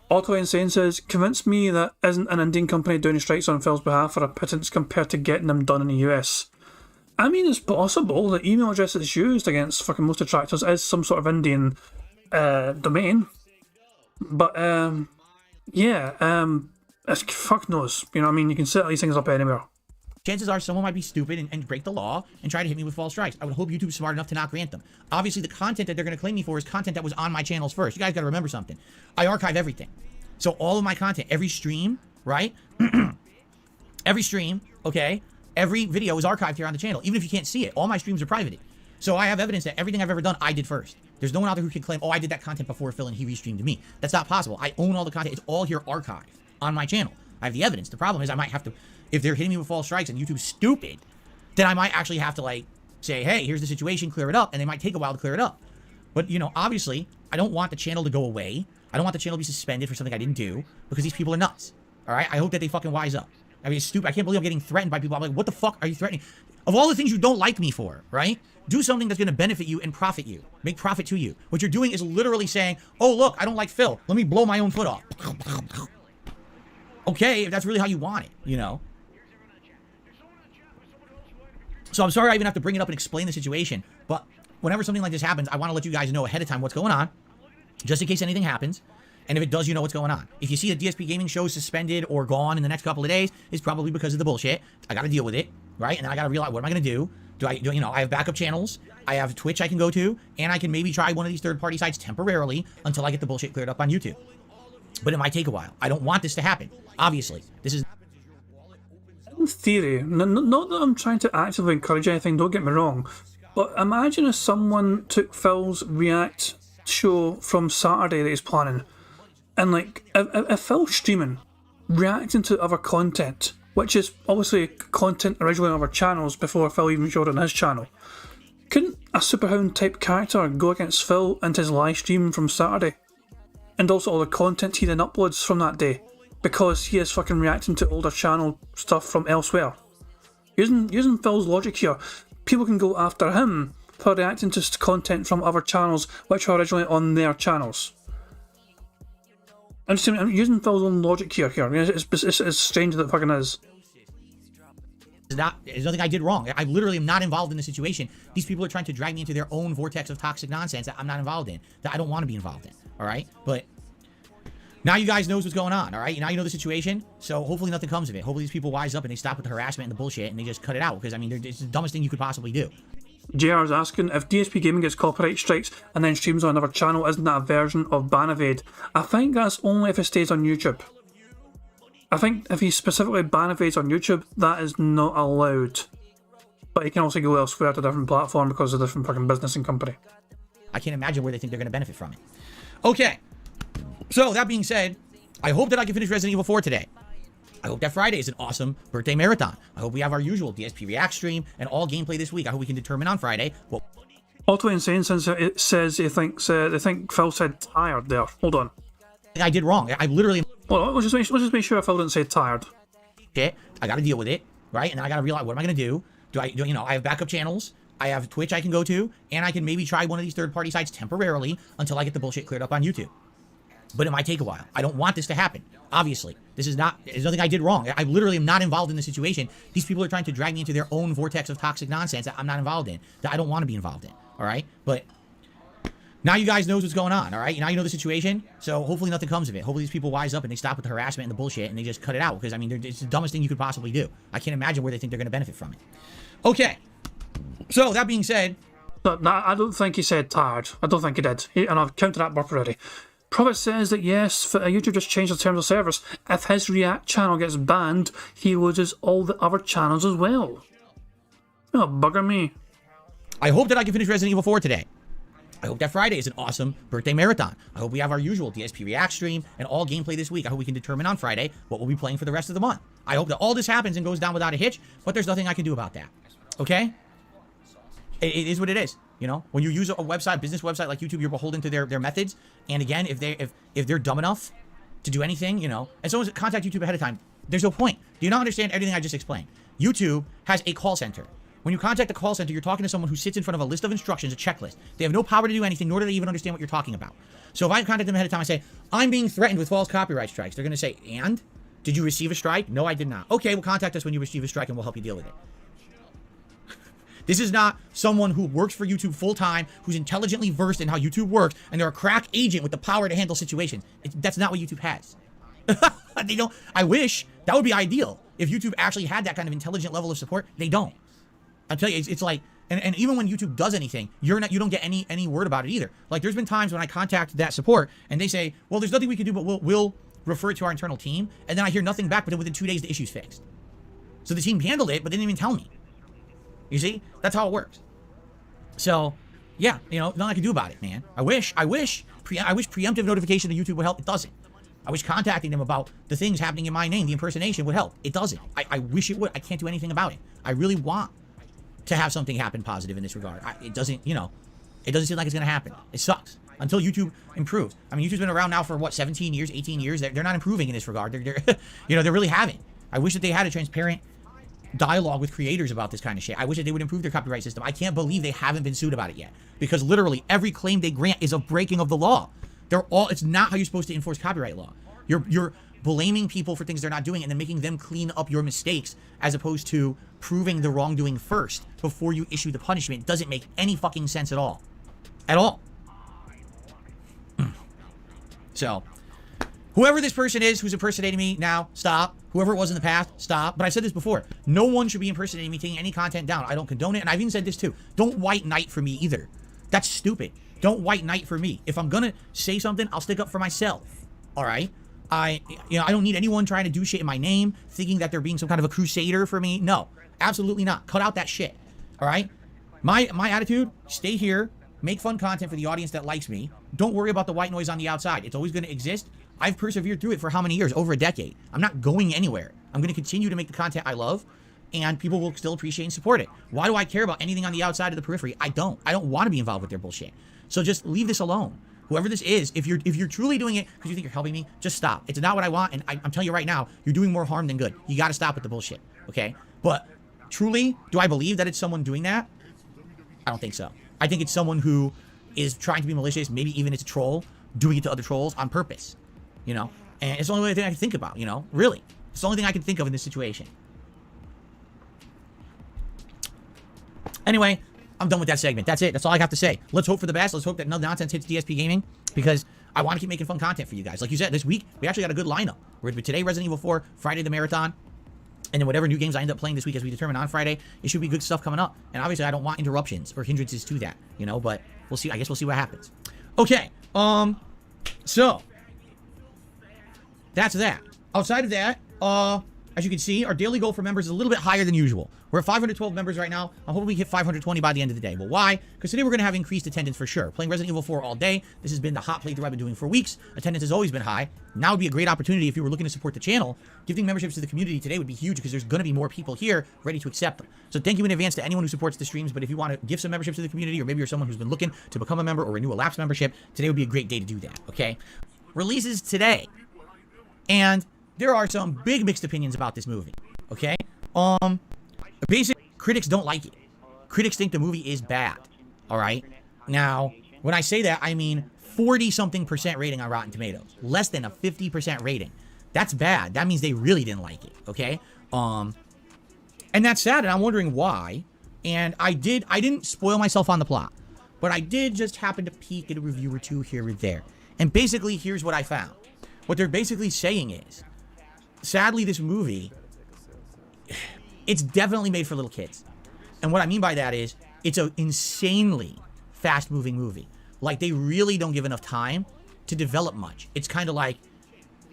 Otto Insane says, convince me that isn't an Indian company doing strikes on Phil's behalf for a pittance compared to getting them done in the US. I mean, it's possible that email address that's used against fucking most detractors is some sort of Indian domain. But, fuck knows. You know what I mean? You can set these things up anywhere. Chances are someone might be stupid and break the law and try to hit me with false strikes. I would hope YouTube's smart enough to not grant them. Obviously, the content that they're going to claim me for is content that was on my channels first. You guys got to remember something. I archive everything. So all of my content, every stream, right? Every stream, okay? Every video is archived here on the channel. Even if you can't see it, all my streams are privated. So I have evidence that everything I've ever done, I did first. There's no one out there who can claim, oh, I did that content before Phil and he restreamed to me. That's not possible. I own all the content. It's all here archived on my channel. I have the evidence. The problem is I might have to if they're hitting me with false strikes and YouTube's stupid, then I might actually have to like say, hey, here's the situation, clear it up, and they might take a while to clear it up. But, you know, obviously, I don't want the channel to go away. I don't want the channel to be suspended for something I didn't do, because these people are nuts. All right? I hope that they fucking wise up. I mean, it's stupid. I can't believe I'm getting threatened by people. I'm like, what the fuck are you threatening? Of all the things you don't like me for, right? Do something that's going to benefit you and profit you. Make profit to you. What you're doing is literally saying, oh, look, I don't like Phil. Let me blow my own foot off. Okay, if that's really how you want it, you know? So I'm sorry I even have to bring it up and explain the situation, but whenever something like this happens, I want to let you guys know ahead of time what's going on, just in case anything happens. And if it does, you know what's going on. If you see a DSP Gaming show suspended or gone in the next couple of days, it's probably because of the bullshit. I got to deal with it, right? And then I got to realize, what am I going to do? You know, I have backup channels, I have Twitch I can go to, and I can maybe try one of these third-party sites temporarily until I get the bullshit cleared up on YouTube. But it might take a while. I don't want this to happen. Obviously, this is... In theory, not that I'm trying to actively encourage anything, don't get me wrong, but imagine if someone took Phil's React show from Saturday that he's planning, and like, if Phil's streaming, reacting to other content, which is obviously content originally on other channels before Phil even showed on his channel, couldn't a Superhound type character go against Phil into his live stream from Saturday? And also all the content he then uploads from that day, because he is fucking reacting to older channel stuff from elsewhere. Using Phil's logic here, people can go after him for reacting to content from other channels which are originally on their channels. I'm using Phil's own logic here. It's strange that it fucking is. There's nothing I did wrong. I literally am not involved in the situation. These people are trying to drag me into their own vortex of toxic nonsense that I'm not involved in, that I don't want to be involved in, all right? But now you guys knows what's going on, all right? Now you know the situation, so hopefully nothing comes of it. Hopefully these people wise up and they stop with the harassment and the bullshit and they just cut it out, because, I mean, it's the dumbest thing you could possibly do. JR is asking, if DSP Gaming gets copyright strikes and then streams on another channel, isn't that a version of Banevade? I think that's only if it stays on YouTube. I think if he specifically Banevades on YouTube, that is not allowed. But he can also go elsewhere to a different platform because of a different fucking business and company. I can't imagine where they think they're going to benefit from it. Okay, so that being said, I hope that I can finish Resident Evil 4 today. I hope that Friday is an awesome birthday marathon. I hope we have our usual DSP React stream and all gameplay this week. I hope we can determine on Friday what... Auto Insane since it says he thinks they think Phil said tired there. Hold on. I did wrong. I literally... Well, let's just make sure Phil didn't say tired. Shit, I got to deal with it, right? And then I got to realize, what am I going to do? You know, I have backup channels, I have Twitch I can go to, and I can maybe try one of these third-party sites temporarily until I get the bullshit cleared up on YouTube. But it might take a while. I don't want this to happen. Obviously, there's nothing I did wrong. I literally am not involved in the situation. These people are trying to drag me into their own vortex of toxic nonsense that I'm not involved in, that I don't want to be involved in, all right? But now you guys knows what's going on, all right? Now you know the situation, so hopefully nothing comes of it. Hopefully these people wise up and they stop with the harassment and the bullshit and they just cut it out, because, I mean, it's the dumbest thing you could possibly do. I can't imagine where they think they're going to benefit from it. Okay, so that being said... I don't think he said tired. I don't think he did. And I've counted that burp already. Prophet says that yes, YouTube just changed the terms of service. If his React channel gets banned, he loses all the other channels as well. Oh, bugger me. I hope that I can finish Resident Evil 4 today. I hope that Friday is an awesome birthday marathon. I hope we have our usual DSP React stream and all gameplay this week. I hope we can determine on Friday what we'll be playing for the rest of the month. I hope that all this happens and goes down without a hitch, but there's nothing I can do about that. Okay? It is what it is. You know, when you use a website, business website like YouTube, you're beholden to their methods. And again, if they're dumb enough to do anything, you know, and someone contact YouTube ahead of time, there's no point. Do you not understand everything I just explained? YouTube has a call center. When you contact a call center, you're talking to someone who sits in front of a list of instructions, a checklist. They have no power to do anything, nor do they even understand what you're talking about. So if I contact them ahead of time, I say, I'm being threatened with false copyright strikes. They're going to say, and? Did you receive a strike? No, I did not. Okay, well, contact us when you receive a strike and we'll help you deal with it. This is not someone who works for YouTube full-time, who's intelligently versed in how YouTube works, and they're a crack agent with the power to handle situations. That's not what YouTube has. They don't. I wish that would be ideal. If YouTube actually had that kind of intelligent level of support, they don't. I'll tell you, it's like, and even when YouTube does anything, you don't get any word about it either. Like, there's been times when I contact that support, and they say, well, there's nothing we can do, but we'll refer it to our internal team, and then I hear nothing back, but then within 2 days, the issue's fixed. So the team handled it, but they didn't even tell me. You see? That's how it works. So, yeah, you know, nothing I can do about it, man. I wish preemptive notification to YouTube would help. It doesn't. I wish contacting them about the things happening in my name, the impersonation, would help. It doesn't. I wish it would. I can't do anything about it. I really want to have something happen positive in this regard. It doesn't, you know, it doesn't seem like it's going to happen. It sucks. Until YouTube improves. I mean, YouTube's been around now for, what, 17 years, 18 years? They're not improving in this regard. They're you know, they really haven't. I wish that they had a transparent dialogue with creators about this kind of shit. I wish that they would improve their copyright system. I can't believe they haven't been sued about it yet. Because literally every claim they grant is a breaking of the law. It's not how you're supposed to enforce copyright law. You're blaming people for things they're not doing and then making them clean up your mistakes as opposed to proving the wrongdoing first before you issue the punishment. It doesn't make any fucking sense at all. At all. So, whoever this person is who's impersonating me now, stop. Whoever it was in the past, stop. But I've said this before. No one should be impersonating me, taking any content down. I don't condone it. And I've even said this too. Don't white knight for me either. That's stupid. Don't white knight for me. If I'm gonna say something, I'll stick up for myself. All right? I don't need anyone trying to do shit in my name, thinking that they're being some kind of a crusader for me. No, absolutely not. Cut out that shit. All right? My attitude, stay here, make fun content for the audience that likes me. Don't worry about the white noise on the outside. It's always going to exist. I've persevered through it for how many years? Over a decade. I'm not going anywhere. I'm going to continue to make the content I love, and people will still appreciate and support it. Why do I care about anything on the outside of the periphery? I don't want to be involved with their bullshit. So just leave this alone. Whoever this is, if you're truly doing it because you think you're helping me, just stop. It's not what I want, and I'm telling you right now, you're doing more harm than good. You got to stop with the bullshit, okay? But truly, do I believe that it's someone doing that? I don't think so. I think it's someone who is trying to be malicious, maybe even it's a troll, doing it to other trolls on purpose, you know? And it's the only thing I can think about, you know? Really. It's the only thing I can think of in this situation. Anyway, I'm done with that segment. That's it. That's all I have to say. Let's hope for the best. Let's hope that no nonsense hits DSP Gaming, because I want to keep making fun content for you guys. Like you said, this week, we actually got a good lineup. We're going to be today Resident Evil 4, Friday the Marathon, and then whatever new games I end up playing this week as we determine on Friday, it should be good stuff coming up. And obviously, I don't want interruptions or hindrances to that, you know, but we'll see. I guess we'll see what happens. Okay. So that's that. Outside of that, as you can see, our daily goal for members is a little bit higher than usual. We're at 512 members right now. I'm hoping we hit 520 by the end of the day. Well, why? Because today we're going to have increased attendance for sure. Playing Resident Evil 4 all day. This has been the hot playthrough I've been doing for weeks. Attendance has always been high. Now would be a great opportunity if you were looking to support the channel. Giving memberships to the community today would be huge because there's going to be more people here ready to accept them. So thank you in advance to anyone who supports the streams. But if you want to give some memberships to the community, or maybe you're someone who's been looking to become a member or renew a lapsed membership, today would be a great day to do that, okay? Releases today. And there are some big mixed opinions about this movie, okay? Basic critics don't like it. Critics think the movie is bad, all right? Now, when I say that, I mean 40-something% rating on Rotten Tomatoes. Less than a 50% rating. That's bad. That means they really didn't like it, okay? And that's sad, and I'm wondering why. And I didn't spoil myself on the plot, but I did just happen to peek at a review or two here or there. And basically, here's what I found. What they're basically saying is, sadly, this movie, it's definitely made for little kids. And what I mean by that is, it's an insanely fast-moving movie. Like, they really don't give enough time to develop much. It's kind of like,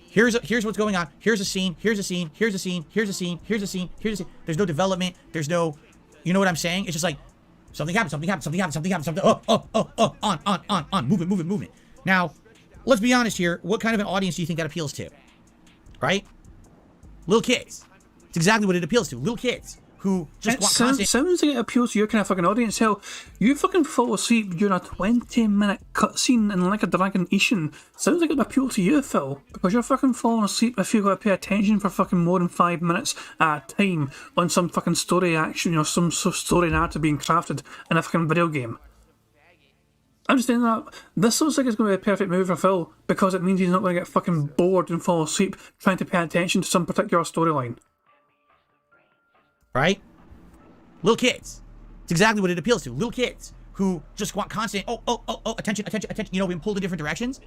here's what's going on. Here's a scene. Here's a scene. Here's a scene. Here's a scene. Here's a scene. Here's a scene. There's no development. There's no, you know what I'm saying? It's just like, something happens, something happens, something happens, something happens, something, on, move it. Now, let's be honest here. What kind of an audience do you think that appeals to? Right? Little kids. It's exactly what it appeals to. Little kids who just want content. Sounds like it appeals to your kind of fucking audience. Hell, you fucking fall asleep during a 20-minute cutscene in Like a Dragon Ishin. Sounds like it would appeal to you, Phil, because you're fucking falling asleep if you've got to pay attention for fucking more than 5 minutes at a time on some fucking story action or some story narrative being crafted in a fucking video game. I'm just saying that this looks like it's going to be a perfect movie for Phil because it means he's not going to get fucking bored and fall asleep trying to pay attention to some particular storyline. Right? Little kids. It's exactly what it appeals to. Little kids who just want constant, attention. You know, being pulled in different directions.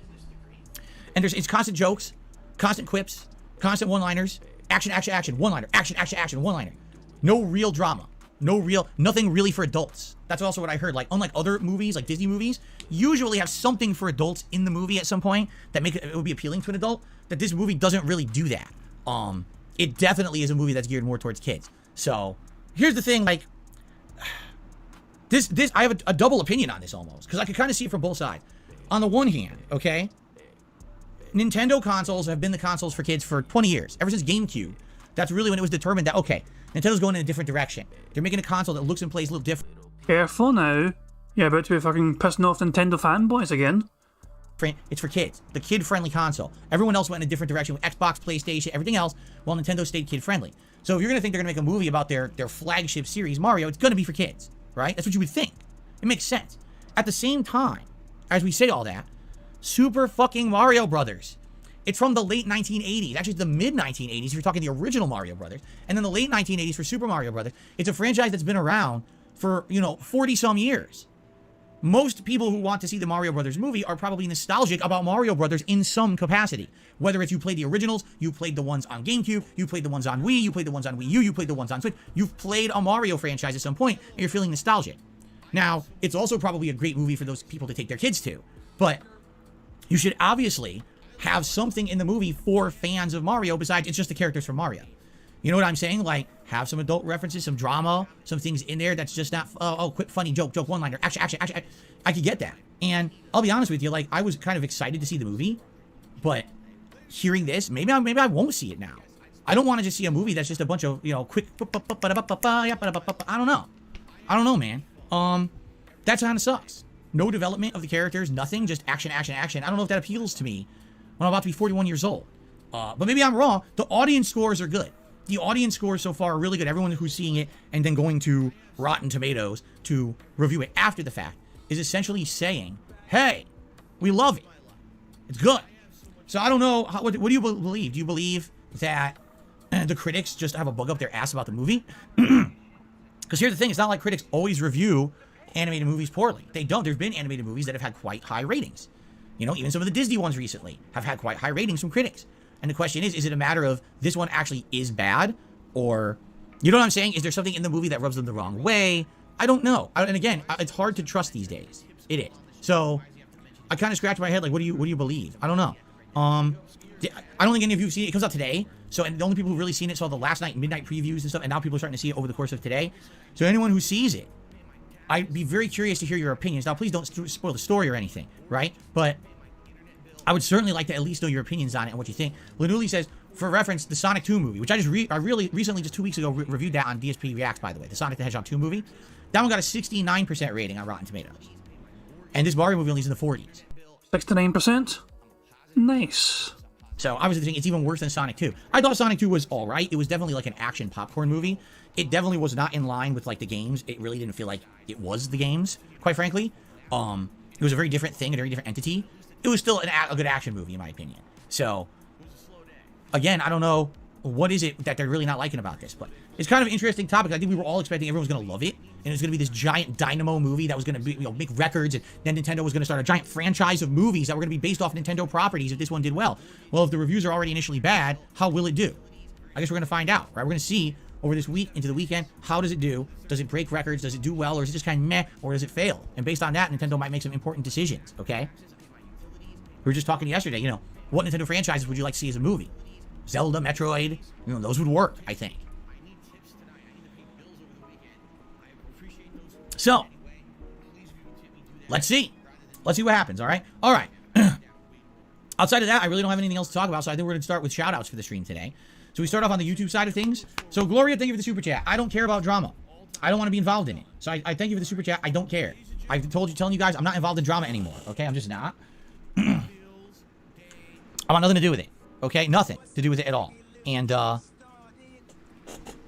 And it's constant jokes, constant quips, constant one-liners, action, one-liner, action, one-liner. No real drama. Nothing really for adults. That's also what I heard. Like, unlike other movies, like Disney movies, usually have something for adults in the movie at some point that it would be appealing to an adult. That this movie doesn't really do that. It definitely is a movie that's geared more towards kids. So, here's the thing, like, this I have a double opinion on this almost, because I can kind of see it from both sides. On the one hand, okay, Nintendo consoles have been the consoles for kids for 20 years. Ever since GameCube. That's really when it was determined that, okay, Nintendo's going in a different direction. They're making a console that looks and plays a little different. Careful now. You're about to be fucking pissing off Nintendo fanboys again. It's for kids. The kid-friendly console. Everyone else went in a different direction with Xbox, PlayStation, everything else, while Nintendo stayed kid-friendly. So if you're going to think they're going to make a movie about their flagship series, Mario, it's going to be for kids, right? That's what you would think. It makes sense. At the same time, as we say all that, Super fucking Mario Brothers. It's from the late 1980s. Actually, the mid-1980s if you're talking the original Mario Brothers. And then the late 1980s for Super Mario Brothers. It's a franchise that's been around for, 40-some years. Most people who want to see the Mario Brothers movie are probably nostalgic about Mario Brothers in some capacity. Whether it's you played the originals, you played the ones on GameCube, you played the ones on Wii, you played the ones on Wii U, you played the ones on Switch. You've played a Mario franchise at some point, and you're feeling nostalgic. Now, it's also probably a great movie for those people to take their kids to. But you should obviously have something in the movie for fans of Mario besides it's just the characters from Mario. You know what I'm saying? Like, have some adult references, some drama, some things in there that's just not, quick, funny, joke, one-liner, action. I could get that. And I'll be honest with you, like, I was kind of excited to see the movie, but hearing this, maybe I won't see it now. I don't want to just see a movie that's just a bunch of, quick, I don't know, man. That kind of sucks. No development of the characters, nothing, just action. I don't know if that appeals to me when I'm about to be 41 years old. But maybe I'm wrong. The audience scores are good. The audience scores so far are really good. Everyone who's seeing it and then going to Rotten Tomatoes to review it after the fact is essentially saying, hey, we love it. It's good. So I don't know. What do you believe? Do you believe that the critics just have a bug up their ass about the movie? Because here's the thing. It's not like critics always review animated movies poorly. They don't. There's been animated movies that have had quite high ratings. Even some of the Disney ones recently have had quite high ratings from critics. And the question is it a matter of this one actually is bad? Or, you know what I'm saying? Is there something in the movie that rubs them the wrong way? I don't know. And again, it's hard to trust these days. It is. So, I kind of scratch my head like, what do you believe? I don't know. I don't think any of you have seen it. It comes out today. So, and the only people who've really seen it saw the last night, midnight previews and stuff. And now people are starting to see it over the course of today. So, anyone who sees it, I'd be very curious to hear your opinions. Now, please don't spoil the story or anything, right? But I would certainly like to at least know your opinions on it and what you think. Lanuli says, for reference, the Sonic 2 movie, which I really recently, just 2 weeks ago, reviewed that on DSP Reacts, by the way. The Sonic the Hedgehog 2 movie. That one got a 69% rating on Rotten Tomatoes. And this Mario movie only is in the 40s. 69%? Nice. So, obviously, the thing, it's even worse than Sonic 2. I thought Sonic 2 was alright. It was definitely like an action popcorn movie. It definitely was not in line with, like, the games. It really didn't feel like it was the games, quite frankly. It was a very different thing, a very different entity. It was still a good action movie, in my opinion. So, again, I don't know what is it that they're really not liking about this, but it's kind of an interesting topic. I think we were all expecting everyone was going to love it, and it was going to be this giant dynamo movie that was going to be, make records, and then Nintendo was going to start a giant franchise of movies that were going to be based off Nintendo properties if this one did well. Well, if the reviews are already initially bad, how will it do? I guess we're going to find out, right? We're going to see over this week into the weekend, how does it do? Does it break records? Does it do well? Or is it just kind of meh? Or does it fail? And based on that, Nintendo might make some important decisions, okay? We were just talking yesterday, what Nintendo franchises would you like to see as a movie? Zelda, Metroid, those would work, I think. So, let's see. Let's see what happens, all right? All right. Outside of that, I really don't have anything else to talk about, so I think we're going to start with shout-outs for the stream today. So we start off on the YouTube side of things. So, Gloria, thank you for the super chat. I don't care about drama. I don't want to be involved in it. So I thank you for the super chat. I don't care. I've telling you guys, I'm not involved in drama anymore, okay? I'm just not. I want nothing to do with it. Okay? Nothing to do with it at all. And,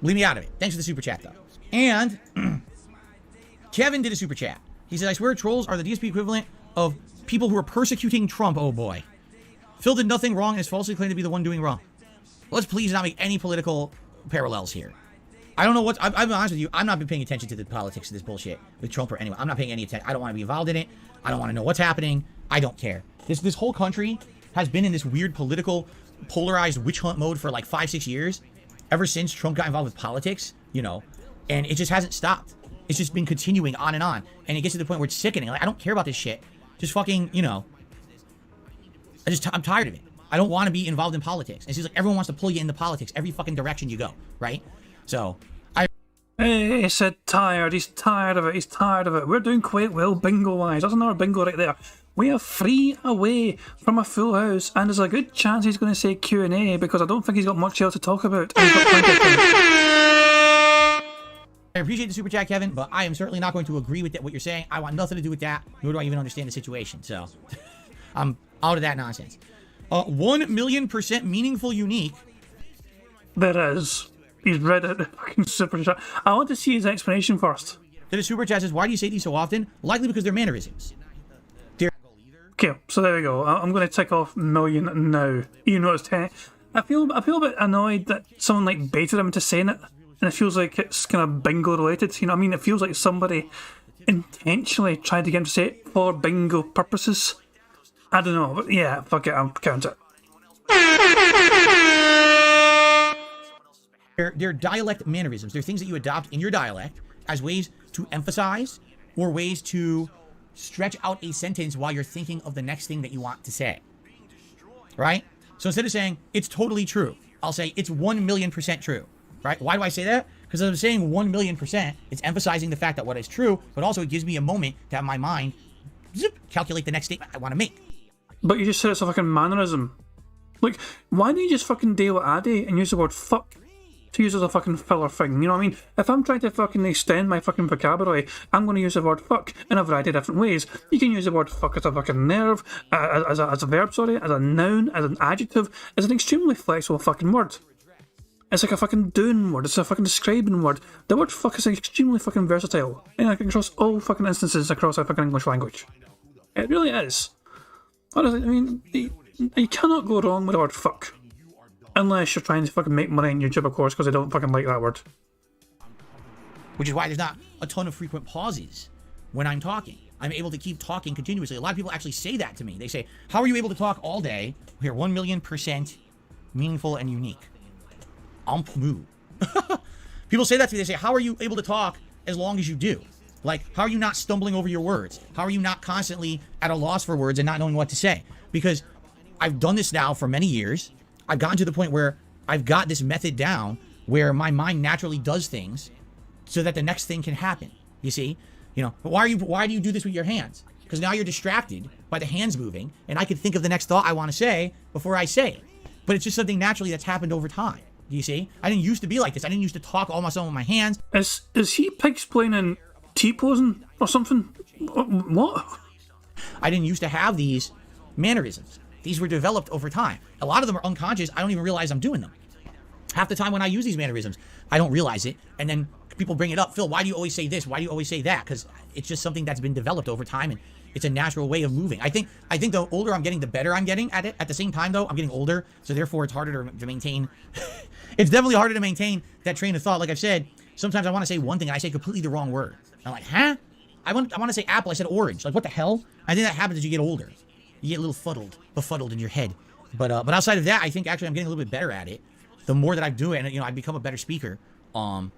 leave me out of it. Thanks for the super chat, though. And, Kevin did a super chat. He said, I swear trolls are the DSP equivalent of people who are persecuting Trump, oh boy. Phil did nothing wrong and is falsely claimed to be the one doing wrong. Let's please not make any political parallels here. I don't know what... I'm honest with you. I'm not been paying attention to the politics of this bullshit with Trump or anyone. I'm not paying any attention. I don't want to be involved in it. I don't want to know what's happening. I don't care. This whole country has been in this weird political, polarized witch hunt mode for like 5-6 years. Ever since Trump got involved with politics, and it just hasn't stopped. It's just been continuing on and on. And it gets to the point where it's sickening. Like, I don't care about this shit. Just fucking, I'm tired of it. I don't want to be involved in politics. It's just like everyone wants to pull you into politics every fucking direction you go, right? So, He said tired. He's tired of it. He's tired of it. We're doing quite well bingo-wise. That's another bingo right there. We are 3 away from a full house, and there's a good chance he's going to say Q&A because I don't think he's got much else to talk about. And he's got plenty of time. I appreciate the super chat, Kevin, but I am certainly not going to agree with what you're saying. I want nothing to do with that, nor do I even understand the situation. So, I'm out of that nonsense. 1,000,000% meaningful unique. There is. He's read it. Fucking super chat. I want to see his explanation first. Then the super chat says, why do you say these so often? Likely because they're mannerisms. Okay, so there we go. I'm going to tick off million now. Even though it's 10. I feel a bit annoyed that someone like baited him into saying it, and it feels like it's kind of bingo related. You know what I mean? It feels like somebody intentionally tried to get him to say it for bingo purposes. I don't know, but yeah, fuck it, I'll count it. They're dialect mannerisms. They're things that you adopt in your dialect as ways to emphasize or ways to stretch out a sentence while you're thinking of the next thing that you want to say. Right? So instead of saying, it's totally true, I'll say, it's 1,000,000% true. Right? Why do I say that? Because I'm saying 1,000,000%, it's emphasizing the fact that what is true, but also it gives me a moment to have my mind calculate the next statement I want to make. But you just said it's a fucking mannerism. Like, why don't you just fucking deal with Addy and use the word fuck to use as a fucking filler thing? You know what I mean? If I'm trying to fucking extend my fucking vocabulary, I'm going to use the word fuck in a variety of different ways. You can use the word fuck as a fucking nerve, as a verb, sorry, as a noun, as an adjective. It's an extremely flexible fucking word. It's like a fucking doing word. It's a fucking describing word. The word fuck is extremely fucking versatile. And I can across all fucking instances across our fucking English language. It really is. Honestly, I mean, you cannot go wrong with the word fuck. Unless you're trying to fucking make money on YouTube, of course, because I don't fucking like that word. Which is why there's not a ton of frequent pauses when I'm talking. I'm able to keep talking continuously. A lot of people actually say that to me. They say, how are you able to talk all day? Here, 1,000,000% meaningful and unique. Moo. People say that to me. They say, how are you able to talk as long as you do? Like, how are you not stumbling over your words? How are you not constantly at a loss for words and not knowing what to say? Because I've done this now for many years. I've gotten to the point where I've got this method down where my mind naturally does things so that the next thing can happen. You see? You know, but why do you do this with your hands? Because now you're distracted by the hands moving, and I can think of the next thought I want to say before I say it. But it's just something naturally that's happened over time. Do you see? I didn't used to be like this. I didn't used to talk all myself with my hands. Is he pig-splaining T-posing or something? What? I didn't used to have these mannerisms. These were developed over time. A lot of them are unconscious. I don't even realize I'm doing them. Half the time when I use these mannerisms, I don't realize it. And then people bring it up. Phil, why do you always say this? Why do you always say that? Because it's just something that's been developed over time, and it's a natural way of moving. I think the older I'm getting, the better I'm getting at it. At the same time, though, I'm getting older, so therefore it's harder to maintain. It's definitely harder to maintain that train of thought. Like I've said, sometimes I want to say one thing and I say completely the wrong word. I'm like, huh? I want to say apple. I said orange. Like, what the hell? I think that happens as you get older. You get a little befuddled in your head. But outside of that, I think actually I'm getting a little bit better at it. The more that I do it, and I become a better speaker. So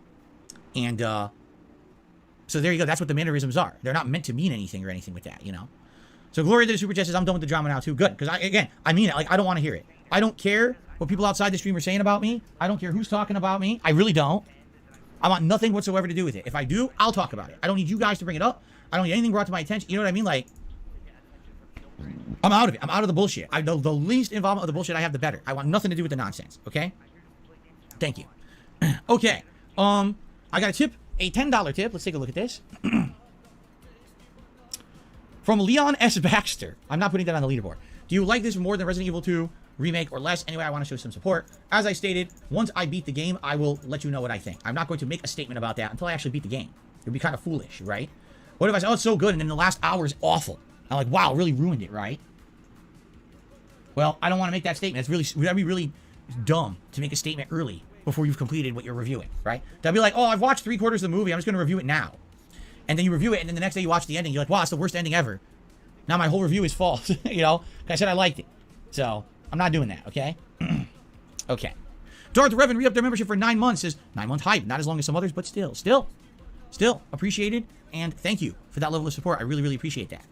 there you go. That's what the mannerisms are. They're not meant to mean anything or anything with that, So Gloria to the Super Chat says, I'm done with the drama now too. Good. Because I mean it. Like, I don't want to hear it. I don't care what people outside the stream are saying about me. I don't care who's talking about me. I really don't. I want nothing whatsoever to do with it. If I do, I'll talk about it. I don't need you guys to bring it up. I don't need anything brought to my attention. You know what I mean? Like, I'm out of it. I'm out of the bullshit. The least involvement of the bullshit I have, the better. I want nothing to do with the nonsense. Okay? Thank you. Okay. I got a tip. A $10 tip. Let's take a look at this. From Leon S. Baxter. I'm not putting that on the leaderboard. Do you like this more than Resident Evil 2 remake or less? Anyway, I want to show some support. As I stated, once I beat the game, I will let you know what I think. I'm not going to make a statement about that until I actually beat the game. It would be kind of foolish, right? What if I say, oh, it's so good, and then the last hour is awful? I'm like, wow, it really ruined it, right? Well, I don't want to make that statement. That'd be really dumb to make a statement early before you've completed what you're reviewing, right? That'd be like, oh, I've watched 3/4 of the movie. I'm just going to review it now. And then you review it, and then the next day you watch the ending. You're like, wow, it's the worst ending ever. Now my whole review is false, I said I liked it. So I'm not doing that, okay? Okay. Darth Revan re-upped their membership for 9 months. Says 9 month hype. Not as long as some others, but still appreciated. And thank you for that level of support. I really, really appreciate that.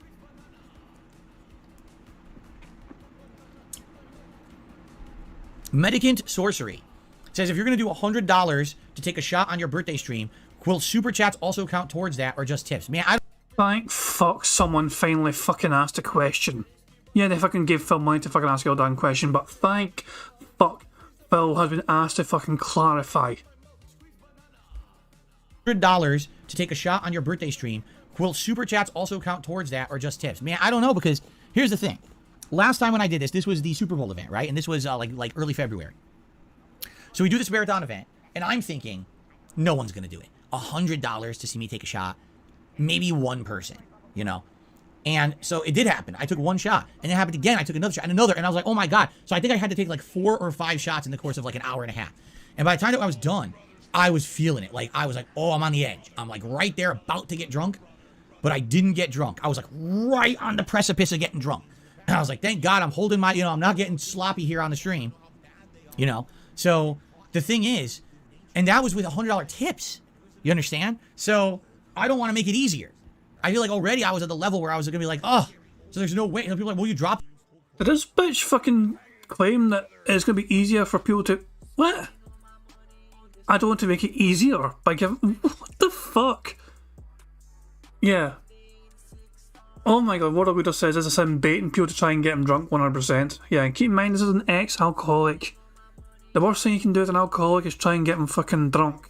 Medicant Sorcery says, if you're going to do $100 to take a shot on your birthday stream, will super chats also count towards that or just tips? Man, Thank fuck someone finally fucking asked a question. Yeah, they fucking gave Phil money to fucking ask your damn question, but thank fuck Phil has been asked to fucking clarify. $100 to take a shot on your birthday stream. Will super chats also count towards that or just tips? Man, I don't know, because here's the thing. Last time when I did this was the Super Bowl event, right? And this was like early February. So we do this marathon event, and I'm thinking, no one's gonna do it. $100 to see me take a shot, maybe one person, you know? And so it did happen. I took one shot, and it happened again. I took another shot and another, and I was like, oh my God. So I think I had to take like 4 or 5 shots in the course of like an hour and a half. And by the time that I was done, I was feeling it. Like, I was like, oh, I'm on the edge. I'm like right there about to get drunk, but I didn't get drunk. I was like right on the precipice of getting drunk. And I was like, thank God I'm holding my, I'm not getting sloppy here on the stream, So the thing is, and that was with $100 tips. You understand? So I don't want to make it easier. I feel like already I was at the level where I was going to be like, oh, so there's no way. And people are like, will you drop? Did this bitch fucking claim that it's going to be easier for people to... What? I don't want to make it easier by giving... What the fuck? Yeah. Oh my God, what I would have said is I'm baiting people to try and get him drunk 100%. Yeah, and keep in mind this is an ex-alcoholic. The worst thing you can do with an alcoholic is try and get him fucking drunk.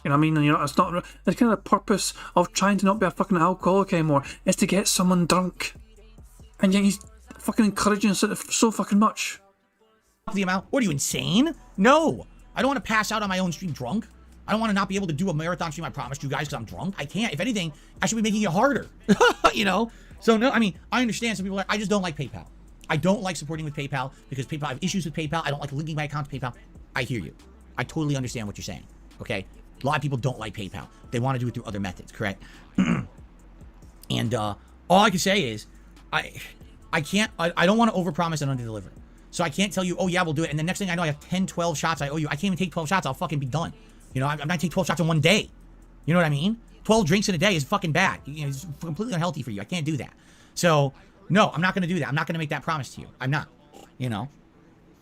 You know what I mean? And it's not... It's kind of the purpose of trying to not be a fucking alcoholic anymore, is to get someone drunk. And yet he's fucking encouraging us so fucking much. The amount? What are you, insane? No. I don't want to pass out on my own stream drunk. I don't want to not be able to do a marathon stream I promised you guys because I'm drunk. I can't. If anything, I should be making it harder. So no, I mean, I understand some people I just don't like PayPal. I don't like supporting with PayPal because PayPal, I have issues with PayPal. I don't like linking my account to PayPal. I hear you. I totally understand what you're saying. Okay? A lot of people don't like PayPal. They want to do it through other methods, correct? And all I can say is I don't want to overpromise and underdeliver. So I can't tell you, oh yeah, we'll do it. And the next thing I know, I have 10, 12 shots I owe you. I can't even take 12 shots. I'll fucking be done. I'm not taking 12 shots in one day. You know what I mean? 12 drinks in a day is fucking bad. It's completely unhealthy for you. I can't do that. So no, I'm not going to do that. I'm not going to make that promise to you. I'm not,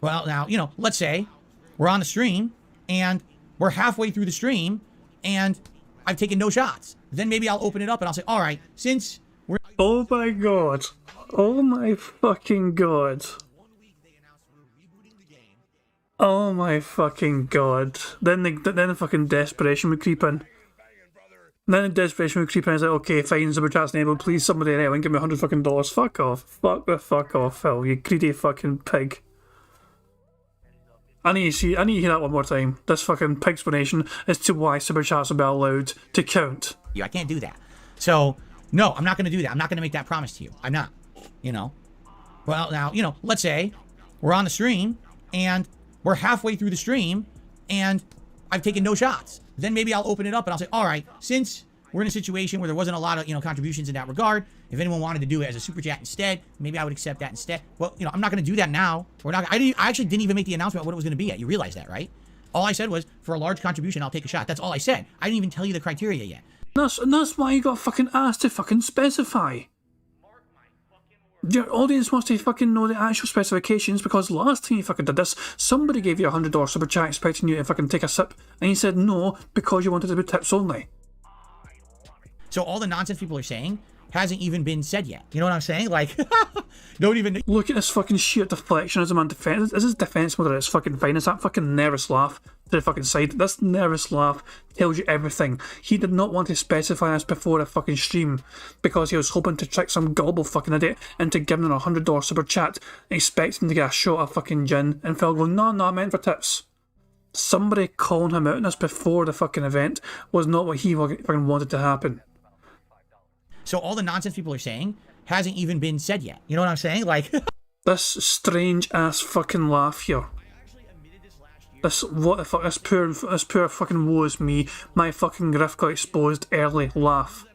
Well, now, let's say we're on the stream and we're halfway through the stream and I've taken no shots. Then maybe I'll open it up and I'll say, all right, since we're... Oh my God. Oh my fucking God. Oh my fucking God. Then the fucking desperation would creep in. Then the desperation would creep in and say, okay, fine, super chat's enabled, please somebody anyone give me $100 fucking dollars. Fuck off. Fuck the fuck off, Phil, you greedy fucking pig. I need to hear that one more time. This fucking pig explanation as to why super chats will be allowed to count. I can't do that. So, no, I'm not going to do that. I'm not going to make that promise to you. I'm not, Well, now, let's say we're on the stream and we're halfway through the stream and I've taken no shots. Then maybe I'll open it up and I'll say, all right, since we're in a situation where there wasn't a lot of, contributions in that regard, if anyone wanted to do it as a super chat instead, maybe I would accept that instead. Well, I'm not going to do that now. I actually didn't even make the announcement of what it was going to be yet. You realize that, right? All I said was, for a large contribution, I'll take a shot. That's all I said. I didn't even tell you the criteria yet. That's why you got fucking asked to fucking specify. Your audience wants to fucking know the actual specifications because last time you fucking did this, somebody gave you $100 super chat expecting you to fucking take a sip, and you said no because you wanted to be tips only. So all the nonsense people are saying hasn't even been said yet. You know what I'm saying? Like, don't even... Look at this fucking sheer deflection as a man defense. This is defense mode at its fucking finest. That fucking nervous laugh to the fucking side. This nervous laugh tells you everything. He did not want to specify this before a fucking stream because he was hoping to trick some gullible fucking idiot into giving him a $100 super chat, expecting to get a shot of fucking gin, and Phil going, no, I meant for tips. Somebody calling him out on this before the fucking event was not what he fucking wanted to happen. So all the nonsense people are saying hasn't even been said yet. You know what I'm saying? Like... This strange ass fucking laugh here. What the fuck? This poor fucking woe is me. My fucking griff got exposed early laugh.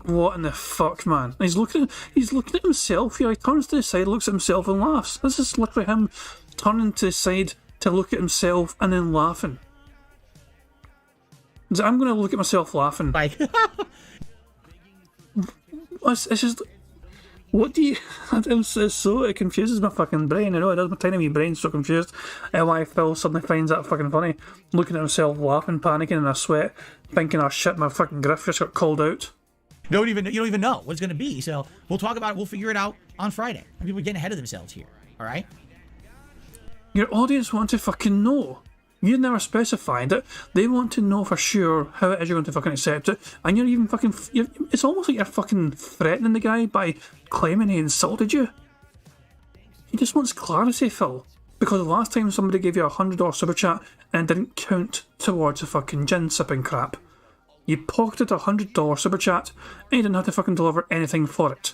What in the fuck, man? He's looking at himself here. He turns to the side, looks at himself and laughs. This is literally him turning to the side to look at himself and then laughing. I'm going to look at myself laughing. Like, it's just... What do you... It confuses my fucking brain. I know it does. My tiny wee brain's so confused. Why Phil suddenly finds that fucking funny. Looking at himself, laughing, panicking in a sweat, thinking, oh shit, my fucking griff just got called out. You don't even know what it's going to be. So we'll talk about it. We'll figure it out on Friday. And people are getting ahead of themselves here. All right? Your audience want to fucking know. You never specified it. They want to know for sure how it is you're going to fucking accept it. And you're even fucking... it's almost like you're fucking threatening the guy by claiming he insulted you. He just wants clarity, Phil. Because the last time somebody gave you $100 super chat and it didn't count towards the fucking gin sipping crap. You pocketed $100 super chat and you didn't have to fucking deliver anything for it.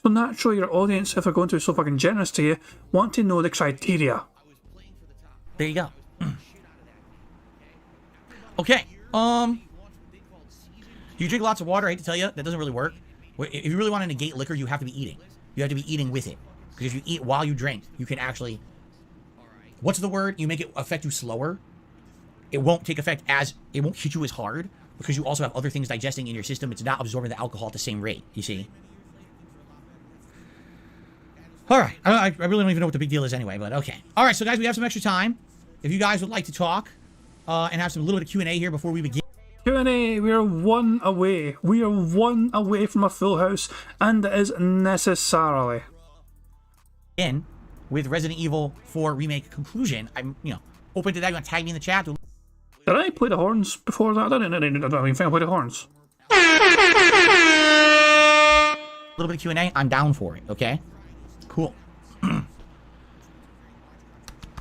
So naturally your audience, if they're going to be so fucking generous to you, want to know the criteria. There you go. Okay. You drink lots of water. I hate to tell you, that doesn't really work. If you really want to negate liquor, you have to be eating. You have to be eating with it. Because if you eat while you drink, you can actually... What's the word? You make it affect you slower. It won't take effect as... It won't hit you as hard. Because you also have other things digesting in your system. It's not absorbing the alcohol at the same rate. You see? Alright. I really don't even know what the big deal is anyway, but okay. Alright, so guys, we have some extra time. If you guys would like to talk... and have some little bit of Q&A here before we begin. Q&A, we are one away. We are one away from a full house, and it is necessarily. In with Resident Evil 4 Remake conclusion, I'm, open to that. You want to tag me in the chat? Did I play the horns before that? I don't even think I played the horns. A little bit of Q&A, I'm down for it, okay? Cool.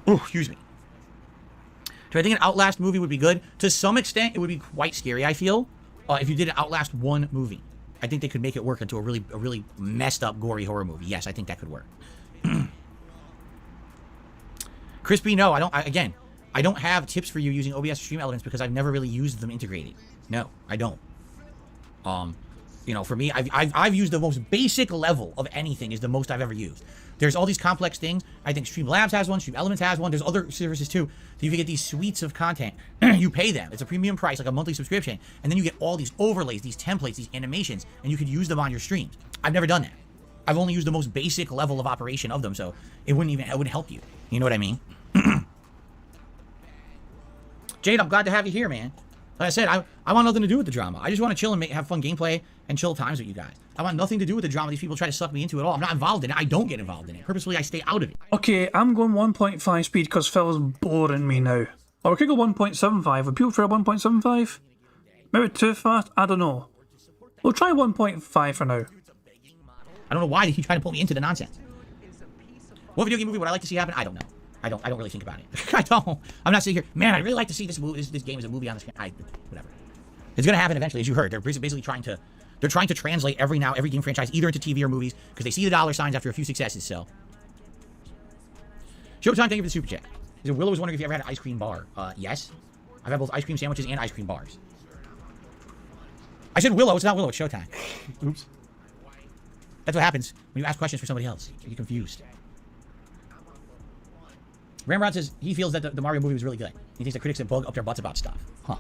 Ooh, excuse me. Do I think an Outlast movie would be good? To some extent, it would be quite scary, I feel, if you did an Outlast 1 movie. I think they could make it work into a really messed up, gory horror movie. Yes, I think that could work. Crispy, no, I don't have tips for you using OBS stream elements because I've never really used them integrated. No, I don't. For me, I've used the most basic level of anything is the most I've ever used. There's all these complex things. I think Streamlabs has one, Stream Elements has one. There's other services too. So you can get these suites of content. You pay them. It's a premium price, like a monthly subscription. And then you get all these overlays, these templates, these animations, and you could use them on your streams. I've never done that. I've only used the most basic level of operation of them, so it wouldn't help you. You know what I mean? Jade, I'm glad to have you here, man. Like I said, I want nothing to do with the drama. I just want to chill and have fun gameplay and chill times with you guys. I want nothing to do with the drama these people try to suck me into at all. I'm not involved in it. I don't get involved in it. Purposefully, I stay out of it. Okay, I'm going 1.5 speed because Phil's boring me now. Or we could go 1.75. Would people prefer 1.75? Maybe too fast? I don't know. We'll try 1.5 for now. I don't know why they keep trying to pull me into the nonsense. What video game movie would I like to see happen? I don't know. I don't really think about it. I don't. I'm not sitting here, man, I'd really like to see this movie. This game is a movie on the screen. Whatever. It's going to happen eventually, as you heard. They're basically trying to translate every game franchise either into TV or movies because they see the dollar signs after a few successes, so. Showtime, thank you for the super chat. Willow was wondering if you ever had an ice cream bar. Yes. I've had both ice cream sandwiches and ice cream bars. I said Willow, it's not Willow, it's Showtime. Oops. That's what happens when you ask questions for somebody else. You get confused. Ramrod says he feels that the Mario movie was really good. He thinks the critics have bug up their butts about stuff. Huh.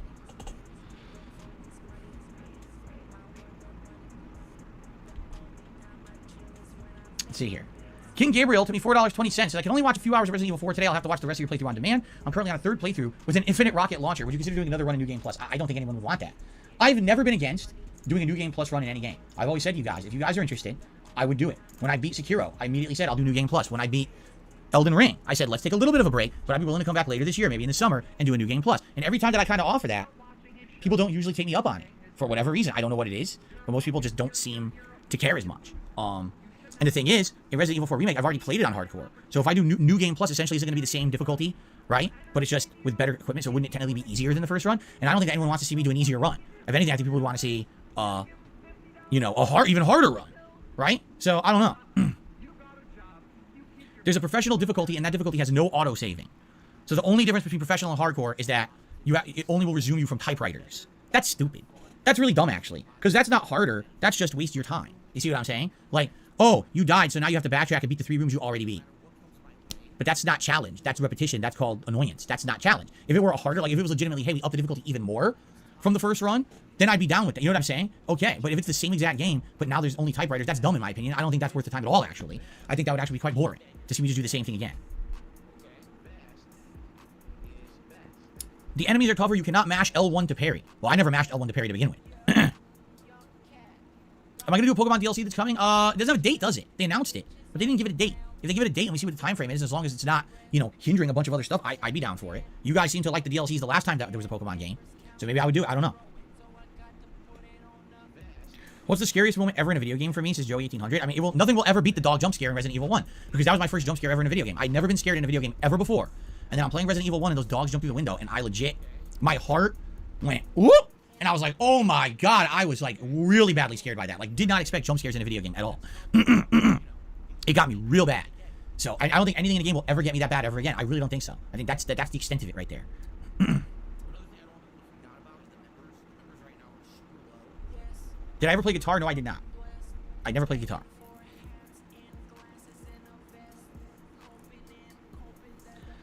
Let's see here. King Gabriel took me $4.20. Said, I can only watch a few hours of Resident Evil 4 today. I'll have to watch the rest of your playthrough on demand. I'm currently on a third playthrough with an infinite rocket launcher. Would you consider doing another run in New Game Plus? I don't think anyone would want that. I've never been against doing a New Game Plus run in any game. I've always said to you guys, if you guys are interested, I would do it. When I beat Sekiro, I immediately said I'll do New Game Plus. When I beat Elden Ring, I said let's take a little bit of a break, but I'd be willing to come back later this year, maybe in the summer, and do a New Game Plus. And every time that I kind of offer that, people don't usually take me up on it for whatever reason. I don't know what it is, but most people just don't seem to care as much. And the thing is, in Resident Evil 4 Remake, I've already played it on hardcore. So if I do New Game Plus, essentially, it's going to be the same difficulty, right? But it's just with better equipment, so wouldn't it technically be easier than the first run? And I don't think anyone wants to see me do an easier run. If anything, I think people would want to see, a even harder run, right? So I don't know. There's a professional difficulty, and that difficulty has no auto-saving. So the only difference between professional and hardcore is that it only will resume you from typewriters. That's stupid. That's really dumb, actually. Because that's not harder. That's just waste your time. You see what I'm saying? Like, oh, you died, so now you have to backtrack and beat the 3 rooms you already beat. But that's not challenge. That's repetition. That's called annoyance. That's not challenge. If it were a harder, like if it was legitimately, hey, we up the difficulty even more, from the first run, then I'd be down with that. You know what I'm saying? Okay, but if it's the same exact game, but now there's only typewriters, that's dumb in my opinion. I don't think that's worth the time at all, actually. I think that would actually be quite boring to see me just do the same thing again. The enemies are tougher. You cannot mash L1 to parry. Well, I never mashed L1 to parry to begin with. Am I going to do a Pokemon DLC that's coming? It doesn't have a date, does it? They announced it, but they didn't give it a date. If they give it a date and we see what the time frame is, as long as it's not, you know, hindering a bunch of other stuff, I'd be down for it. You guys seem to like the DLCs the last time that there was a Pokemon game, so maybe I would do it. I don't know. What's the scariest moment ever in a video game for me, says Joey1800? I mean, nothing will ever beat the dog jump scare in Resident Evil 1, because that was my first jump scare ever in a video game. I'd never been scared in a video game ever before. And then I'm playing Resident Evil 1 and those dogs jump through the window, and I legit, my heart went, whoop! And I was like, oh my god, I was like really badly scared by that. Like, did not expect jump scares in a video game at all. It got me real bad. So I don't think anything in the game will ever get me that bad ever again. I really don't think so. I think that's the extent of it right there. Did I ever play guitar? No, I did not. I never played guitar.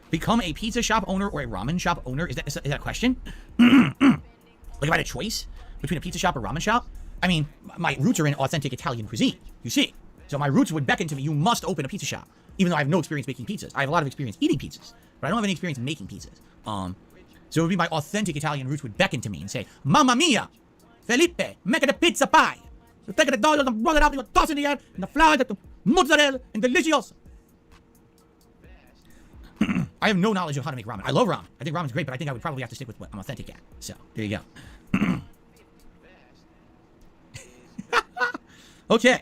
Become a pizza shop owner or a ramen shop owner? Is that a question? Like if I had a choice between a pizza shop or ramen shop? I mean, my roots are in authentic Italian cuisine, you see. So my roots would beckon to me, you must open a pizza shop. Even though I have no experience making pizzas. I have a lot of experience eating pizzas, but I don't have any experience making pizzas. So it would be my authentic Italian roots would beckon to me and say, Mamma mia, Felipe, make the pizza pie. You take the dough and roll it out, you toss it in the air, and the flour, the mozzarella, and delicious. I have no knowledge of how to make ramen. I love ramen. I think ramen's great, but I think I would probably have to stick with what I'm authentic at. So, there you go. Okay.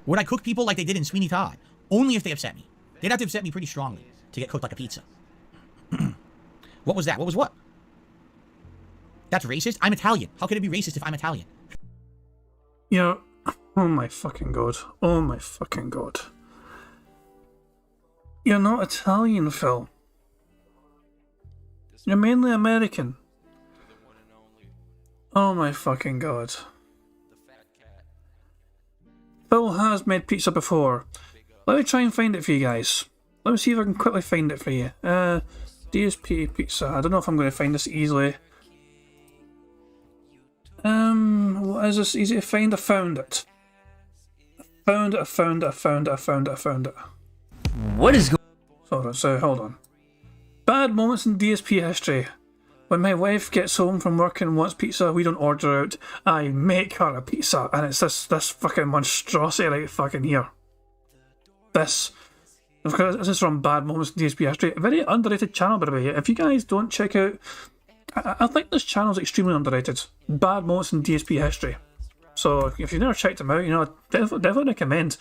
Would I cook people like they did in Sweeney Todd? Only if they upset me. They'd have to upset me pretty strongly to get cooked like a pizza. What was that? What was what? That's racist? I'm Italian. How could it be racist if I'm Italian? You know, oh my fucking god. Oh my fucking god. You're not Italian, Phil. You're mainly American. Oh my fucking god. Phil has made pizza before. Let me try and find it for you guys. Let me see if I can quickly find it for you. DSP pizza. I don't know if I'm going to find this easily. What is this? Easy to find? I found it. I found it. What is going? So hold on. Bad moments in DSP history. When my wife gets home from work and wants pizza, we don't order out. I make her a pizza, and it's this fucking monstrosity right fucking here. This is from Bad Moments in DSP history. A very underrated channel, by the way. If you guys don't check out, I think this channel is extremely underrated. Bad Moments in DSP history. So if you've never checked them out, you know, definitely recommend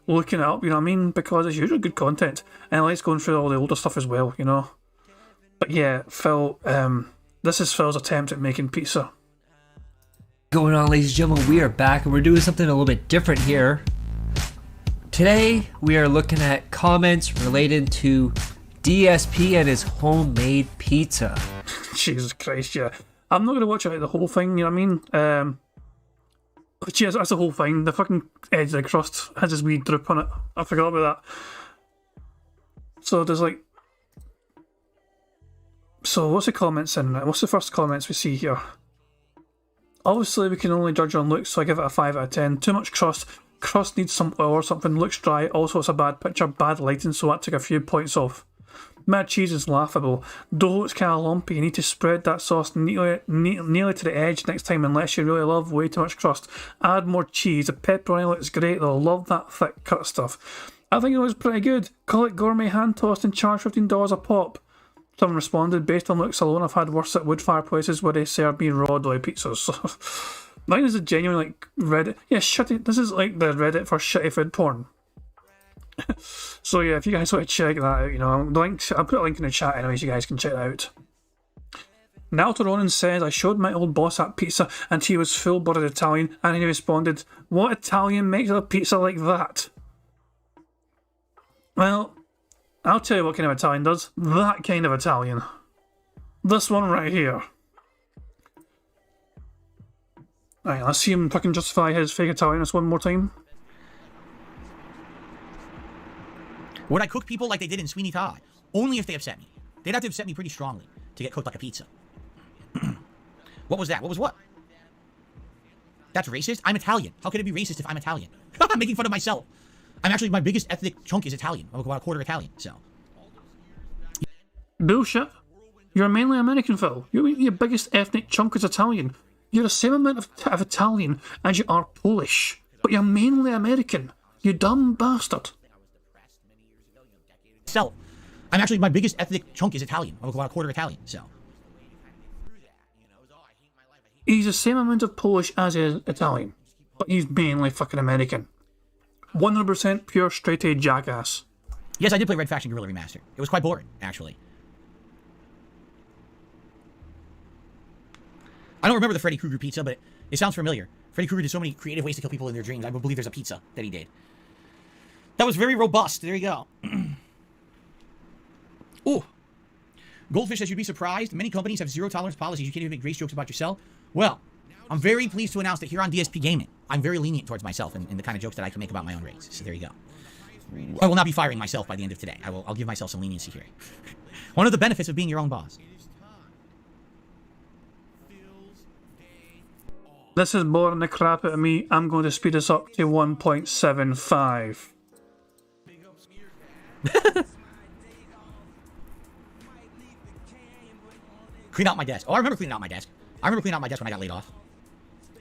looking it up. You know what I mean? Because it's usually good content, and I like going through all the older stuff as well. You know. But yeah, Phil. This is Phil's attempt at making pizza. going on, ladies and gentlemen? We are back and we're doing something a little bit different here. Today we are looking at comments related to DSP and his homemade pizza. Jesus Christ, yeah. I'm not going to watch out the whole thing, you know what I mean? But yeah, that's the whole thing. The fucking edge of the crust has this wee drip on it. I forgot about that. So there's like... So what's the comments in? What's the first comments we see here? Obviously we can only judge on looks, so I give it a 5 out of 10. Too much crust. Crust needs some oil or something. Looks dry. Also it's a bad picture, bad lighting, so that took a few points off. Mad cheese is laughable. Dough is kind of lumpy. You need to spread that sauce nearly to the edge next time unless you really love way too much crust. Add more cheese. The pepperoni looks great though. Love that thick cut stuff. I think it looks pretty good. Call it gourmet hand tossed and charge $15 a pop. Someone responded, based on looks alone, I've had worse at wood fireplaces where they serve me raw doughy pizzas. So, I think this is genuine like Reddit. Yeah, shitty. This is like the Reddit for shitty food porn. So yeah, if you guys want to check that out, you know, I'll put a link in the chat anyways, you guys can check it out. Naoto Ronan says, I showed my old boss that pizza and he was full-blooded Italian, and he responded, what Italian makes a pizza like that? Well, I'll tell you what kind of Italian does. That kind of Italian. This one right here. Alright, let's see him fucking justify his fake Italianness one more time. Would I cook people like they did in Sweeney Todd? Only if they upset me. They'd have to upset me pretty strongly to get cooked like a pizza. What was that? What was what? That's racist? I'm Italian. How could it be racist if I'm Italian? I'm making fun of myself. I'm actually, my biggest ethnic chunk is Italian. I'm about a quarter Italian, so. Bullshit. You're mainly American, Phil. Your biggest ethnic chunk is Italian. You're the same amount of Italian as you are Polish, but you're mainly American. You dumb bastard. So, I'm actually, my biggest ethnic chunk is Italian. I'm about a quarter Italian, so. He's the same amount of Polish as he is Italian, but he's mainly fucking American. 100% pure straight-A jackass. Yes, I did play Red Faction Guerrilla Remastered. It was quite boring, actually. I don't remember the Freddy Krueger pizza, but it sounds familiar. Freddy Krueger did so many creative ways to kill people in their dreams. I believe there's a pizza that he did. That was very robust. There you go. Ooh. Goldfish says, you'd be surprised. Many companies have zero tolerance policies. You can't even make race jokes about yourself. Well, I'm very pleased to announce that here on DSP Gaming, I'm very lenient towards myself and the kind of jokes that I can make about my own race. So there you go. I will not be firing myself by the end of today. I'll give myself some leniency here. One of the benefits of being your own boss. This is boring the crap out of me. I'm going to speed this up to 1.75. Clean out my desk. Oh, I remember cleaning out my desk. I remember cleaning out my desk when I got laid off.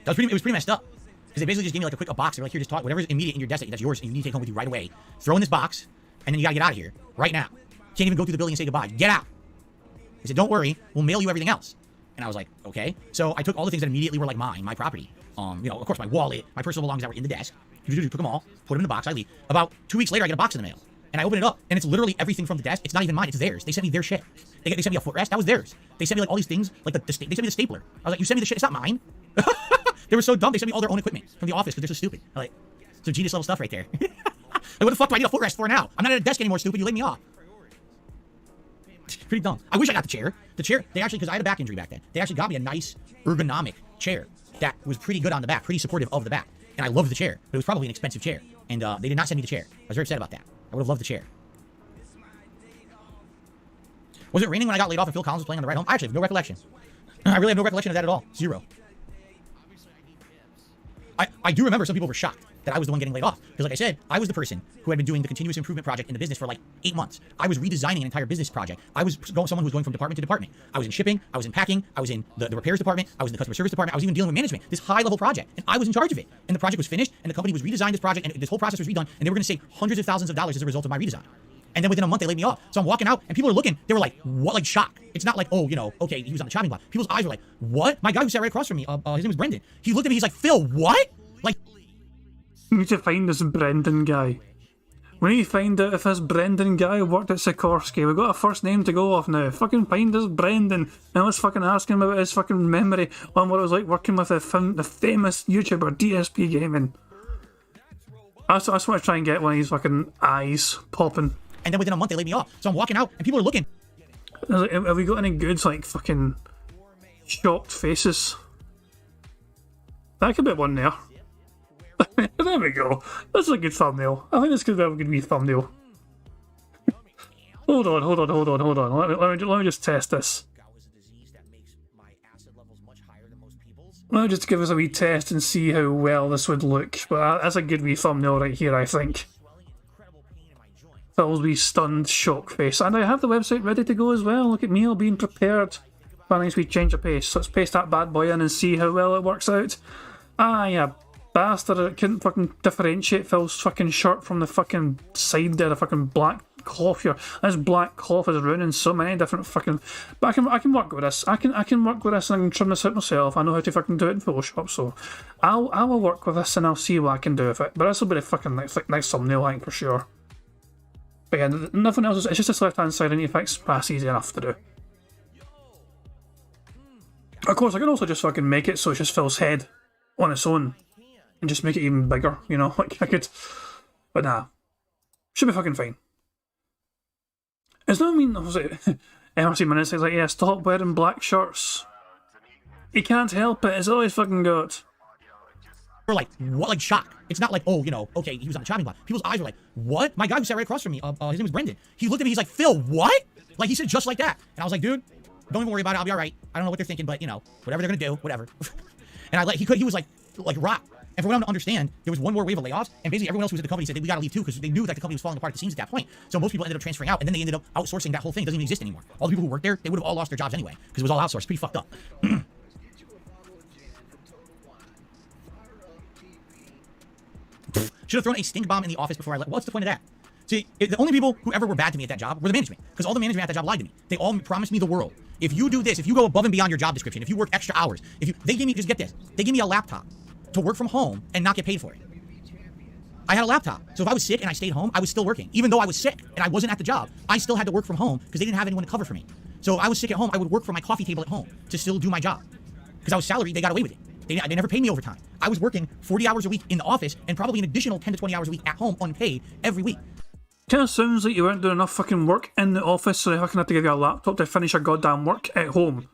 It was pretty messed up. Because they basically just gave me like a box. They were like, here, just talk. Whatever's immediate in your desk, that's yours. And you need to take home with you right away. Throw in this box. And then you gotta get out of here. Right now. Can't even go through the building and say goodbye. Get out. They said, don't worry. We'll mail you everything else. And I was like, okay. So I took all the things that immediately were like mine, my property. You know, of course, my wallet, my personal belongings that were in the desk. Took them all, put them in the box. I leave. About 2 weeks later, I get a box in the mail. And I open it up, and it's literally everything from the desk. It's not even mine. It's theirs. They sent me their shit. They sent me a footrest. That was theirs. They sent me like all these things, like they sent me the stapler. I was like, you sent me the shit. It's not mine. They were so dumb. They sent me all their own equipment from the office because they're so stupid. I'm like, some genius level stuff right there. Like, what the fuck do I need a footrest for now? I'm not at a desk anymore, stupid. You laid me off. Pretty dumb. I wish I got the chair. The chair, they actually, because I had a back injury back then, they actually got me a nice ergonomic chair that was pretty good on the back, pretty supportive of the back. And I loved the chair, but it was probably an expensive chair. And they did not send me the chair. I was very upset about that. I would have loved the chair. Was it raining when I got laid off and Phil Collins was playing on the ride home? I actually have no recollection. I really have no recollection of that at all. Zero. I do remember some people were shocked that I was the one getting laid off. Because like I said, I was the person who had been doing the continuous improvement project in the business for like 8 months. I was redesigning an entire business project. I was someone who was going from department to department. I was in shipping, I was in packing, I was in the repairs department, I was in the customer service department, I was even dealing with management. This high-level project. And I was in charge of it. And the project was finished, and the company was redesigned this project, and this whole process was redone, and they were going to save hundreds of thousands of dollars as a result of my redesign. And then within a month, they laid me off. So I'm walking out, and people are looking. They were like, what? Like, shocked. It's not like, oh, you know, okay, he was on the chopping block. People's eyes were like, what? My guy who sat right across from me, his name was Brendan. He looked at me, he's like, Phil, what? Like, We need to find this Brendan guy. We need to find out if this Brendan guy worked at Sikorsky. We've got a first name to go off now. Fucking find this Brendan and let's fucking ask him about his fucking memory on what it was like working with the famous YouTuber DSP Gaming. I just want to try and get one of these fucking eyes popping. And then within a month, they laid me off. So I'm walking out, and people are looking. Have we got any good, like, fucking shocked faces? That could be one there. There we go. That's a good thumbnail. I think this could be a good wee thumbnail. Hold on. Let me just test this. Let me just give us a wee test and see how well this would look. But that's a good wee thumbnail right here, I think. Phil's wee stunned shock face. And I have the website ready to go as well. Look at me all being prepared for a nice wee change of pace. So let's paste that bad boy in and see how well it works out. Ah, yeah. Bastard, it couldn't fucking differentiate Phil's fucking shirt from the fucking side there, the fucking black cloth here. This black cloth is ruining so many different fucking... But I can work with this. I can work with this and I can trim this out myself. I know how to fucking do it in Photoshop, so I will work with this and I'll see what I can do with it. But this will be the fucking nice thumbnail, I think, for sure. But yeah, nothing else. It's just this left-hand side I need to fix. That's easy enough to do. Of course, I can also just fucking make it so it's just Phil's head on its own. And just make it even bigger, you know, like I could, but nah, should be fucking fine. It's not mean, was it, MRC Minutes is like, yeah, stop wearing black shirts. He can't help it, it's all he's fucking got. We're like, what? Like, shocked. It's not like, oh, you know, okay, he was on the chopping block. People's eyes were like, what? My guy who sat right across from me, his name was Brendan. He looked at me, he's like, Phil, what? Like, he said just like that. And I was like, dude, don't even worry about it. I'll be all right. I don't know what they're thinking, but, you know, whatever they're going to do, whatever. And I like, he was like rock. And for what I'm to understand, there was one more wave of layoffs, and basically everyone else who was at the company said we got to leave too, because they knew that the company was falling apart at the seams at that point. So most people ended up transferring out, and then they ended up outsourcing that whole thing. It doesn't even exist anymore. All the people who worked there, they would have all lost their jobs anyway, because it was all outsourced. Pretty fucked up. Should have thrown a stink bomb in the office before I left. What's the point of that? See, the only people who ever were bad to me at that job were the management, because all the management at that job lied to me. They all promised me the world. If you do this, if you go above and beyond your job description, if you work extra hours, they gave me, just get this, they gave me a laptop to work from home and not get paid for it. I had a laptop. So if I was sick and I stayed home, I was still working. Even though I was sick and I wasn't at the job, I still had to work from home because they didn't have anyone to cover for me. So if I was sick at home, I would work from my coffee table at home to still do my job. Because I was salaried, they got away with it. They never paid me overtime. I was working 40 hours a week in the office and probably an additional 10 to 20 hours a week at home unpaid every week. Kind of sounds like you weren't doing enough fucking work in the office, so they fucking had to give you a laptop to finish your goddamn work at home.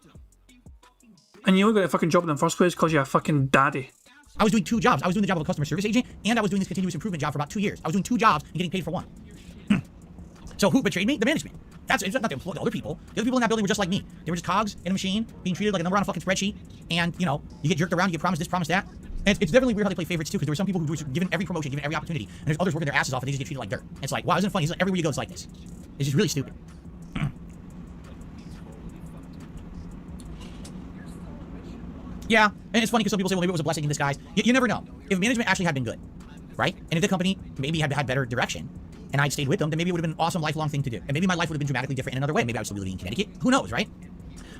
And you only got a fucking job in the first place because you're a fucking daddy. I was doing two jobs. I was doing the job of a customer service agent, and I was doing this continuous improvement job for about 2 years. I was doing two jobs and getting paid for one. So who betrayed me? The management. It's not the other people. The other people in that building were just like me. They were just cogs in a machine, being treated like a number on a fucking spreadsheet. And, you know, you get jerked around, you get promised this, promised that. And it's definitely weird how they play favorites too, because there were some people who were given every promotion, given every opportunity, and there's others working their asses off and they just get treated like dirt. And it's like, wow, isn't it funny? It's like everywhere you go, it's like this. It's just really stupid. Yeah, and it's funny because some people say, well, maybe it was a blessing in disguise. You never know. If management actually had been good, right? And if the company maybe had better direction, and I'd stayed with them, then maybe it would have been an awesome lifelong thing to do. And maybe my life would have been dramatically different in another way. Maybe I would still be living in Connecticut. Who knows, right?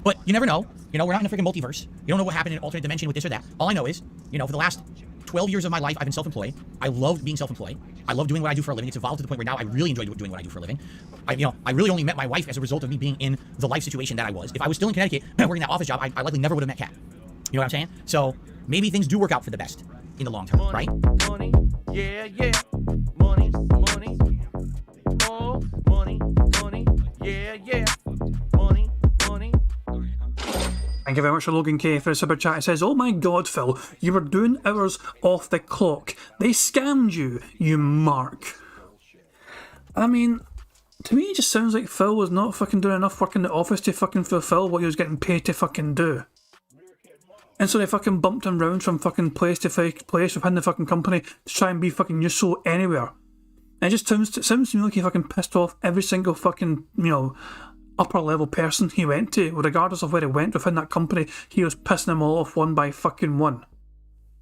But you never know. You know, we're not in a freaking multiverse. You don't know what happened in an alternate dimension with this or that. All I know is, you know, for the last 12 years of my life, I've been self-employed. I love being self-emploed. I love doing what I do for a living. It's evolved to the point where now I really enjoy doing what I do for a living. I really only met my wife as a result of me being in the life situation that I was. If I was still in Connecticut working that office job, I likely never would have met Kat. You know what I'm saying? So maybe things do work out for the best in the long term, right? Money, yeah, yeah. Money, money. Oh, money, money. Yeah, yeah. Money, money. Thank you very much for Logan K for the super chat. It says, oh my god, Phil, you were doing hours off the clock. They scammed you, you mark. I mean, to me it just sounds like Phil was not fucking doing enough work in the office to fucking fulfill what he was getting paid to fucking do. And so they fucking bumped him round from fucking place to place within the fucking company to try and be fucking useful anywhere. And it just sounds to me like he fucking pissed off every single fucking, you know, upper level person he went to. Regardless of where he went within that company, he was pissing them all off one by fucking one.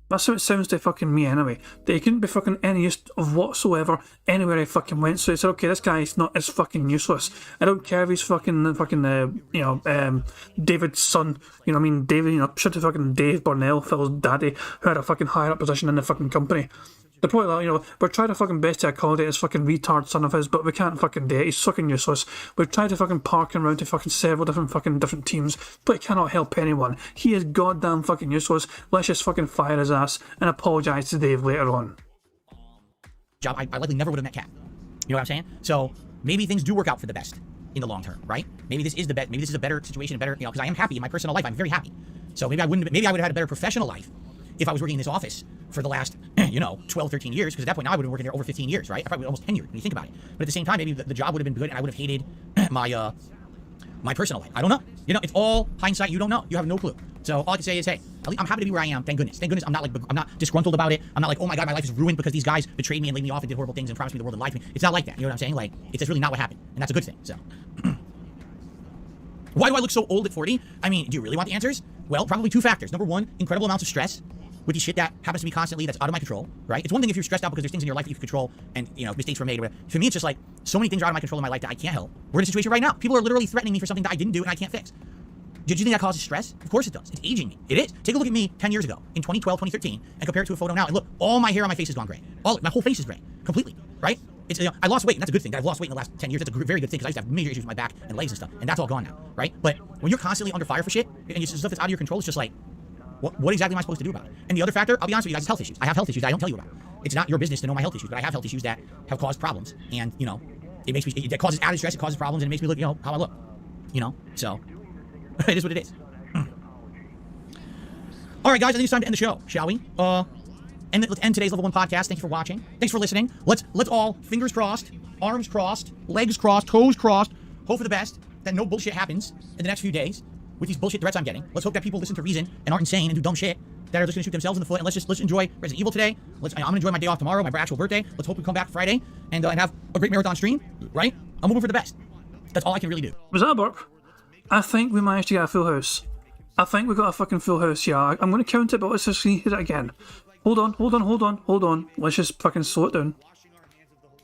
That's how it sounds to fucking me anyway. That he couldn't be fucking any use of whatsoever anywhere he fucking went. So he said, okay, this guy's not as fucking useless. I don't care if he's David's son. You know what I mean? David, you know, should have fucking Dave Burnell, Phil's daddy, who had a fucking higher up position in the fucking company. They're probably like, you know, we're trying to fucking best to accommodate this fucking retard son of his, but we can't fucking do it. He's fucking useless. We've tried to fucking park him around to fucking several different teams, but he cannot help anyone. He is goddamn fucking useless. Let's just fucking fire his ass and apologise to Dave later on. Job, I likely never would have met Kat. You know what I'm saying? So maybe things do work out for the best in the long term, right? Maybe this is the best. Maybe this is a better situation, better, you know, because I am happy in my personal life. I'm very happy. So maybe I would have had a better professional life if I was working in this office for the last, 12, 13 years, because at that point now I would have been working there over 15 years, right? I probably almost 10 years when you think about it. But at the same time, maybe the job would have been good and I would have hated my personal life. I don't know. You know, it's all hindsight. You don't know. You have no clue. So all I can say is, hey, I'm happy to be where I am. Thank goodness. Thank goodness I'm not disgruntled about it. I'm not like, oh my God, my life is ruined because these guys betrayed me and laid me off and did horrible things and promised me the world and lied to me. It's not like that. You know what I'm saying? Like, it's just really not what happened. And that's a good thing. So why do I look so old at 40? I mean, do you really want the answers? Well, probably two factors. Number one, incredible amounts of stress with the shit that happens to me constantly that's out of my control, right? It's one thing if you're stressed out because there's things in your life that you can control and, you know, mistakes were made or whatever. For me, it's just like so many things are out of my control in my life that I can't help. We're in a situation right now. People are literally threatening me for something that I didn't do and I can't fix. Did you think that causes stress? Of course it does. It's aging me. It is. Take a look at me 10 years ago, in 2012, 2013, and compare it to a photo now. And look, all my hair on my face has gone gray. My whole face is gray. Completely. Right? It's, I lost weight, and that's a good thing. That I've lost weight in the last 10 years. That's a very good thing, because I used to have major issues with my back and legs and stuff. And that's all gone now. Right? But when you're constantly under fire for shit, and stuff that's out of your control, it's just like, what exactly am I supposed to do about it? And the other factor, I'll be honest with you guys, is health issues. I have health issues that I don't tell you about. It's not your business to know my health issues, but I have health issues that have caused problems. And, you know, it makes me, it causes added stress, it causes problems, and it makes me look, you know, how I look. You know? So, it is what it is. All right, guys, I think it's time to end the show, shall we? Let's end today's Level 1 podcast. Thank you for watching. Thanks for listening. Let's all, fingers crossed, arms crossed, legs crossed, toes crossed, hope for the best. that no bullshit happens in the next few days with these bullshit threats I'm getting. Let's hope that people listen to reason and aren't insane and do dumb shit that are just gonna shoot themselves in the foot. And let's enjoy Resident Evil today. I'm gonna enjoy my day off tomorrow, my actual birthday. Let's hope we come back Friday and have a great marathon stream, right? I'm moving for the best. That's all I can really do. Was that a burp? I think we managed to get a full house. I think we got a fucking full house, yeah. I'm going to count it, but let's just hear it again. Hold on. Let's just fucking slow it down.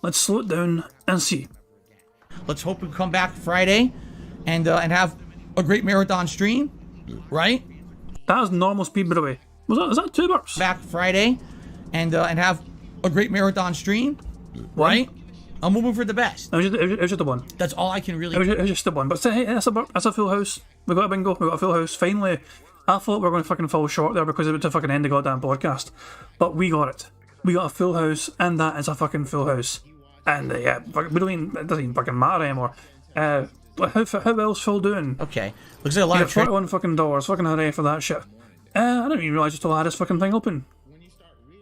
Let's slow it down and see. Let's hope we come back Friday and have a great marathon stream, right? That is normal speed, by the way. Is that 2 burps? Back Friday and have a great marathon stream, right? I'm moving for the best. It was just the one. That's all I can really It was just the one. But hey, that's a burp. That's a full house. We got a bingo. We got a full house. Finally. I thought we were going to fucking fall short there because it would to fucking end the goddamn podcast. But we got it. We got a full house, and that is a fucking full house. And yeah, it doesn't even fucking matter anymore. How else Phil doing? Okay. Looks like a lot of trick. $41 fucking dollars. Fucking hooray for that shit. I didn't even realise I still had this fucking thing open.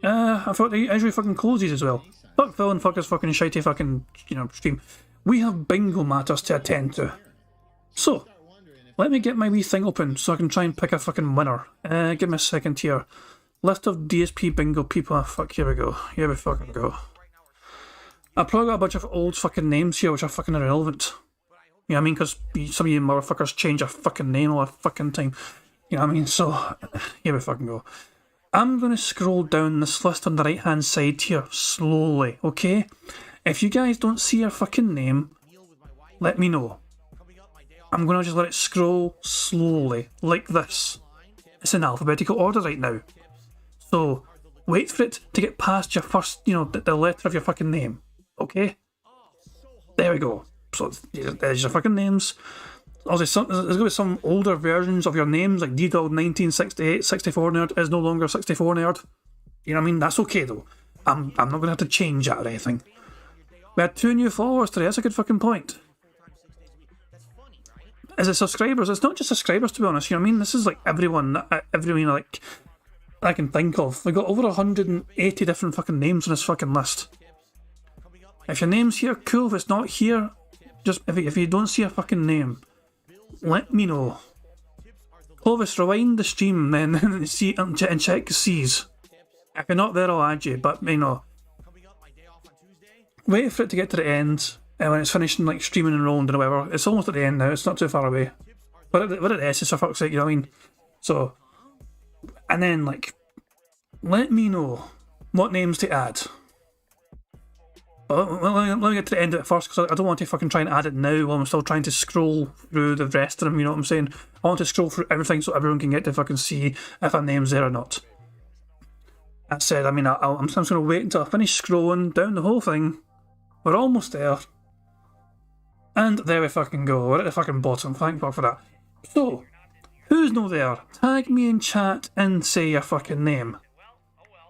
I thought they usually fucking close these as well. Fuck Phil and fuck his fucking shitey fucking, stream. We have bingo matters to attend to. So, let me get my wee thing open so I can try and pick a fucking winner. Give me a second here. List of DSP bingo people. Fuck, here we go. Here we fucking go. I've probably got a bunch of old fucking names here which are fucking irrelevant. You know what I mean? Because some of you motherfuckers change your fucking name all the fucking time. You know what I mean? So, here we fucking go. I'm going to scroll down this list on the right hand side here, slowly, okay? If you guys don't see your fucking name, let me know. I'm going to just let it scroll slowly, like this. It's in alphabetical order right now. So, wait for it to get past your first, the letter of your fucking name, okay? There we go. So, there's your fucking names. There's going to be some older versions of your names, like D-Dog 1968, 64 Nerd is no longer 64 Nerd. You know what I mean? That's okay though. I'm not going to have to change that or anything. We had 2 new followers today, that's a good fucking point. Is it subscribers? It's not just subscribers, to be honest, you know what I mean? This is like everyone like I can think of. We got over 180 different fucking names on this fucking list. If your name's here, cool. If it's not here, just if you don't see a fucking name, let me know. Clovis, rewind the stream then and see and check C's. If you're not there, I'll add you, but wait for it to get to the end, and when it's finished and like streaming and rolling and whatever. It's almost at the end now, it's not too far away. We're at the S's for fuck's sake, you know what I mean? So, and then let me know what names to add. Let me get to the end of it first, because I don't want to fucking try and add it now while I'm still trying to scroll through the rest of them, you know what I'm saying? I want to scroll through everything so everyone can get to fucking see if a name's there or not. That said, I'm just going to wait until I finish scrolling down the whole thing. We're almost there. And there we fucking go. We're at the fucking bottom. Thank God for that. So, who's no there? Tag me in chat and say your fucking name.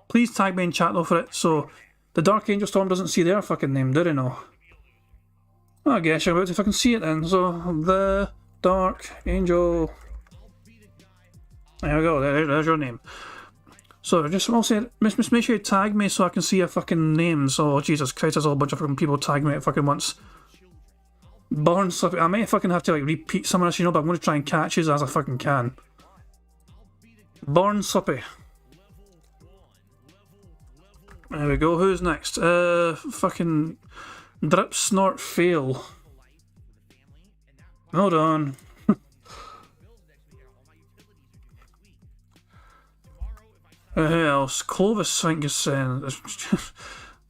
Please tag me in chat though for it, so the Dark Angel Storm doesn't see their fucking name, do they know? I guess you're about to fucking see it then. So, the Dark Angel. There we go, there's your name. So, just also, make sure you tag me so I can see your fucking names. Oh, Jesus Christ, there's a whole bunch of fucking people tag me at fucking once. Born Slippy. I may fucking have to repeat some of this, but I'm going to try and catch you as I fucking can. Born Slippy. There we go, who's next? Fucking Drip Snort Fail. Hold on. Who else? Clovis, I think is saying.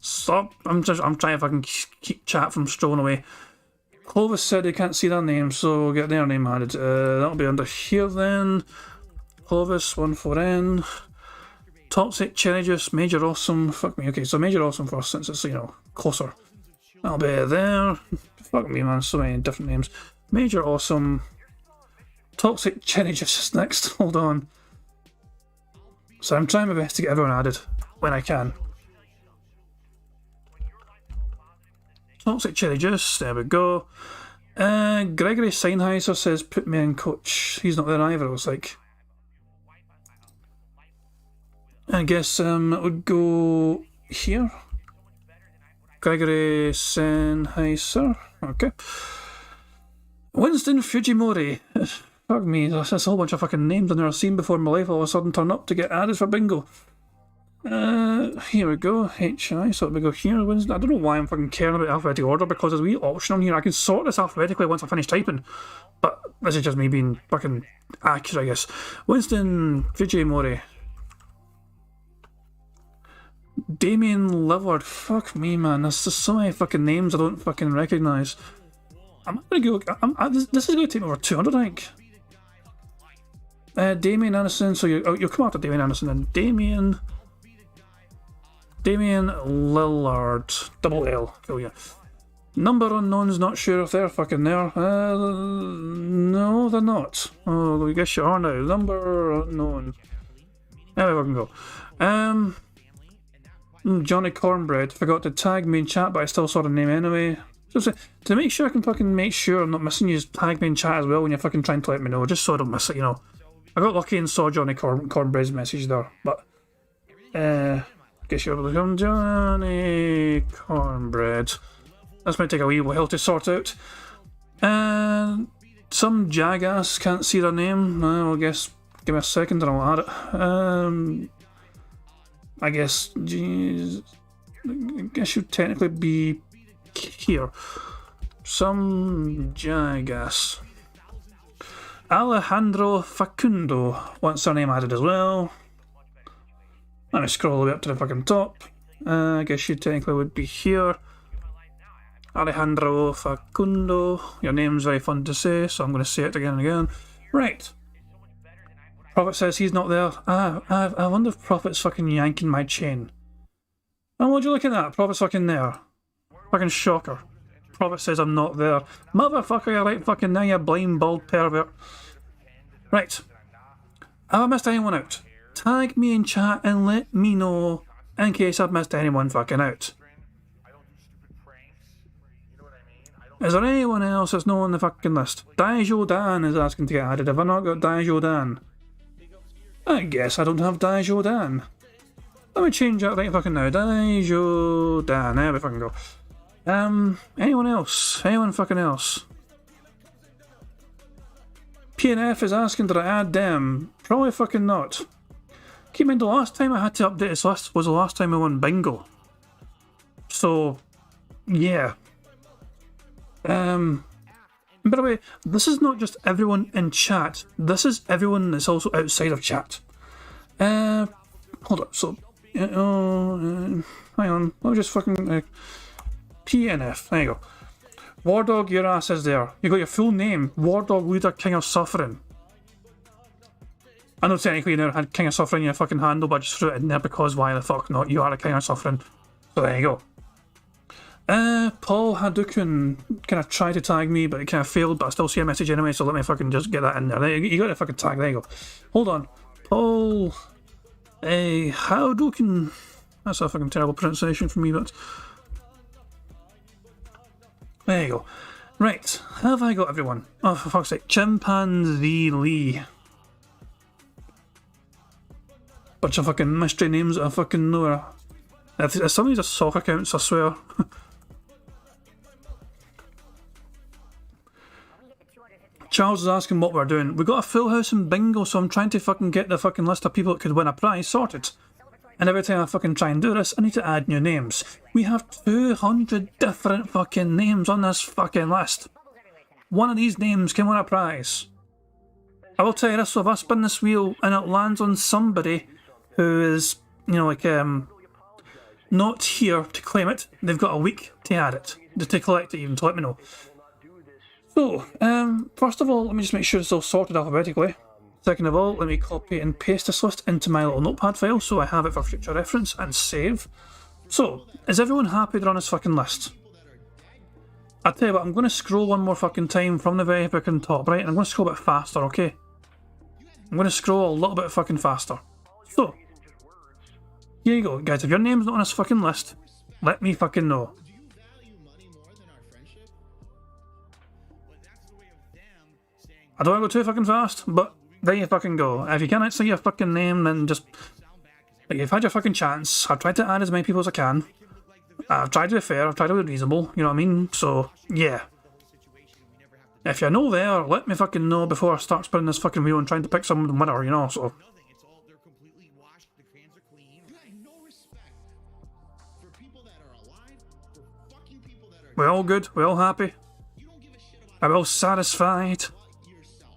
Stop. I'm trying to fucking keep chat from strolling away. Clovis said they can't see their name, so we'll get their name added. That'll be under here then. Clovis, 14N. Toxic Cherry Juice, Major Awesome. Fuck me. Okay, so Major Awesome first, since it's, closer. That'll be there. Fuck me, man. So many different names. Major Awesome. Toxic Cherry Juice is next. Hold on. So I'm trying my best to get everyone added when I can. Toxic Cherry Juice, there we go. Gregory Seinheiser says put me in coach. He's not there either, it looks like. I guess it would go here. Gregory Sennheiser. Okay. Winston Fujimori. Fuck me, that's a whole bunch of fucking names I've never seen before in my life all of a sudden turn up to get added for bingo. Here we go, HI, so we go here, Winston. I don't know why I'm fucking caring about alphabetical order, because there's a wee option on here. I can sort this alphabetically once I finish typing, but this is just me being fucking accurate, I guess. Winston Fujimori. Damien Lillard. Fuck me, man. There's just so many fucking names I don't fucking recognise. I'm gonna go. This is gonna take me over 200, I think. Damien Anderson. So you'll come after Damien Anderson and Damien Lillard. Double L. Oh yeah. Number unknowns. Not sure if they're fucking there. No, they're not. Oh, I guess you are now. Number unknown. There we can go. Johnny Cornbread forgot to tag me in chat, but I still saw the name anyway. Just to make sure I can fucking make sure I'm not missing you, tag me in chat as well when you're fucking trying to let me know, just so I don't miss it, you know. I got lucky and saw Johnny Cornbread's message there, but guess you're able to come, Johnny Cornbread. This might take a wee while to sort out. Some jackass can't see their name. I guess give me a second and I'll add it. I guess, geez, I guess you'd technically be here. Some jackass. Alejandro Facundo wants their name added as well. Let me scroll all the way up to the fucking top. I guess you technically would be here. Alejandro Facundo. Your name's very fun to say, so I'm going to say it again and again. Right. Prophet says he's not there. I wonder if Prophet's fucking yanking my chain. And what are you looking at? Prophet's fucking there. Fucking shocker. Prophet says I'm not there. Motherfucker, you're right fucking now, you blind bald pervert. Right. Have I missed anyone out? Tag me in chat and let me know in case I've missed anyone fucking out. Is there anyone else that's not on the fucking list? Daijo Dan is asking to get added. Have I not got Daijo Dan? I guess I don't have Daijo Dan. Let me change that right fucking now. Daijo Dan. There we fucking go. Anyone else? Anyone fucking else? PNF is asking did I add them? Probably fucking not. Keep in mind the last time I had to update this list was the last time I won bingo. So, yeah. By the way, this is not just everyone in chat. This is everyone that's also outside of chat. Hold up. So, hang on. Let me just fucking PNF. There you go. Wardog, your ass is there. You got your full name. Wardog, leader, king of suffering. I know technically you never had king of suffering in your fucking handle, but I just threw it in there because why the fuck not? You are a king of suffering. So there you go. Paul Hadouken kind of tried to tag me, but it kind of failed, but I still see a message anyway, so let me fucking just get that in there. You got a fucking tag, there you go. Hold on. Paul Hadouken. That's a fucking terrible pronunciation for me, but... There you go. Right, have I got everyone? Oh, for fuck's sake. Chimpanzee Lee. Bunch of fucking mystery names that I fucking know. If some of these are sock accounts, I swear. Charles is asking what we're doing. We got a full house in bingo, so I'm trying to fucking get the fucking list of people that could win a prize sorted. And every time I fucking try and do this, I need to add new names. We have 200 different fucking names on this fucking list. One of these names can win a prize. I will tell you this, so if I spin this wheel and it lands on somebody who is, you know, like, not here to claim it, they've got a week to add it, to collect it even, to let me know. So, first of all, let me just make sure it's all sorted alphabetically. Second of all, let me copy and paste this list into my little notepad file so I have it for future reference and save. So, is everyone happy they're on this fucking list? I'll tell you what, I'm going to scroll one more fucking time from the very fucking top, right? And I'm going to scroll a bit faster, okay? I'm going to scroll a little bit fucking faster. So, here you go, guys. If your name's not on this fucking list, let me fucking know. I don't want to go too fucking fast, but there you fucking go. If you can't say your fucking name, then just... Like, you've had your fucking chance. I've tried to add as many people as I can. I've tried to be fair, I've tried to be reasonable, you know what I mean? So, yeah. If you're no there, let me fucking know before I start spinning this fucking wheel and trying to pick some winner, you know, so. It's all, they're completely washed, the cans are clean. You got no respect for people that are alive, for fucking people that are We're all good, we're all happy. You don't give a shit about Are we all satisfied? yourself.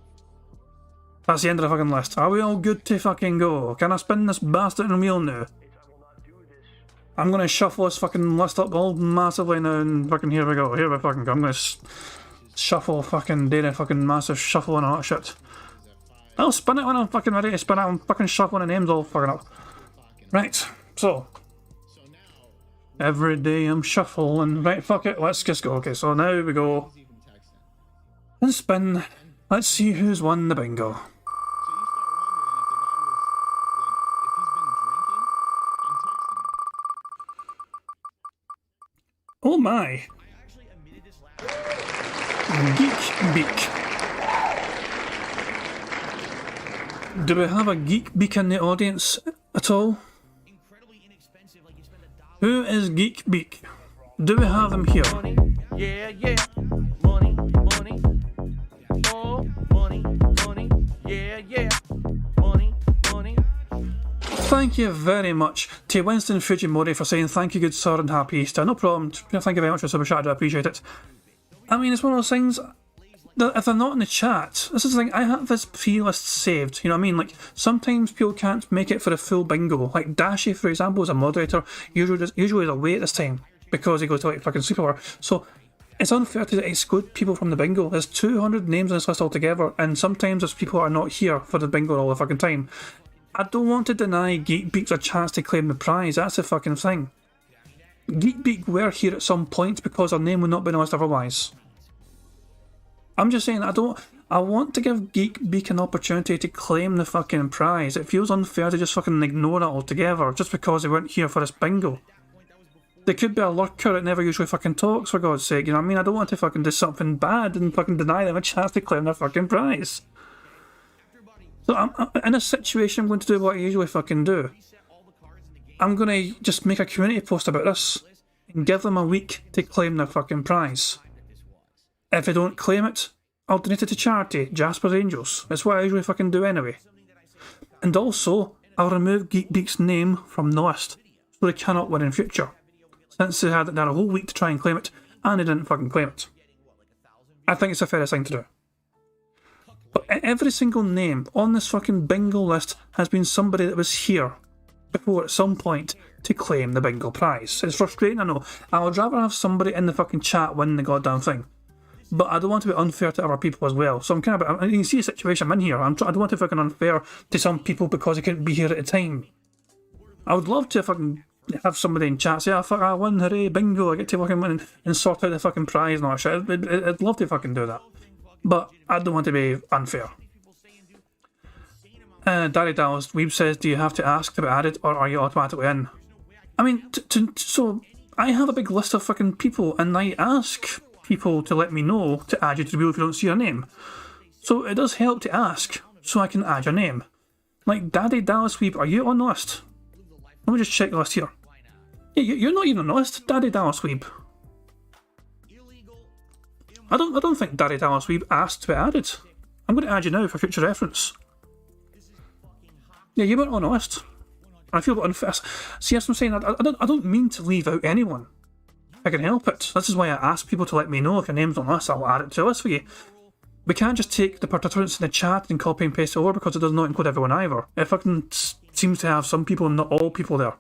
That's the end of the fucking list. Are we all good to fucking go? Can I spin this bastard in a wheel now? I'm gonna shuffle this fucking list up all massively now and fucking here we go. Here we fucking go. I'm gonna shuffle fucking do a fucking massive shuffle and all that shit. I'll spin it when I'm fucking ready to spin it. I'm fucking shuffling the names all fucking up. Right, so. Every day I'm shuffling. Right, fuck it, let's just go. Okay, so now we go. And spin. Let's see who's won the bingo. Oh my! Geek Beak. Do we have a Geek Beak in the audience at all? Who is Geek Beak? Do we have him here? Money, yeah, yeah. Money, money. Oh, money, money. Yeah, yeah. Money, money. Thank you very much to Winston Fujimori for saying thank you good sir and happy Easter. No problem. Thank you very much for super chat, I appreciate it. I mean, it's one of those things that if they're not in the chat, this is the thing, I have this pre-list saved, you know what I mean? Like, sometimes people can't make it for a full bingo. Like, Dashi, for example, is a moderator, usually is away at this time, because he goes to like fucking sleepover. So, it's unfair to exclude people from the bingo. There's 200 names on this list altogether, and sometimes there's people who are not here for the bingo all the fucking time. I don't want to deny Geekbeak a chance to claim the prize, that's the fucking thing. Geekbeak were here at some point because their name would not be on the list otherwise. I'm just saying, I want to give Geekbeak an opportunity to claim the fucking prize. It feels unfair to just fucking ignore it altogether, just because they weren't here for this bingo. They could be a lurker that never usually fucking talks, for God's sake, you know what I mean? I don't want to fucking do something bad and fucking deny them a chance to claim their fucking prize. So I'm in a situation, I'm going to do what I usually fucking do. I'm going to just make a community post about this and give them a week to claim their fucking prize. If they don't claim it, I'll donate it to charity, Jasper's Angels. That's what I usually fucking do anyway. And also, I'll remove Geekbeak's name from the list, so they cannot win in future. Since they had a whole week to try and claim it, and they didn't fucking claim it. I think it's the fairest thing to do. But every single name on this fucking bingo list has been somebody that was here before at some point to claim the bingo prize. It's frustrating, I know. I would rather have somebody in the fucking chat win the goddamn thing. But I don't want to be unfair to other people as well. So I'm kind of, you can see the situation I'm in here. I don't want to be fucking unfair to some people because they couldn't be here at the time. I would love to fucking have somebody in chat say, fuck, I won, hooray, bingo, I get to fucking win and sort out the fucking prize and all that shit. I'd love to fucking do that. But I don't want to be unfair. Daddy Dallas Weeb says, do you have to ask to be added or are you automatically in? I mean, so I have a big list of fucking people and I ask people to let me know to add you to the wheel if you don't see your name. So it does help to ask so I can add your name. Like, Daddy Dallas Weeb, are you on the list? Let me just check the list here. Yeah, you're not even on the list, Daddy Dallas Weeb. I don't think Daddy Dallas Weeb asked to be added. I'm going to add you now for future reference. Yeah, you weren't on the list. I feel a bit unfair. See, as I'm saying, I don't mean to leave out anyone. I can help it. This is why I ask people to let me know if your name's on the list. I'll add it to the list for you. We can't just take the participants in the chat and copy and paste it over because it does not include everyone either. It fucking seems to have some people and not all people there.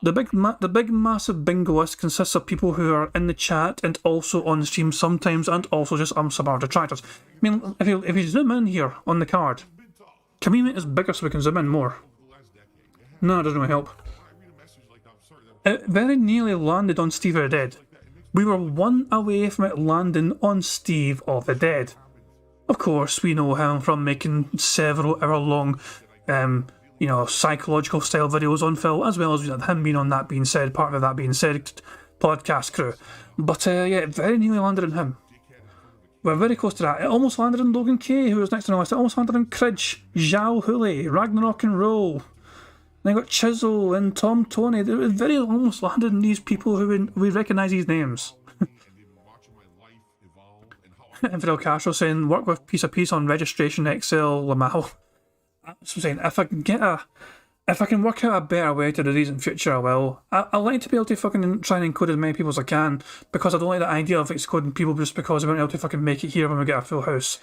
The big massive bingo list consists of people who are in the chat and also on the stream sometimes and also just some other detractors. I mean, if you zoom in here on the card, can we make this bigger so we can zoom in more? No, it doesn't really help. It very nearly landed on Steve of the Dead. We were one away from it landing on Steve of the Dead. Of course, we know him from making several hour-long, psychological style videos on Phil, as well as him being on That Being Said, part of That Being Said podcast crew. But yeah, it very nearly landed on him. We're very close to that. It almost landed on Logan K, who was next on the list. It almost landed on Cridge, Zhao Huli, Ragnarok and Roll. Then I got Chisel and Tom Tony. They very almost landed on these people who we recognise these names. Infidel Castro saying, work with piece of piece on registration XL Lamal. That's what I'm saying. If I can work out a better way to do these in future, I will. I like to be able to fucking try and encode as many people as I can, because I don't like the idea of excluding people just because they weren't able to fucking make it here when we get a full house.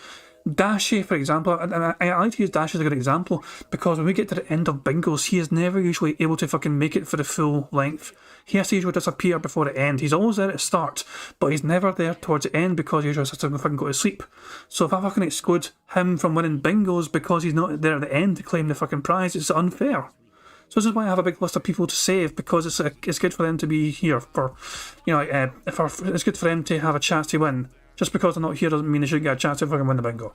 Dashi, for example, and I like to use Dashi as a good example, because when we get to the end of bingos, he is never usually able to fucking make it for the full length. He has to usually disappear before the end. He's always there at the start, but he's never there towards the end because he usually has to fucking go to sleep. So if I fucking exclude him from winning bingos because he's not there at the end to claim the fucking prize, it's unfair. So this is why I have a big list of people to save, because it's good for them to be here for, it's good for them to have a chance to win. Just because they're not here doesn't mean they should get a chance to fucking win the bingo.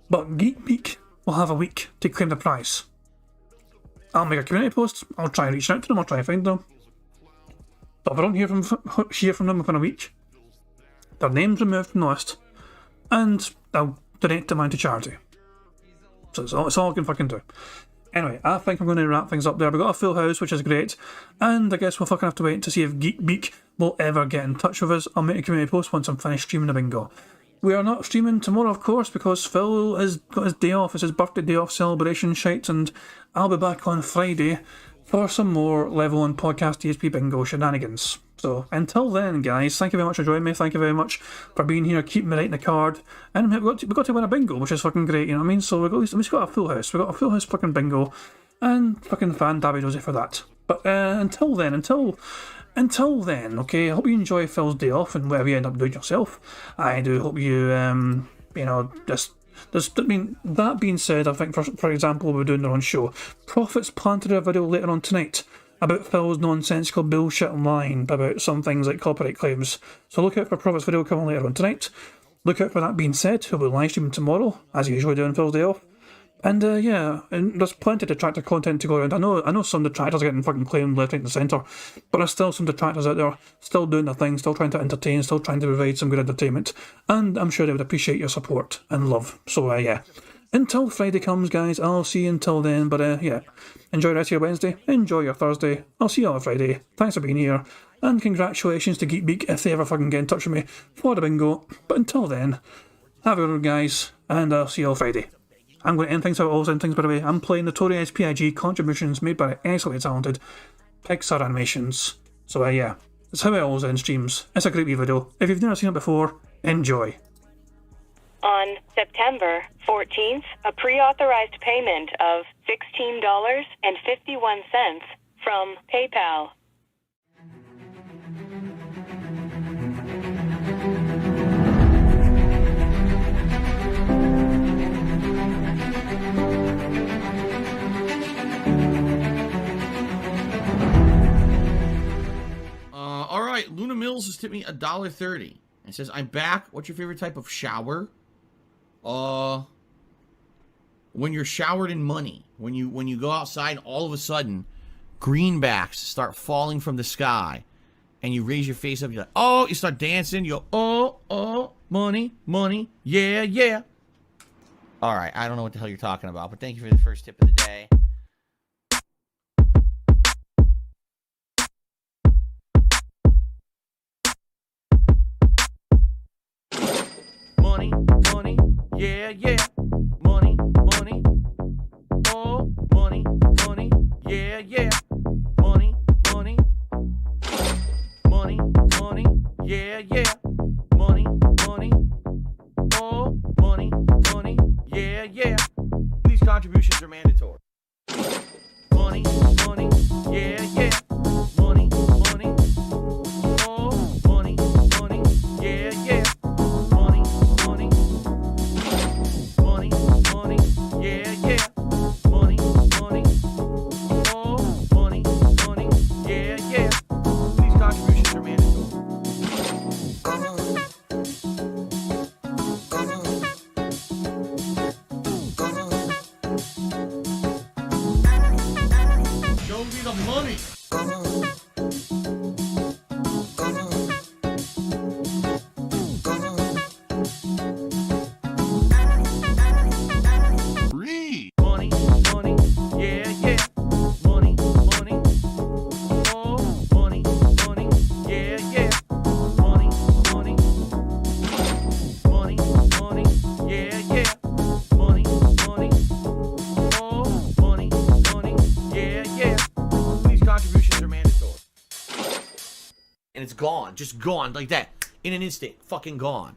But Geek Week will have a week to claim the prize. I'll make a community post, I'll try and reach out to them, I'll try and find them. But if I don't hear from them within a week, their name's removed from the list, and I'll donate the amount to charity. So it's all I can fucking do. Anyway, I think I'm going to wrap things up there. We've got a full house, which is great, and I guess we'll fucking have to wait to see if Geek Beak will ever get in touch with us. I'll make a community post once I'm finished streaming the bingo. We are not streaming tomorrow, of course, because Phil has got his day off. It's his birthday day off celebration shite, and I'll be back on Friday for some more Level 1 Podcast DSP Bingo shenanigans. So, until then, guys, thank you very much for joining me. Thank you very much for being here, keeping me right in the card. And we've got to win a bingo, which is fucking great, you know what I mean? So, we've got a full house. We've got a full house fucking bingo. And fucking fan Dabby Dozy for that. But until then, okay, I hope you enjoy Phil's day off and whatever you end up doing yourself. I do hope you, that being said, I think, for example, we're doing their own show. Profits planted a video later on tonight about Phil's nonsensical bullshit line about some things like copyright claims. So look out for Profit's video coming later on tonight. Look out for that being said. He'll be live streaming tomorrow, as he usually do on Phil's day off. And and there's plenty of detractor content to go around. I know some detractors are getting fucking claimed left, right and centre, but there's still some detractors out there still doing their thing, still trying to entertain, still trying to provide some good entertainment, and I'm sure they would appreciate your support and love. So until Friday comes, guys, I'll see you until then. But enjoy the rest of your Wednesday, enjoy your Thursday. I'll see you on Friday. Thanks for being here, and congratulations to Geek Beak if they ever fucking get in touch with me for the bingo. But until then, have a good one, guys, and I'll see you on Friday. I'm going to end things out, always end things, by the way. I'm playing Notorious PIG contributions made by excellently talented Pixar Animations. So that's how I always end streams. It's a great wee video. If you've never seen it before, enjoy. On September 14th, a pre-authorized payment of $16.51 from PayPal. All right, Luna Mills has tipped me $1.30. It says, "I'm back. What's your favorite type of shower?" When you're showered in money. When you go outside, all of a sudden, greenbacks start falling from the sky, and you raise your face up. You're like, oh, you start dancing. You go, oh, money, yeah. All right, I don't know what the hell you're talking about, but thank you for the first tip of the day. Money, yeah. Money, oh, money, yeah. Money, yeah. Money, oh, money, yeah. These contributions are mandatory. Money, yeah. Money, oh, money, yeah. Money, yeah. Money, oh, money, yeah. These contributions are mandatory. and it's gone. Just gone like that. In an instant. Fucking gone.